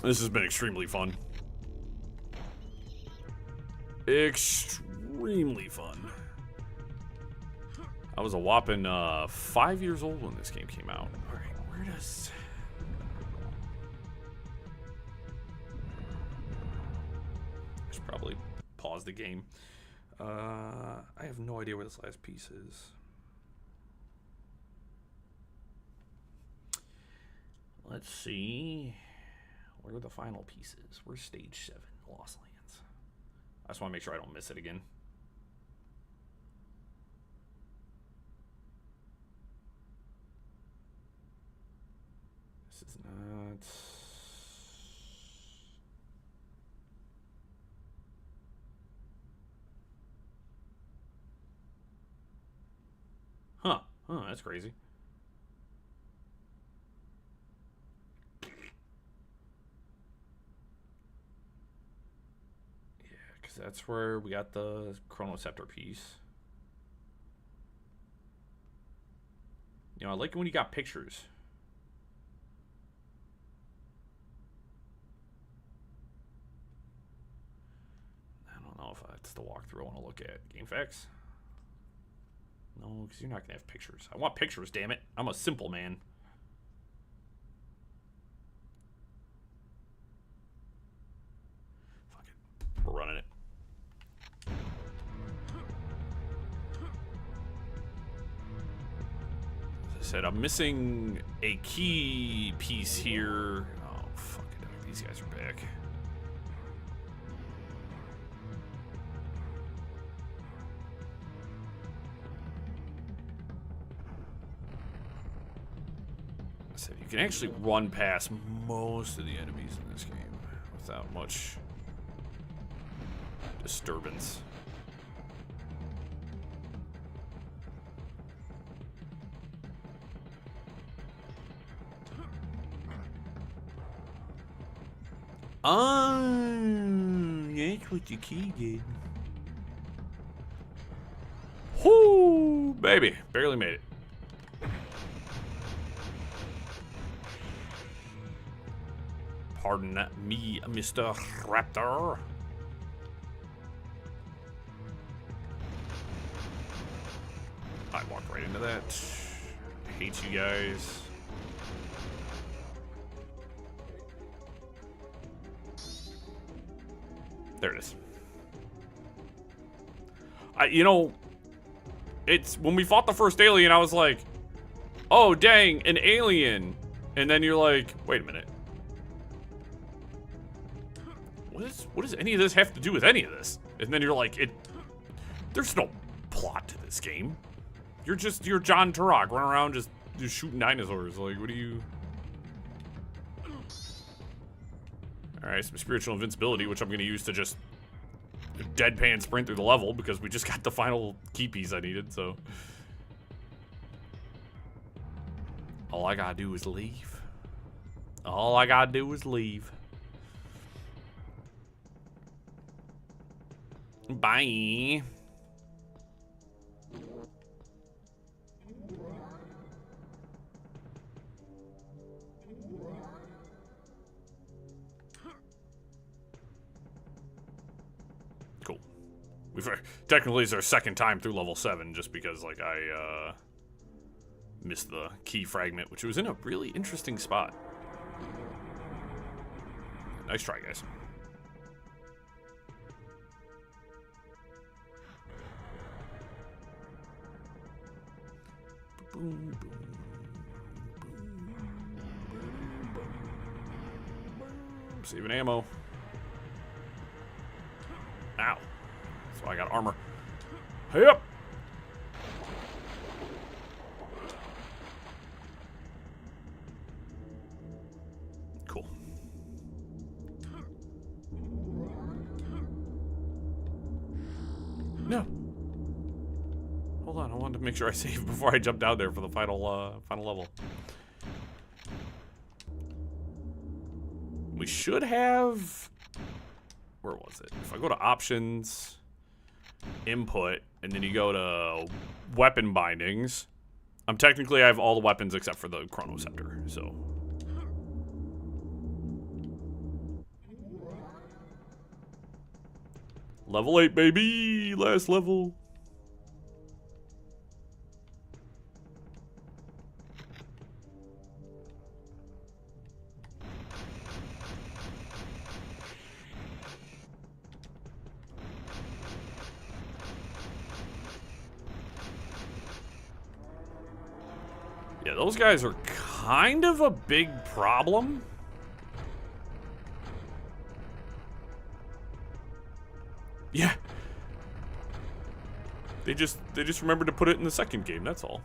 this has been extremely fun. Extremely fun. I was a whopping 5 years old when this game came out. Alright, where does... I should probably pause the game. I have no idea where this last piece is. Let's see. Where are the final pieces? Where's stage 7? Lost Lands. I just want to make sure I don't miss it again. This is not... Huh, that's crazy. That's where we got the Chronoceptor piece. You know, I like it when you got pictures. I don't know if that's the walkthrough I want to look at. Game facts? No, because you're not going to have pictures. I want pictures, damn it. I'm a simple man. Fuck it. We're running it. As I said, I'm missing a key piece here. Oh, fuck it. These guys are back. So you can actually run past most of the enemies in this game without much disturbance. That's what the key did. Whoo, baby, barely made it. Pardon me, Mr. Raptor. I walked right into that. I hate you guys. There it is. You know, it's when we fought the first alien, I was like, oh, dang, an alien. And then you're like, wait a minute. What does any of this have to do with any of this? And then you're like, there's no plot to this game. You're John Turok running around just shooting dinosaurs. Like, what do you... Alright, some spiritual invincibility, which I'm going to use to just deadpan sprint through the level because we just got the final key piece I needed, so... All I gotta do is leave. All I gotta do is leave. Bye. Cool. Technically it's our second time through level 7 just because like I missed the key fragment, which was in a really interesting spot. Nice try, guys. Boom, boom, boom, saving ammo. Ow. So I got armor. Hey up! Cool. No. Hold on, I wanted to make sure I saved before I jumped down there for the final level. We should have... Where was it? If I go to options, input, and then you go to weapon bindings, I have all the weapons except for the Chronoceptor, so... Level 8, baby! Last level. Yeah, those guys are kind of a big problem. Yeah. They just remembered to put it in the second game, that's all.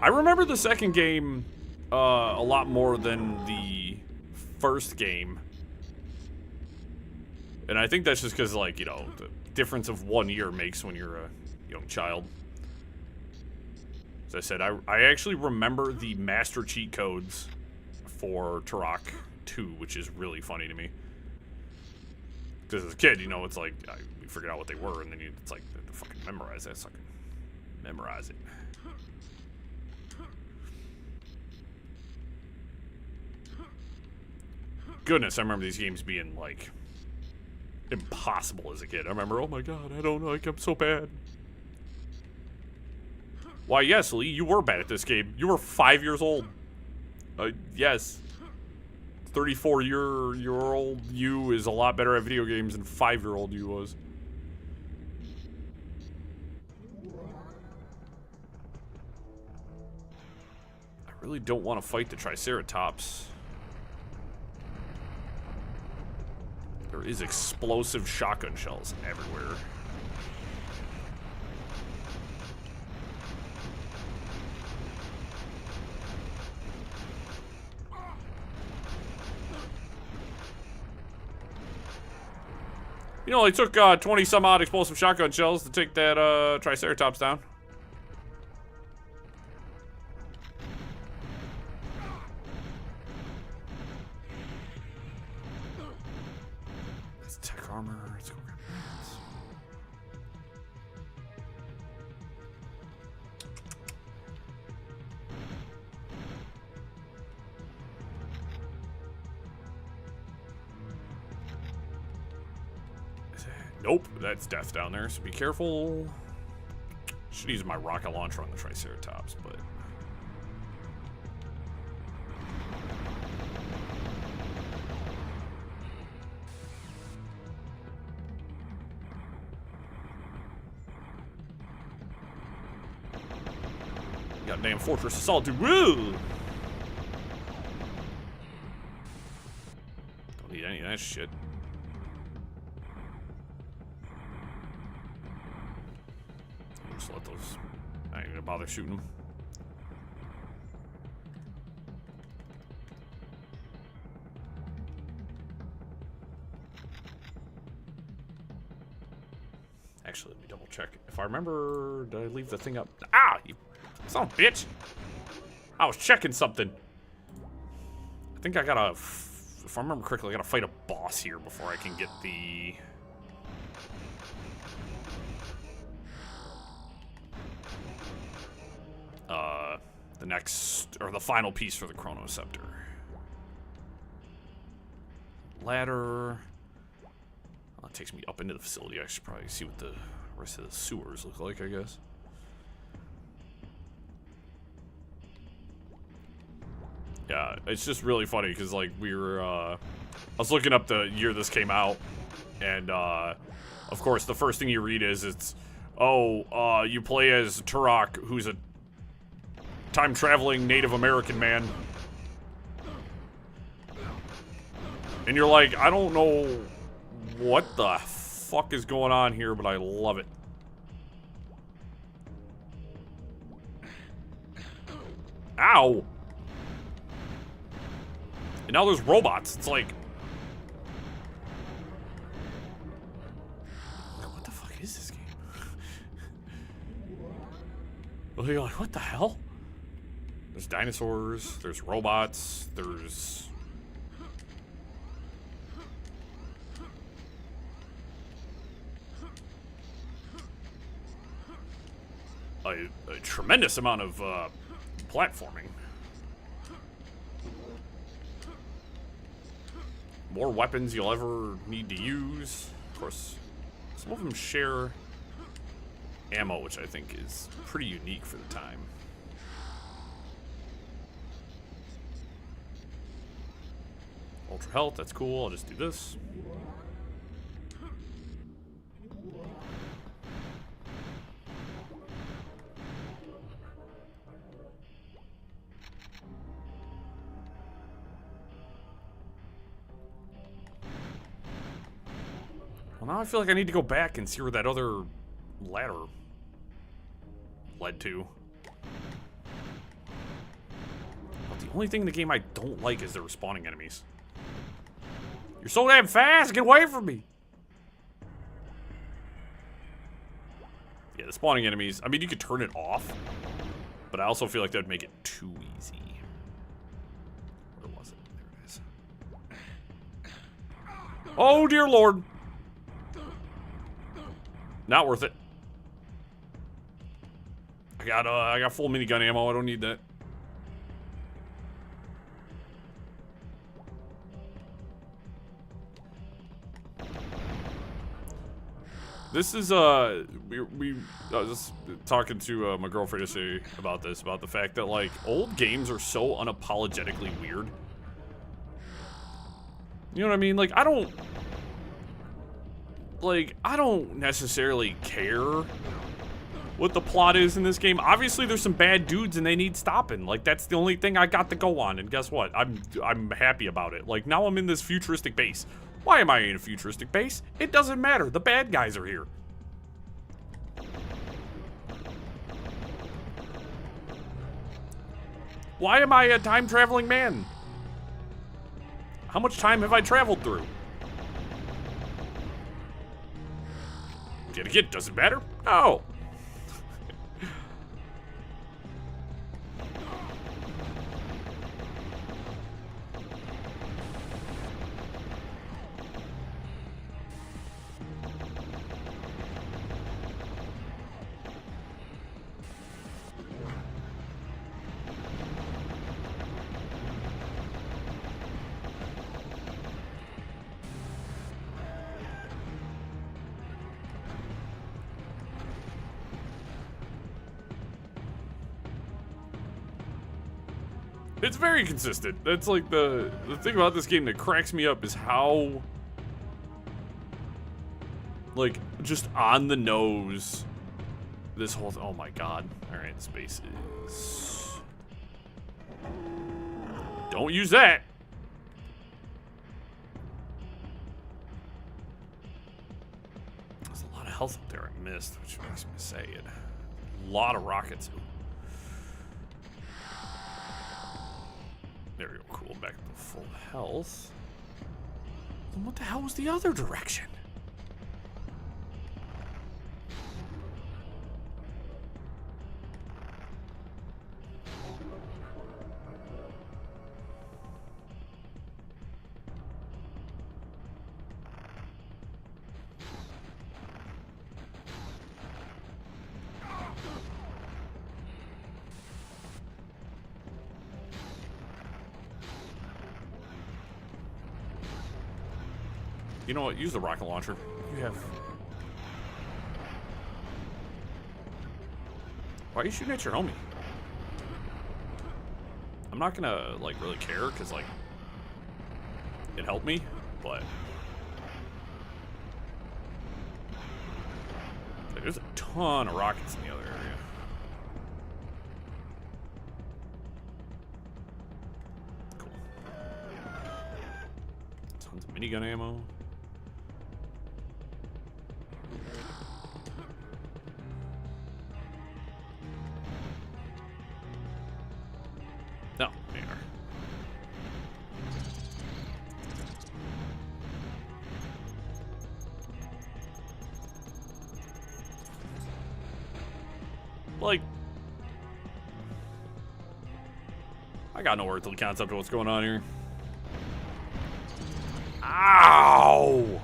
I remember the second game a lot more than the first game. And I think that's just because, like, you know, the difference of 1 year makes when you're a young child. As I said, I actually remember the master cheat codes for Turok 2, which is really funny to me. Because as a kid, you know, it's like, we figured out what they were, and then it's like, fucking memorize that sucker. Memorize it. Goodness, I remember these games being, like, impossible as a kid. I remember, oh my god, I don't like, I'm so bad. Why, yes, Lee, you were bad at this game. You were 5 years old. Yes. 34-year-old you is a lot better at video games than 5-year-old you was. I really don't want to fight the Triceratops. There is explosive shotgun shells everywhere. You know, they took 20 some odd explosive shotgun shells to take that Triceratops down. That's tech armor. Let's go grab that. Nope, that's death down there, so be careful. Should use my rocket launcher on the Triceratops, but... Goddamn Fortress of Solitude, woo! Don't need any of that shit. Just let those... I ain't gonna bother shooting them. Actually, let me double check. If I remember, did I leave the thing up? Ah! You son of a bitch! I was checking something. I think I gotta... If I remember correctly, I gotta fight a boss here before I can get the... the next, or the final piece for the Chronoceptor. Ladder. Well, that takes me up into the facility. I should probably see what the rest of the sewers look like, I guess. Yeah, it's just really funny because, like, we were, I was looking up the year this came out, and, of course, the first thing you read is you play as Turok, who's a time-traveling Native American man. And you're like, I don't know what the fuck is going on here, but I love it. Ow! And now there's robots. It's like... What the fuck is this game? Well, you're like, what the hell? There's dinosaurs, there's robots, there's... a tremendous amount of platforming. More weapons you'll ever need to use. Of course, some of them share ammo, which I think is pretty unique for the time. Ultra health, that's cool. I'll just do this. Well, now I feel like I need to go back and see where that other ladder led to. But the only thing in the game I don't like is the respawning enemies. You're so damn fast, get away from me! Yeah, the spawning enemies, I mean, you could turn it off. But I also feel like that would make it too easy. Where was it? There it is. Oh, dear Lord. Not worth it. I got full minigun ammo. I don't need that. This is I was just talking to my girlfriend yesterday about this, about the fact that like old games are so unapologetically weird. You know what I mean? Like I don't necessarily care what the plot is in this game. Obviously there's some bad dudes and they need stopping. Like that's the only thing I got to go on, and guess what? I'm happy about it. Like now I'm in this futuristic base. Why am I in a futuristic base? It doesn't matter. The bad guys are here. Why am I a time-traveling man? How much time have I traveled through? Get, does it matter? No. It's very consistent. That's like the thing about this game that cracks me up is how like just on the nose this whole oh my god. Alright, space is don't use that. There's a lot of health up there I missed, which makes me say it. A lot of rockets. There we go, cool, back to full health. Then what the hell was the other direction? You know what? Use the rocket launcher. You have... Why are you shooting at your homie? I'm not gonna, like, really care, because, like, it helped me, but... Like, there's a ton of rockets in the other area. Cool. Tons of minigun ammo. No, they are. Like, I got no earthly concept of what's going on here. Ow!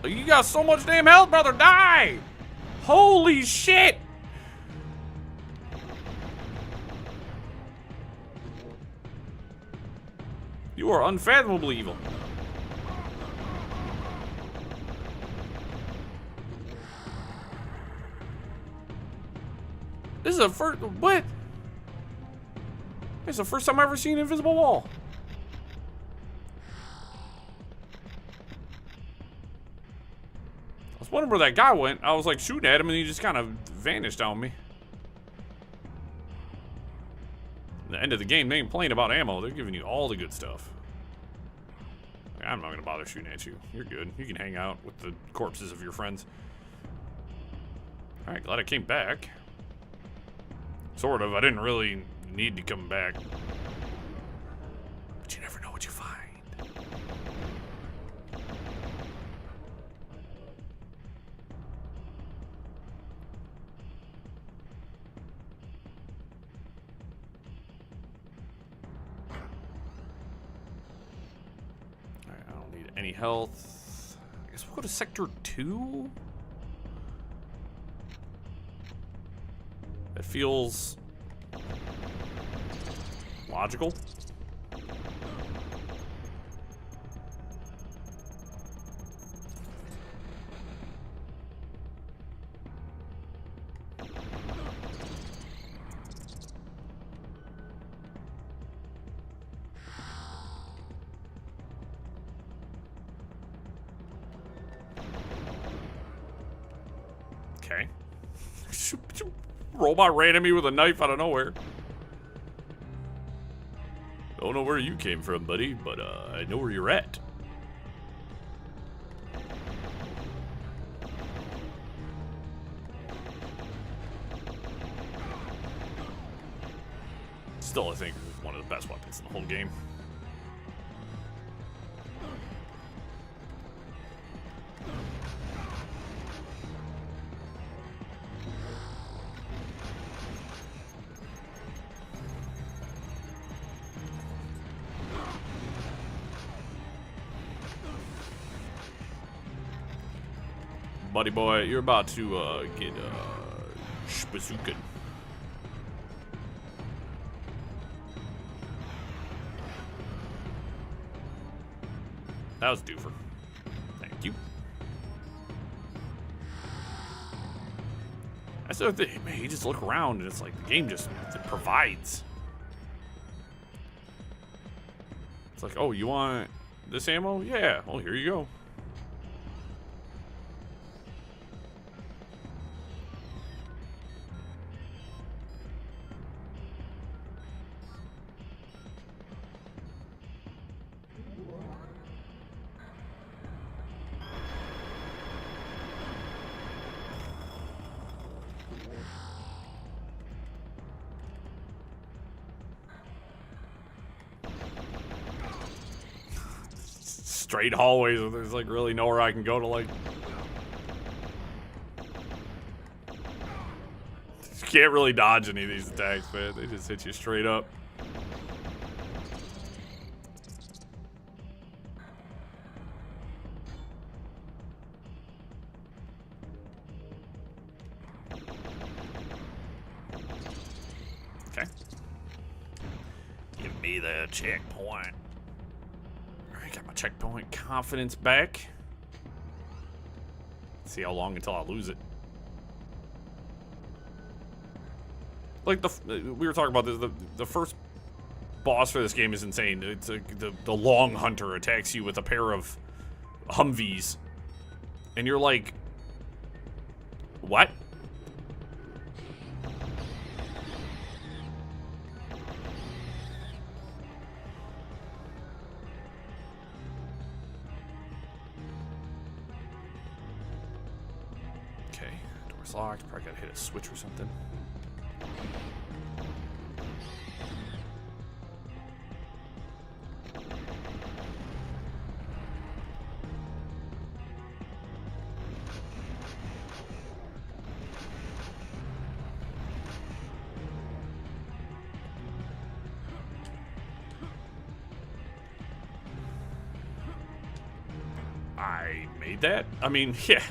You got so much damn health, brother. Die! Holy shit! You are unfathomably evil. This is the first... What? This is the first time I've ever seen an invisible wall. I was wondering where that guy went. I was like shooting at him and he just kind of vanished on me. At the end of the game, they ain't playing about ammo. They're giving you all the good stuff. I'm not gonna bother shooting at you. You're good. You can hang out with the corpses of your friends. Alright, glad I came back. Sort of. I didn't really need to come back. But you never know what you find. any health. I guess we'll go to Sector 2? That feels logical. Okay. Robot ran at me with a knife out of nowhere. Don't know where you came from, buddy, but I know where you're at. Still, I think it's one of the best weapons in the whole game. Buddy boy, you're about to get bazookaed. That was doofer. Thank you. That's the other thing, man. You just look around and it's like the game just provides. It's like, oh, you want this ammo? Yeah. Well, here you go. Straight hallways where there's like really nowhere I can go to, like. You can't really dodge any of these attacks, man. They just hit you straight up. Okay. Give me the checkpoint. Got my checkpoint confidence back. See how long until I lose it. Like we were talking about this. The first boss for this game is insane. It's the Long Hunter attacks you with a pair of Humvees, and you're like, what? Locked. Probably gotta hit a switch or something. I made that? I mean, yeah.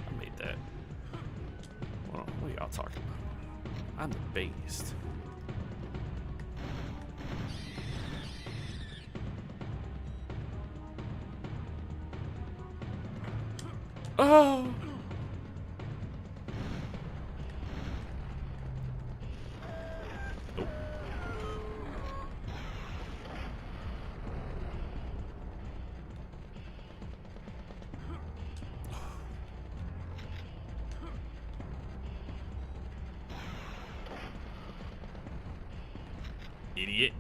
I made that. What are y'all talking about? I'm the beast. Oh! Nope. Idiot.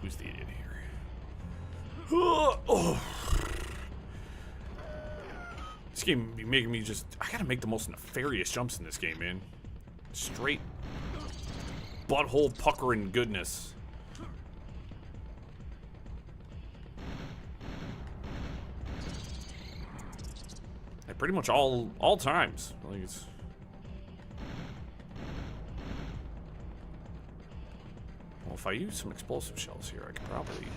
Who's the idiot here? Oh. This game be making me just... I gotta make the most nefarious jumps in this game, man. Straight butthole puckering goodness. At pretty much all times. Like it's... Well, if I use some explosive shells here, I could probably...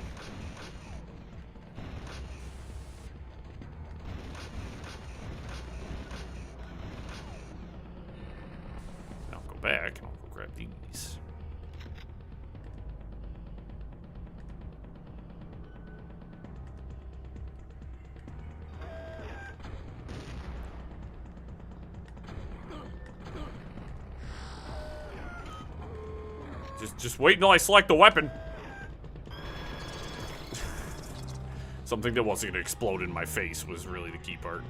I'll go back and I'll go grab these. Just wait until I select the weapon. Something that wasn't gonna explode in my face was really the key part.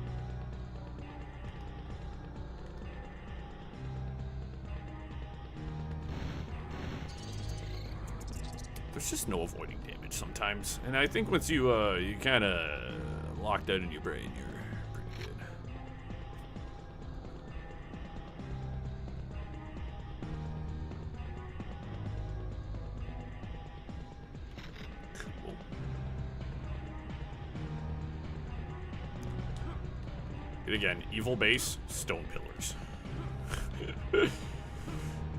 There's just no avoiding damage sometimes, and I think once you you kind of lock that in your brain, you're pretty good. Cool. And again, evil base, stone pillars.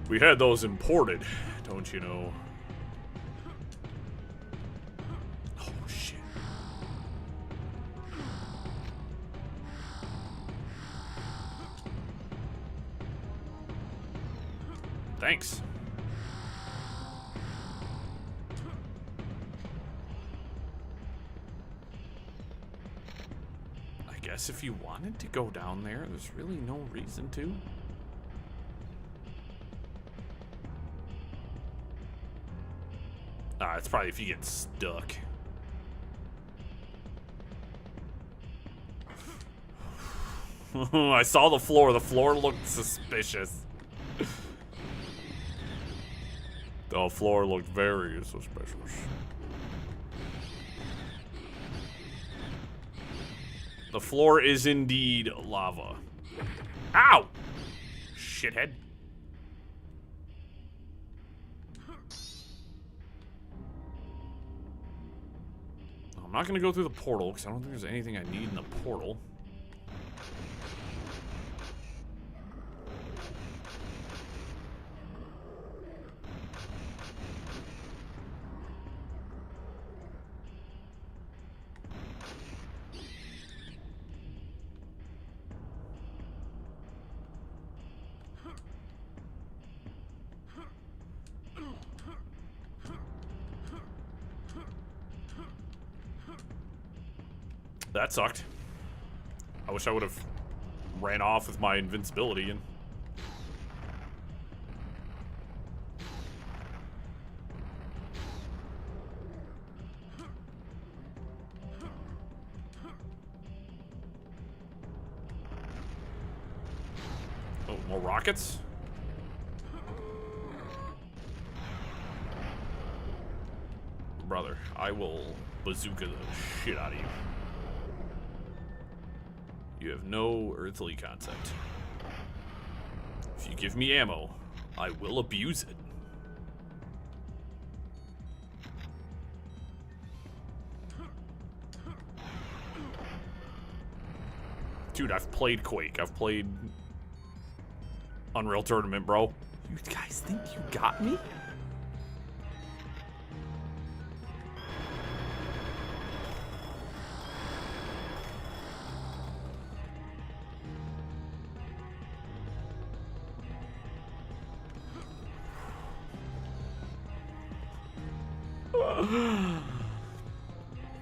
We had those imported, don't you know? Thanks. I guess if you wanted to go down there, there's really no reason to. It's probably if you get stuck. I saw the floor. The floor looked suspicious. The floor looked very suspicious. The floor is indeed lava. Ow! Shithead. I'm not gonna go through the portal because I don't think there's anything I need in the portal. That sucked. I wish I would have ran off with my invincibility and... Oh, more rockets? Brother, I will bazooka the shit out of you. You have no earthly concept. If you give me ammo, I will abuse it. Dude, I've played Quake. I've played Unreal Tournament, bro. You guys think you got me?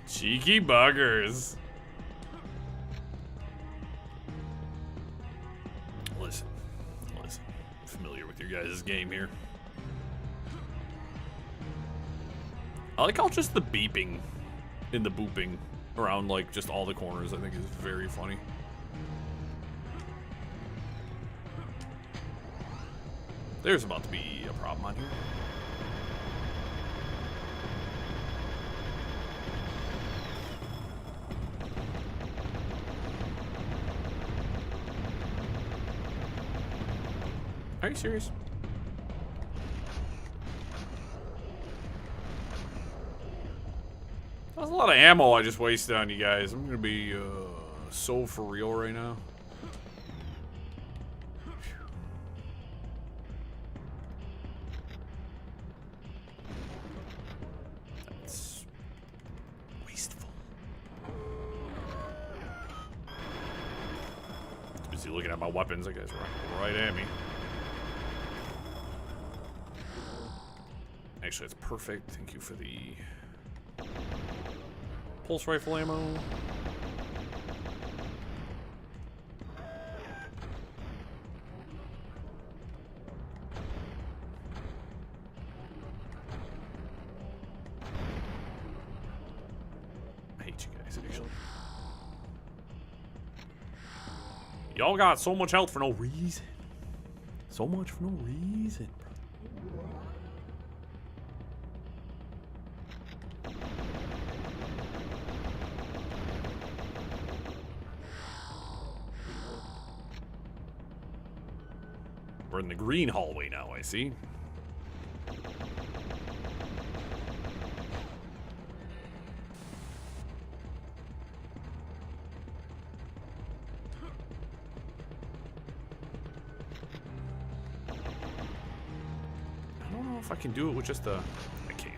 Cheeky buggers. Listen. I'm familiar with your guys' game here. I like how just the beeping and the booping around like just all the corners I think is very funny. There's about to be a problem on here. Are you serious? That was a lot of ammo I just wasted on you guys. I'm gonna be so for real right now. Is he looking at my weapons? I guess right at me. Actually, it's perfect. Thank you for the pulse rifle ammo. I hate you guys, actually. Y'all got so much health for no reason. So much for no reason, bro. We're in the green hallway now, I see. I don't know if I can do it with just a... I can.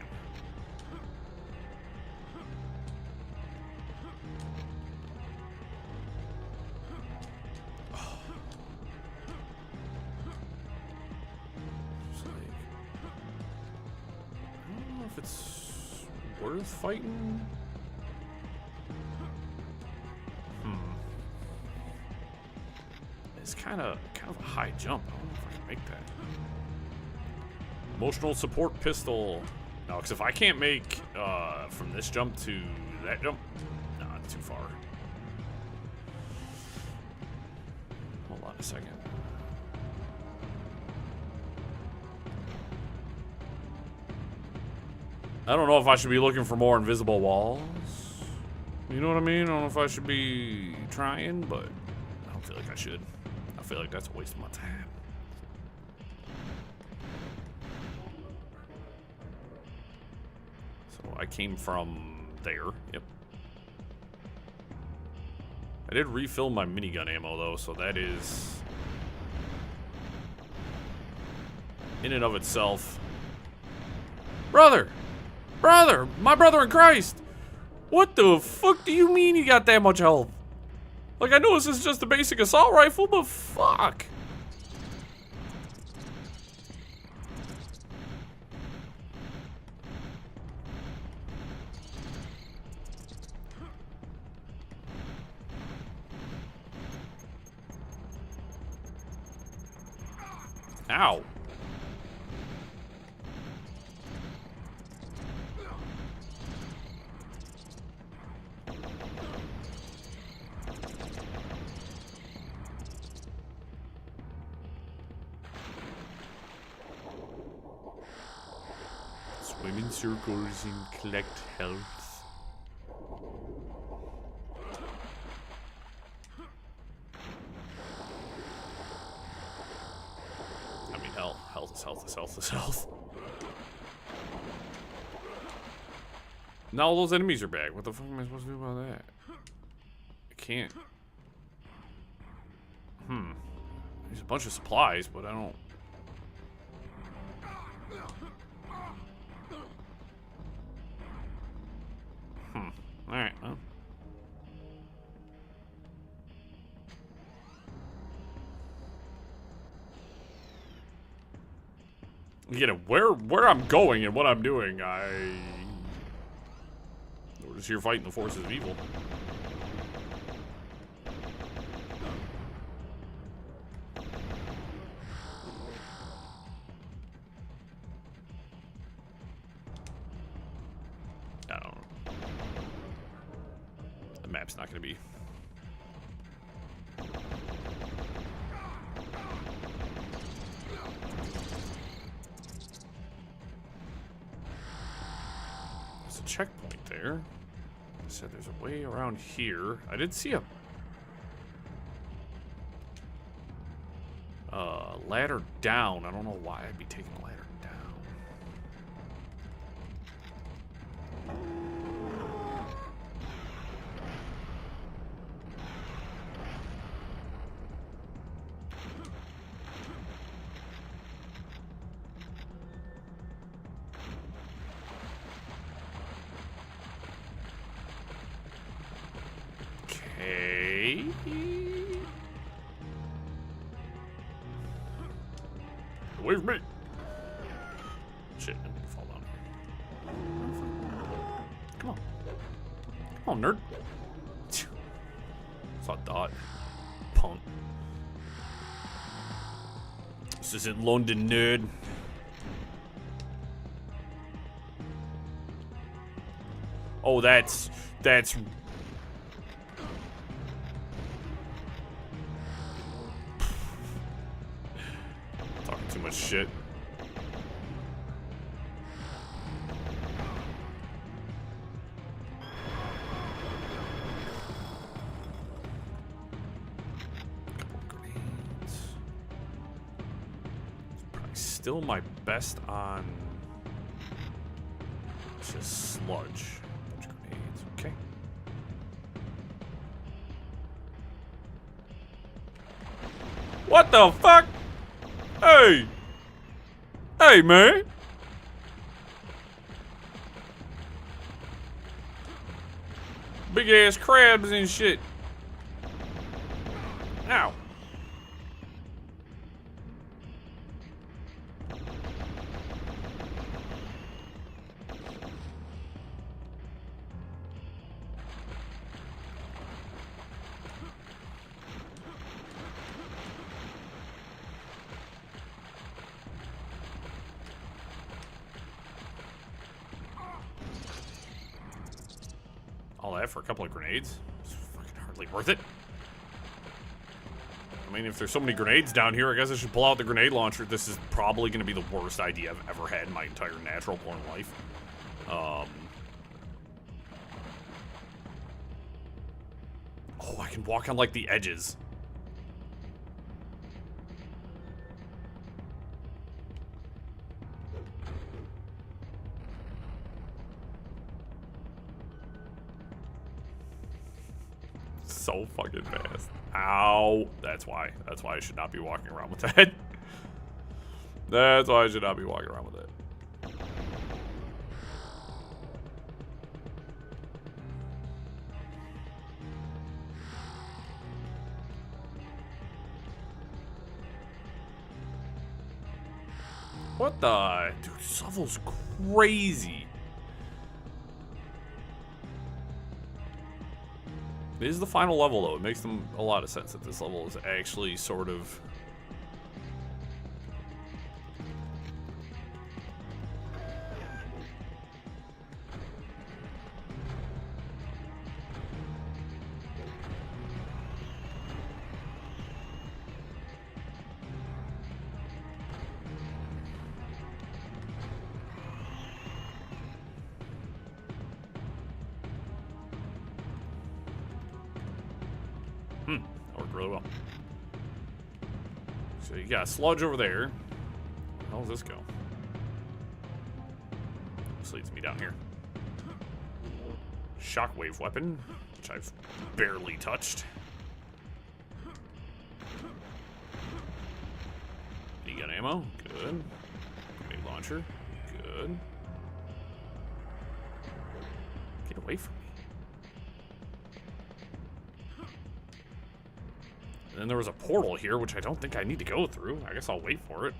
Oh. Just like... I don't know if it's worth fighting. It's kind of a high jump. I don't know if I can make that. Emotional support pistol. No, because if I can't make from this jump to that jump, no, it's too far. Hold on a second. I don't know if I should be looking for more invisible walls. You know what I mean? I don't know if I should be trying, but I don't feel like I should. I feel like that's a waste of my time. So I came from there. Yep. I did refill my minigun ammo though, so that is in and of itself. Brother! Brother! My brother in Christ! What the fuck do you mean you got that much health? Like, I know this is just a basic assault rifle, but fuck. Ow. Swim in circles and collect health. I mean, health is health is health is health. Now all those enemies are back. What the fuck am I supposed to do about that? I can't. There's a bunch of supplies, but I don't... Alright, well. You know, where I'm going and what I'm doing, we're just here fighting the forces of evil. I don't know. The map's not gonna be... There's a checkpoint there. I said there's a way around here. I did see a ladder down. I don't know why I'd be taking a ladder down. Okay. away from me. Shit, I need to fall down here. Come on. Come on, nerd. Saw Dot. Punk. This isn't London, nerd. Oh, that's talking too much shit. Still my best on just sludge. Bunch of grenades, okay. What the fuck? Hey! Hey, man! Big ass crabs and shit. Ow. All that for a couple of grenades? It's fucking hardly worth it. I mean, if there's so many grenades down here, I guess I should pull out the grenade launcher. This is probably going to be the worst idea I've ever had in my entire natural born life. Oh, I can walk on, like, the edges. So fucking fast. Ow. That's why. That's why I should not be walking around with that. That's why I should not be walking around with that. What the? Dude, this level's crazy. It is the final level, though. It makes them a lot of sense that this level is actually sort of... That worked really well. So you got sludge over there. Where the hell does this go? This leads me down here. Shockwave weapon, which I've barely touched. You got ammo? Good. Grenade launcher? Good. Get away from me. And then there was a portal here, which I don't think I need to go through. I guess I'll wait for it.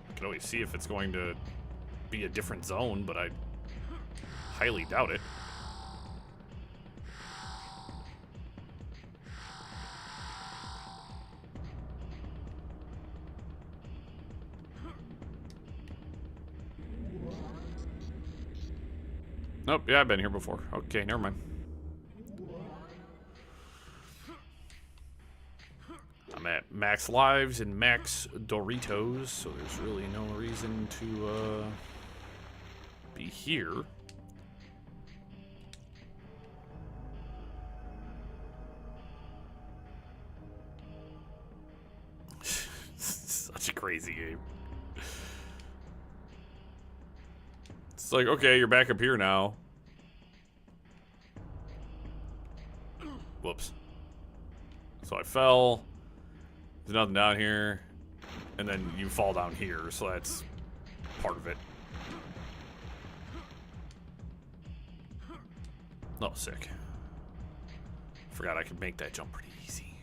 I can always see if it's going to be a different zone, but I highly doubt it. Nope, yeah, I've been here before. Okay, never mind. I'm at max lives and max Doritos, so there's really no reason to be here. Such a crazy game. It's like, okay, you're back up here now. Whoops. So I fell. There's nothing down here. And then you fall down here, so that's part of it. Oh, sick. Forgot I could make that jump pretty easy.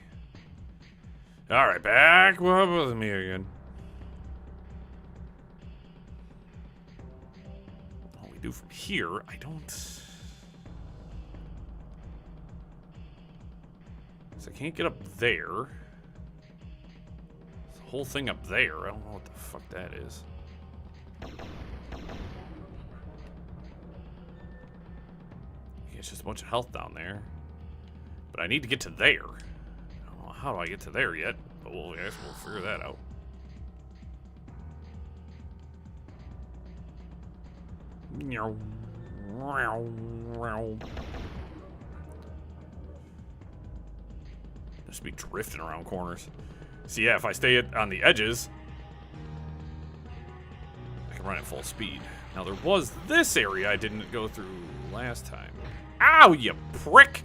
Alright, back up with me again. do from here. I don't... So I can't get up there. There's a whole thing up there. I don't know what the fuck that is. It's just a bunch of health down there. But I need to get to there. I don't know how do I get to there yet, but I guess we'll figure that out. Just be drifting around corners. See, yeah, if I stay on the edges, I can run at full speed. Now, there was this area I didn't go through last time. Ow, you prick!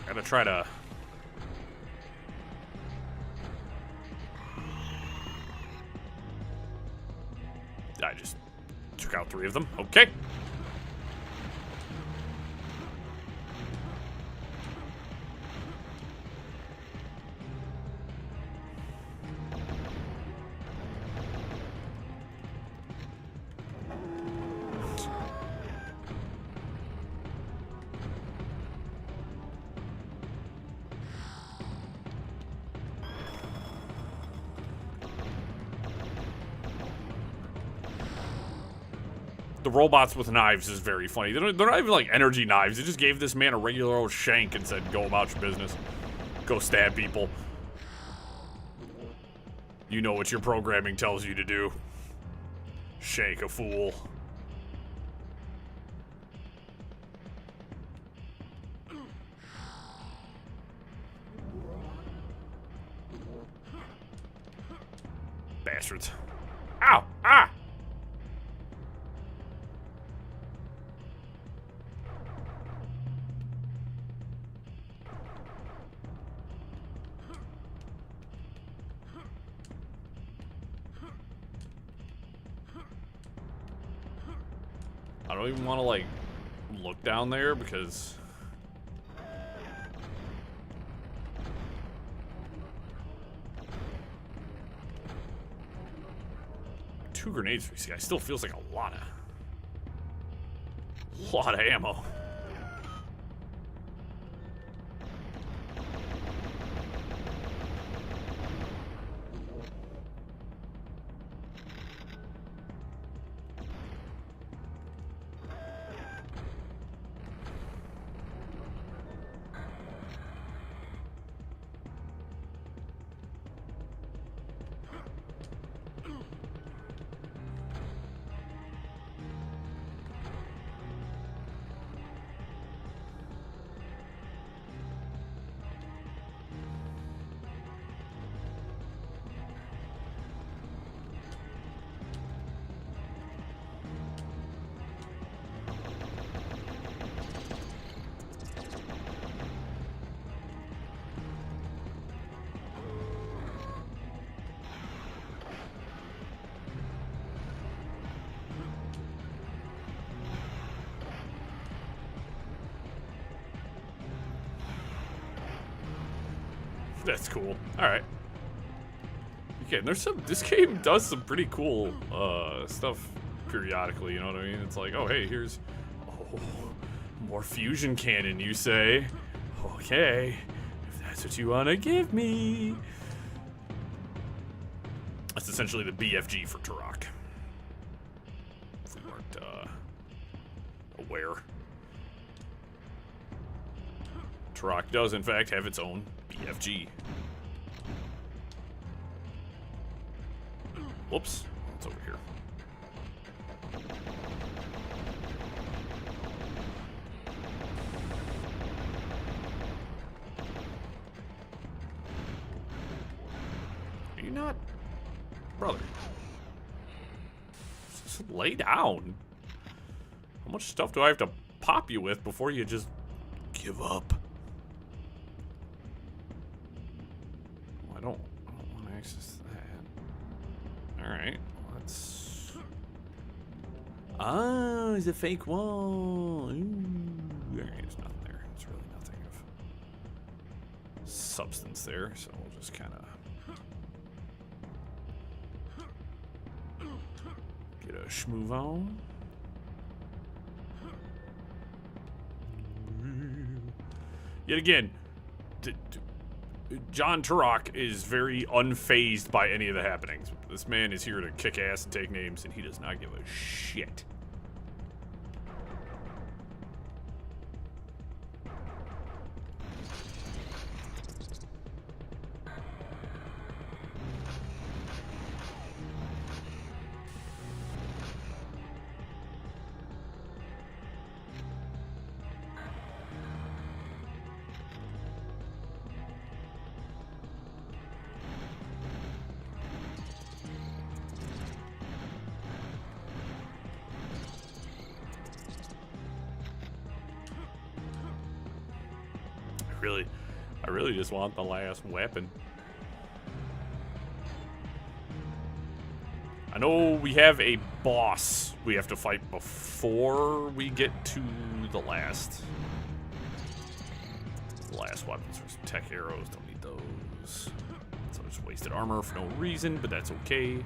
I gotta try to... I just took out 3 of them. Okay. The robots with knives is very funny. They're not even like energy knives. They just gave this man a regular old shank and said, go about your business. Go stab people. You know what your programming tells you to do. Shank a fool. Bastards. Ow! Ah! I don't even want to, like, look down there because... Two grenades for this guy still feels like a lot of ammo. That's cool. Alright. Okay, there's some... This game does some pretty cool stuff periodically, you know what I mean? It's like, oh, hey, here's... Oh, more fusion cannon, you say? Okay. If that's what you want to give me. That's essentially the BFG for Turok. If we weren't aware. Turok does, in fact, have its own BFG. Whoops. It's over here. Are you not... Brother. Just lay down. How much stuff do I have to pop you with before you just give up? I don't want to access that. Alright, let's... Oh, it's a fake wall. Ooh. Alright, there's nothing there. It's really nothing of substance there, so we'll just kind of get a schmoove on. Yet again, John Turok is very unfazed by any of the happenings. This man is here to kick ass and take names, and he does not give a shit. I really just want the last weapon. I know we have a boss we have to fight before we get to the last weapons. For some tech arrows, don't need those. So I just wasted armor for no reason, but that's okay.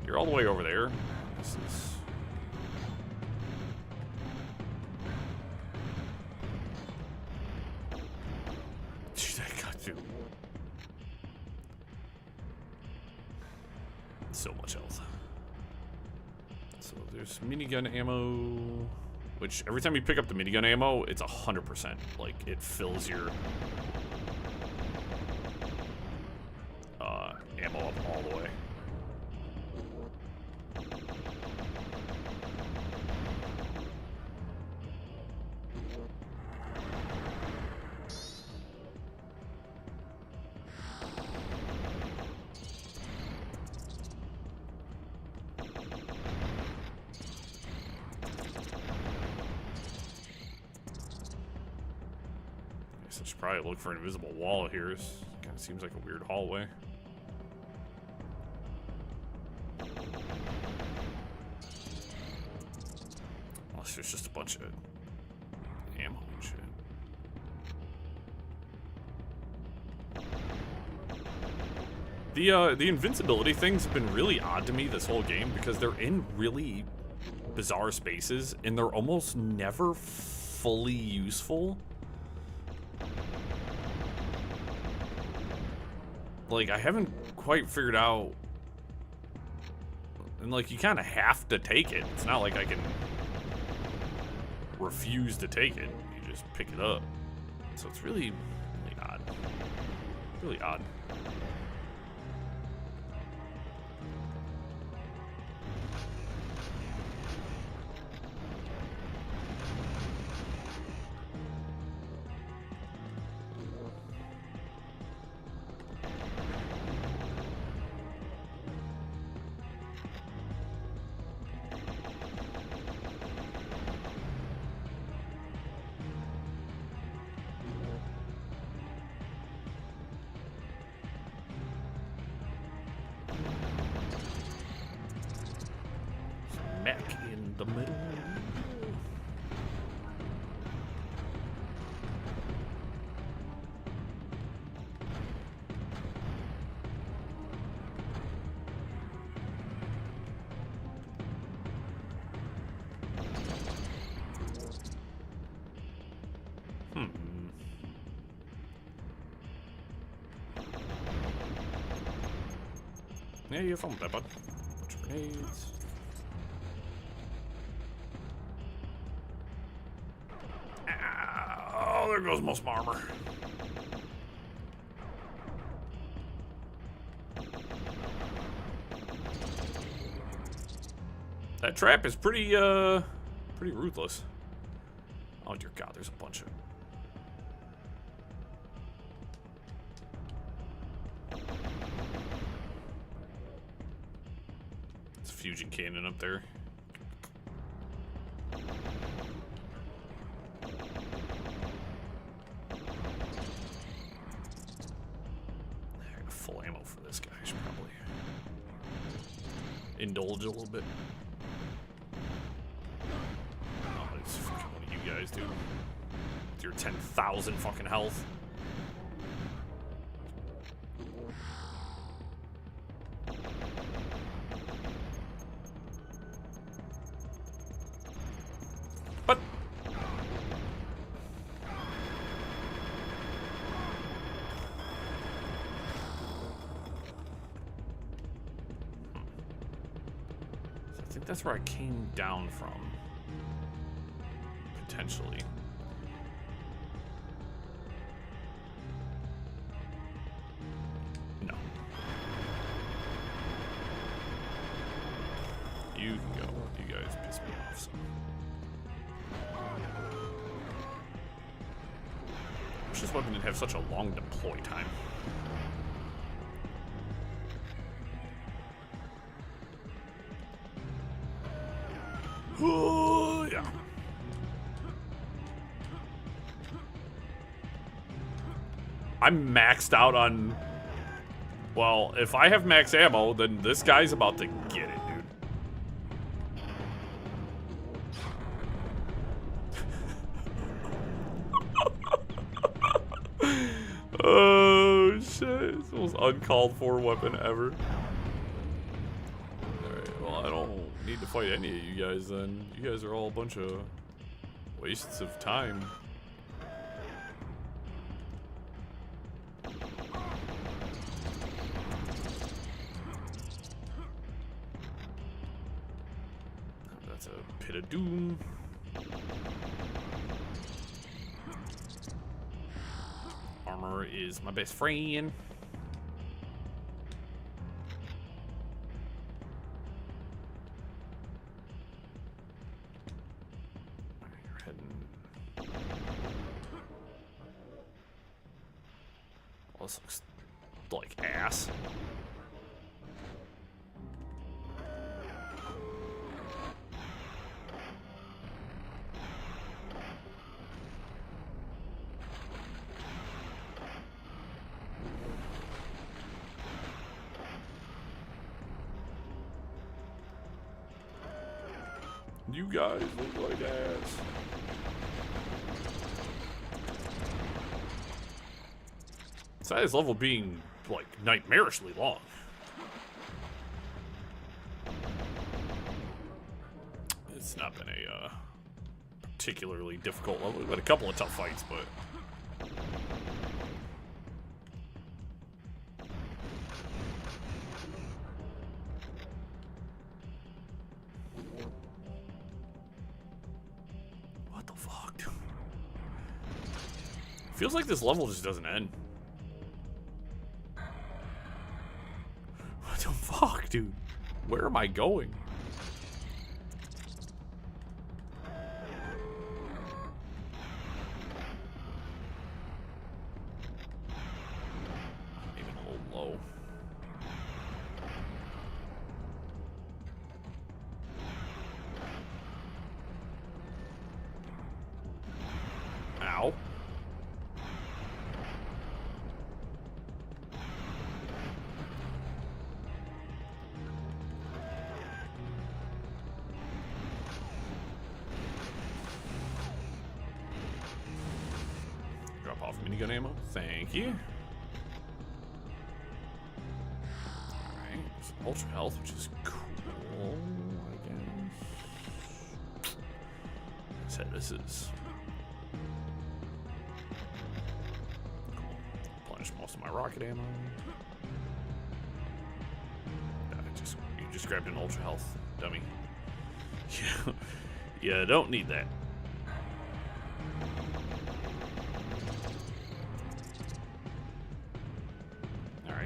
You're all the way over there. This is... so much health. So there's minigun ammo, which every time you pick up the minigun ammo, it's 100%. Like, it fills your ammo up all the way. I should probably look for an invisible wall here. It kind of seems like a weird hallway. Unless there's just a bunch of ammo and shit. The invincibility things have been really odd to me this whole game because they're in really bizarre spaces and they're almost never fully useful. Like, I haven't quite figured out, and like, you kind of have to take it. It's not like I can refuse to take it. You just pick it up. So it's really, really odd. Really odd. Smack in the middle. Yeah, you found that, bud. Bunch of grenades. Oh, there goes most of my armor. That trap is pretty ruthless. Oh dear God, there's a bunch of... It's a fusion cannon up there. I got full ammo for this guy. I should probably indulge a little bit. Oh, it's fucking one of you guys, dude. With your 10,000 fucking health. But so I think that's where I came down from. Potentially. No. You can go. You guys piss me off, so. I wish this weapon didn't have such a long deploy time. Oh, yeah. I'm maxed out on... Well, if I have max ammo, then this guy's about to get it, dude. Oh, shit. It's the most uncalled for weapon ever. Alright, well, I don't need to fight any of you guys then. You guys are all a bunch of wastes of time. That's a pit of doom. Armor is my best friend. You're heading. Well, this looks like ass. You guys look like ass. Besides this level being, like, nightmarishly long. It's not been a, particularly difficult level. We've had a couple of tough fights, but... Feels like this level just doesn't end. What the fuck, dude? Where am I going? Even a little low. Ow. Minigun ammo, thank you. Alright, some ultra health, which is cool, I guess. So this is cool. Replenish most of my rocket ammo. You just grabbed an ultra health, dummy. Yeah, don't need that.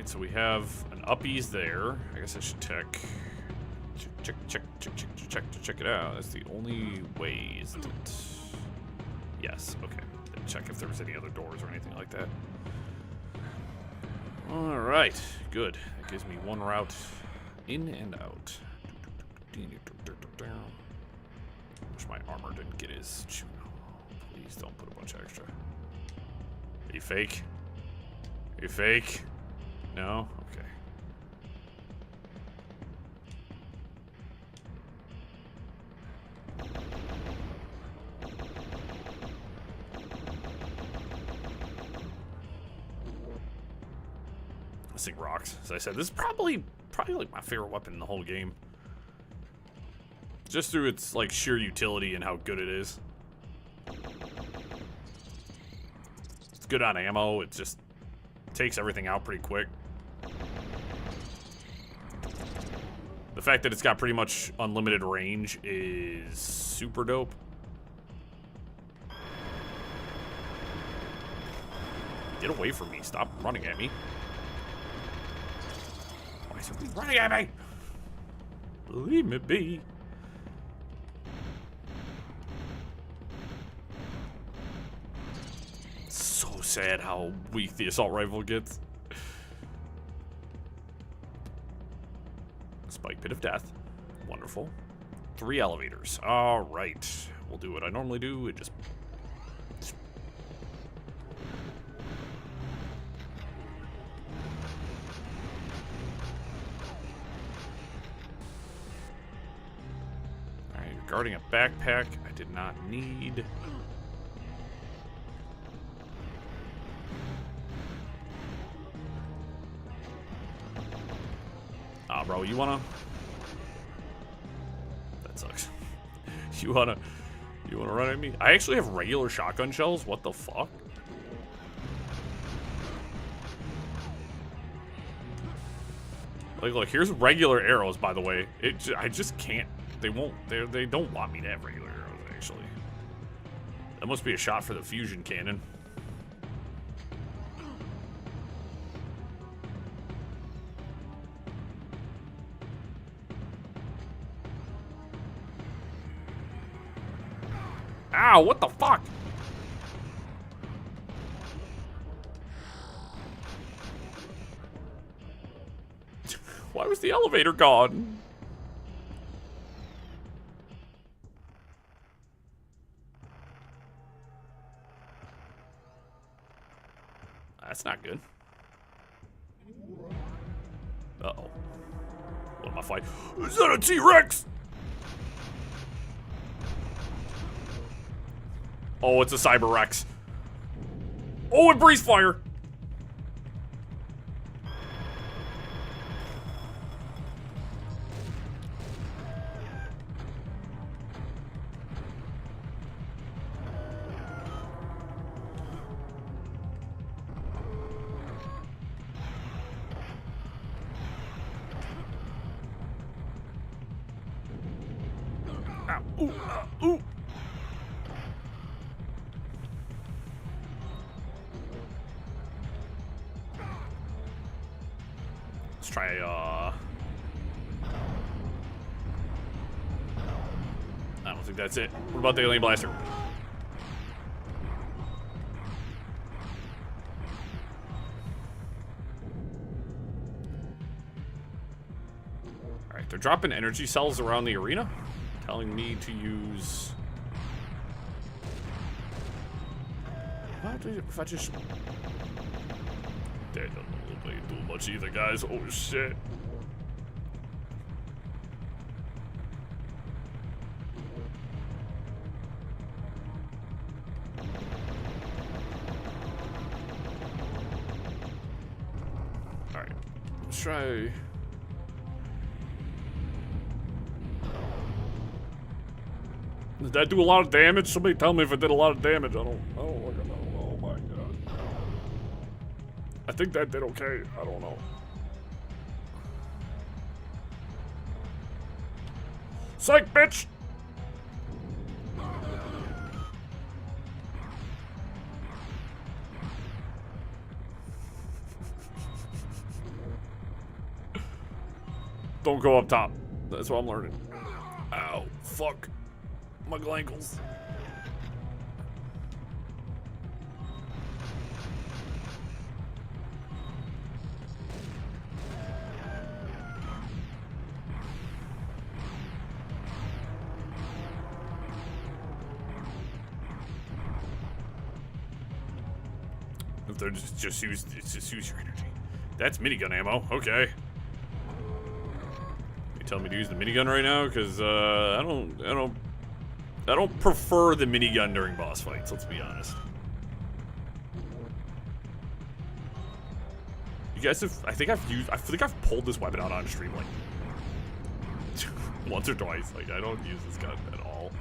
So we have an uppies there. I guess I should check it out. That's the only way, isn't it? Yes, okay. Then check if there was any other doors or anything like that. Alright, good. That gives me one route in and out. Wish my armor didn't get his... Please don't put a bunch of extra. Are you fake? Are you fake? No? Okay. tossing rocks. As I said, this is probably like my favorite weapon in the whole game. Just through its like sheer utility and how good it is. It's good on ammo. It just takes everything out pretty quick. The fact that it's got pretty much unlimited range is super dope. Get away from me. Stop running at me. Why is somebody running at me? Leave me be. So sad how weak the assault rifle gets. Spike pit of death. Wonderful. 3 elevators. All right. We'll do what I normally do. It just... Alright, guarding a backpack I did not need. Ah, bro, you wanna... That sucks. You wanna run at me? I actually have regular shotgun shells? What the fuck? Like, look, here's regular arrows, by the way. I just can't. They won't. They don't want me to have regular arrows, actually. That must be a shot for the fusion cannon. Ow, what the fuck? Why was the elevator gone? That's not good. Uh-oh. What am I fighting? Is that a T-Rex? Oh, it's a Cyber Rex. Oh, it breathes fire. Ow. Ooh, ooh. Let's try, I don't think that's it. What about the alien blaster? Alright, they're dropping energy cells around the arena, telling me to use... If I just... That doesn't look like doing much either, guys. Oh, shit. Alright. Let's try... Did that do a lot of damage? Somebody tell me if it did a lot of damage. I don't fucking know. Oh my god. I think that did okay. I don't know. Psych, bitch! Don't go up top. That's what I'm learning. Ow. Fuck. My glankles. If they're just use your energy. That's minigun ammo. Okay. You tell me to use the minigun right now, because I don't prefer the minigun during boss fights, let's be honest. You guys have, I think I've pulled this weapon out on stream like once or twice. Like, I don't use this gun at all.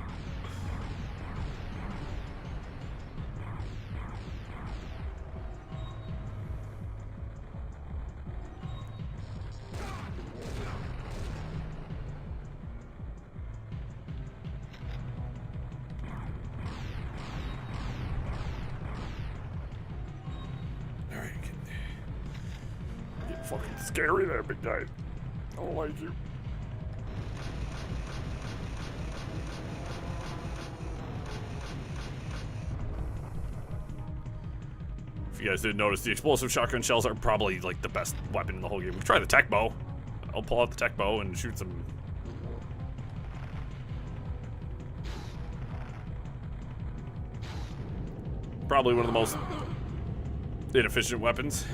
Fucking scary there, big guy. I don't like you. If you guys didn't notice, the explosive shotgun shells are probably like the best weapon in the whole game. We've tried the tech bow. I'll pull out the tech bow and shoot some. Probably one of the most inefficient weapons.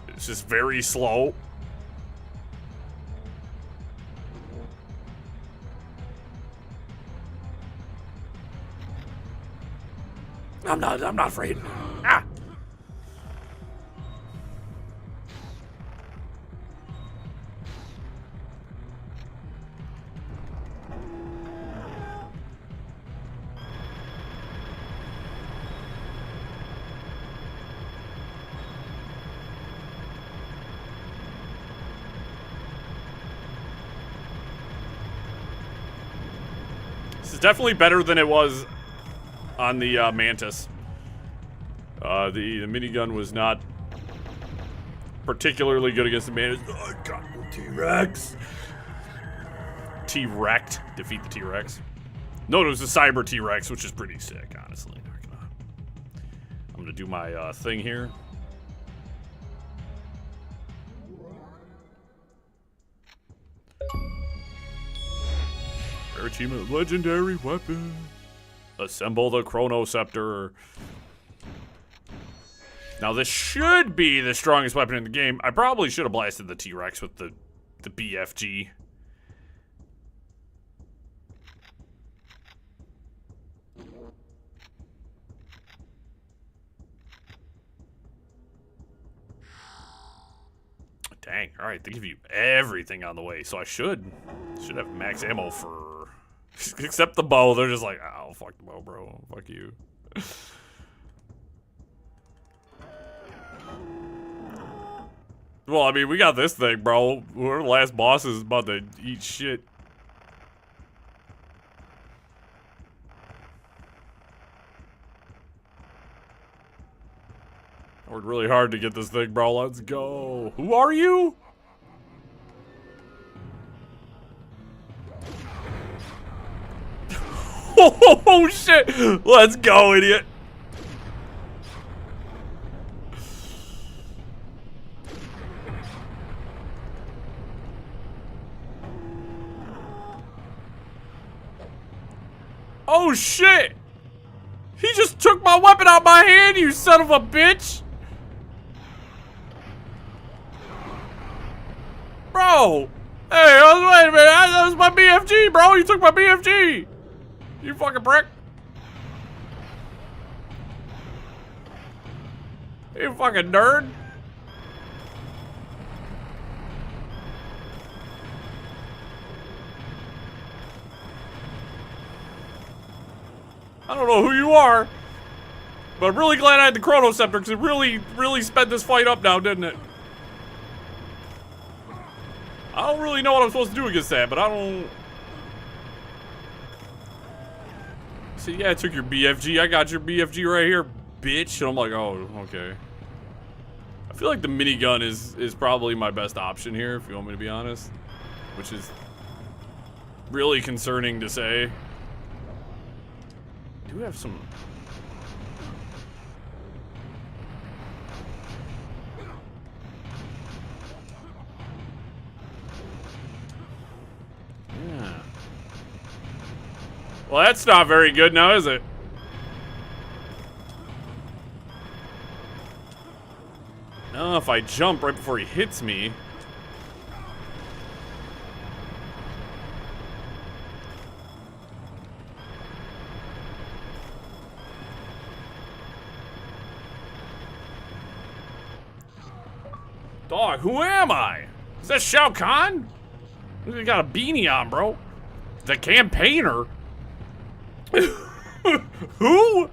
It's just very slow. I'm not afraid. Ah! This is definitely better than it was on the Mantis. The minigun was not particularly good against the Mantis. Oh, I got the T-Rex. T-Rex. Defeat the T-Rex. No, it was a Cyber T-Rex, which is pretty sick, honestly. I'm gonna do my thing here. Rare achievement, legendary weapon. Assemble the Chronoceptor. Now this should be the strongest weapon in the game. I probably should have blasted the T-Rex with the BFG. Dang, alright, they give you everything on the way, so I should have max ammo for... Except the bow, they're just like, oh, fuck the bow, bro, fuck you. Well, I mean, we got this thing, bro. We're the last boss is about to eat shit. I worked really hard to get this thing, bro. Let's go. Who are you? Oh, shit. Let's go, idiot. Oh, shit. He just took my weapon out of my hand, you son of a bitch. Bro. Hey, wait a minute. That was my BFG, bro. You took my BFG. You fucking prick. You fucking nerd. I don't know who you are, but I'm really glad I had the Chronoceptor because it really sped this fight up now, didn't it? I don't really know what I'm supposed to do against that, but I don't... See, yeah, I took your BFG. I got your BFG right here, bitch. And I'm like, oh, okay. I feel like the minigun is probably my best option here, if you want me to be honest. Which is really concerning to say. I do have some... Yeah. Well, that's not very good now, is it? Oh, if I jump right before he hits me... Dog, who am I? Is that Shao Kahn? You got a beanie on, bro. The campaigner? Who?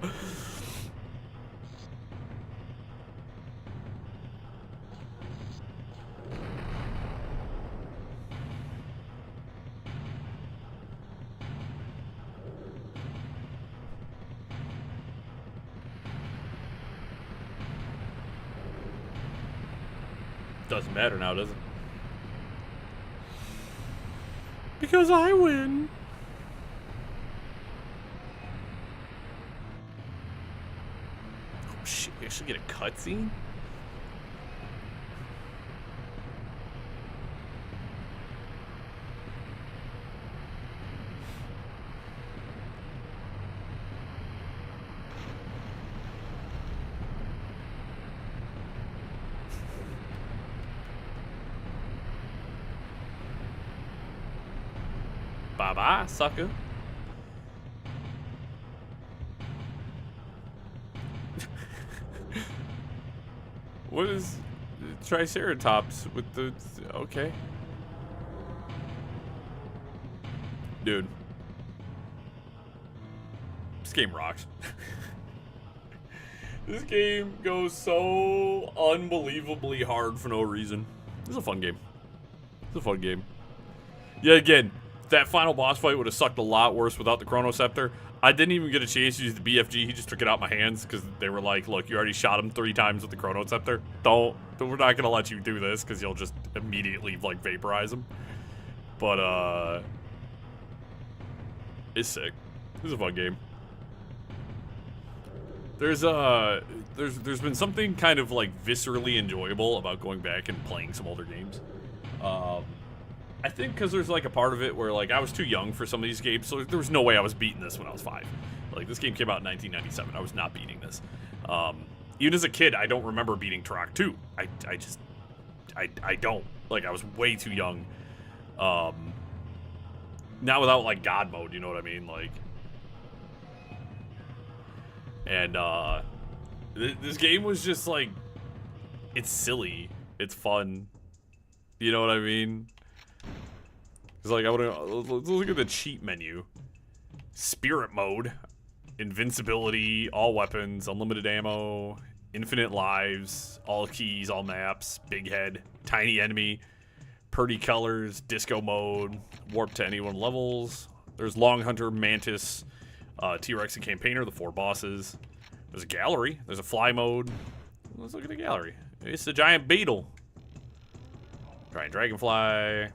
Doesn't matter now, does it? Because I win. Oh shit, we actually get a cutscene? Bye-bye, sucker. What is Triceratops with the... Okay. Dude. This game rocks. This game goes so unbelievably hard for no reason. This is a fun game. It's a fun game. Yeah, again, that final boss fight would have sucked a lot worse without the Chrono Scepter. I didn't even get a chance to use the BFG. He just took it out my hands because they were like, look, you already shot him 3 times with the Chrono Scepter. We're not going to let you do this because you'll just immediately, like, vaporize him. But, it's sick. This is a fun game. There's been something kind of, like, viscerally enjoyable about going back and playing some older games. I think because there's like a part of it where like I was too young for some of these games, so there was no way I was beating this when I was 5. Like this game came out in 1997. I was not beating this. Even as a kid, I don't remember beating Turok 2. I don't. Like I was way too young. Not without like God mode, you know what I mean? Like, and this game was just like, it's silly, it's fun. You know what I mean? It's like, let's look at the cheat menu. Spirit mode. Invincibility, all weapons, unlimited ammo, infinite lives, all keys, all maps, big head, tiny enemy, pretty colors, disco mode, warp to any one levels. There's Long Hunter, Mantis, T-Rex, and Campaigner, the 4 bosses. There's a gallery. There's a fly mode. Let's look at the gallery. It's the giant beetle. Giant dragonfly.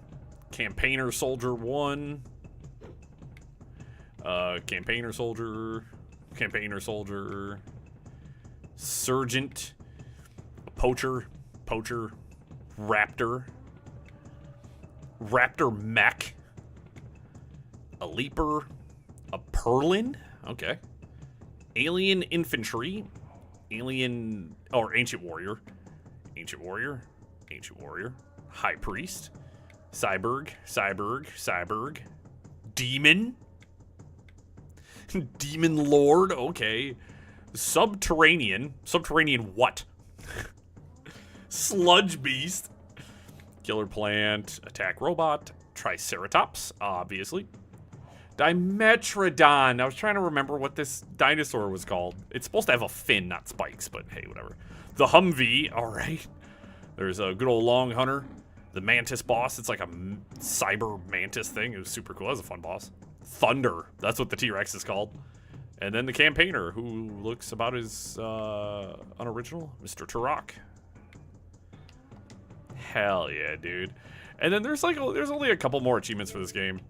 Campaigner Soldier 1. Campaigner Soldier. Sergeant. Poacher. Raptor. Raptor Mech. A Leaper. A Perlin. Okay. Alien Infantry. Ancient Warrior. High Priest. Cyborg. Demon. Demon Lord, okay. Subterranean what? Sludge Beast. Killer Plant. Attack Robot. Triceratops, obviously. Dimetrodon. I was trying to remember what this dinosaur was called. It's supposed to have a fin, not spikes, but hey, whatever. The Humvee, alright. There's a good old Long Hunter. The Mantis boss, it's like a cyber mantis thing. It was super cool. That was a fun boss. Thunder, that's what the T-Rex is called. And then the Campaigner, who looks about as unoriginal, Mr. Turok. Hell yeah, dude. And then there's only a couple more achievements for this game.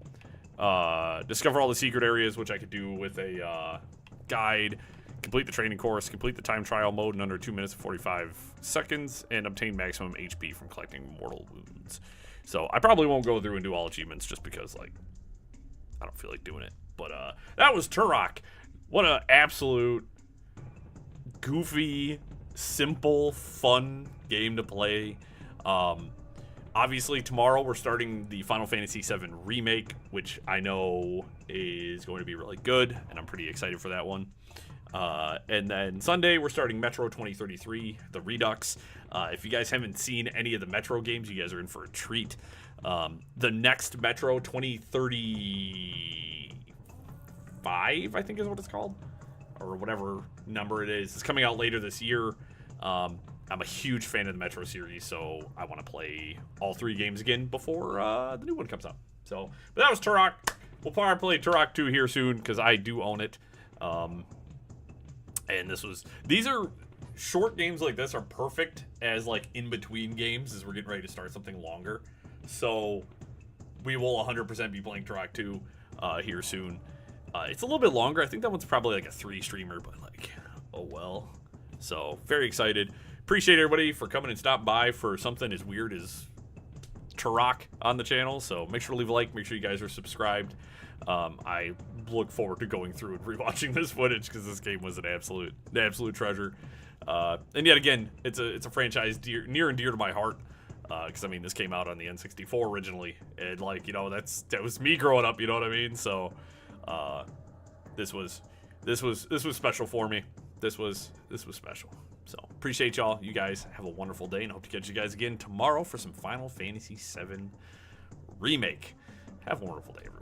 Discover all the secret areas, which I could do with a guide. Complete the training course, complete the time trial mode in under 2 minutes and 45 seconds, and obtain maximum HP from collecting mortal wounds. So I probably won't go through and do all achievements just because, like, I don't feel like doing it. But that was Turok. What an absolute goofy, simple, fun game to play. Obviously, tomorrow we're starting the Final Fantasy VII Remake, which I know is going to be really good, and I'm pretty excited for that one. And then Sunday, we're starting Metro 2033, the Redux. If you guys haven't seen any of the Metro games, you guys are in for a treat. The next Metro 2035, I think is what it's called, or whatever number it is coming out later this year. I'm a huge fan of the Metro series, so I want to play all 3 games again before the new one comes out. So, but that was Turok. We'll probably play Turok 2 here soon because I do own it. And these are short games like this are perfect as like in between games as we're getting ready to start something longer. So we will 100% be playing Turok 2 here soon. It's a little bit longer. I think that one's probably like a 3 streamer, but like, oh well. So very excited. Appreciate everybody for coming and stopping by for something as weird as Turok on the channel. So make sure to leave a like. Make sure you guys are subscribed. I look forward to going through and rewatching this footage because this game was an absolute treasure. And yet again, it's a franchise near and dear to my heart. Because I mean, this came out on the N64 originally, and like, you know, that was me growing up. You know what I mean? So this was special for me. This was special. So appreciate y'all. You guys have a wonderful day, and hope to catch you guys again tomorrow for some Final Fantasy VII Remake. Have a wonderful day, everyone.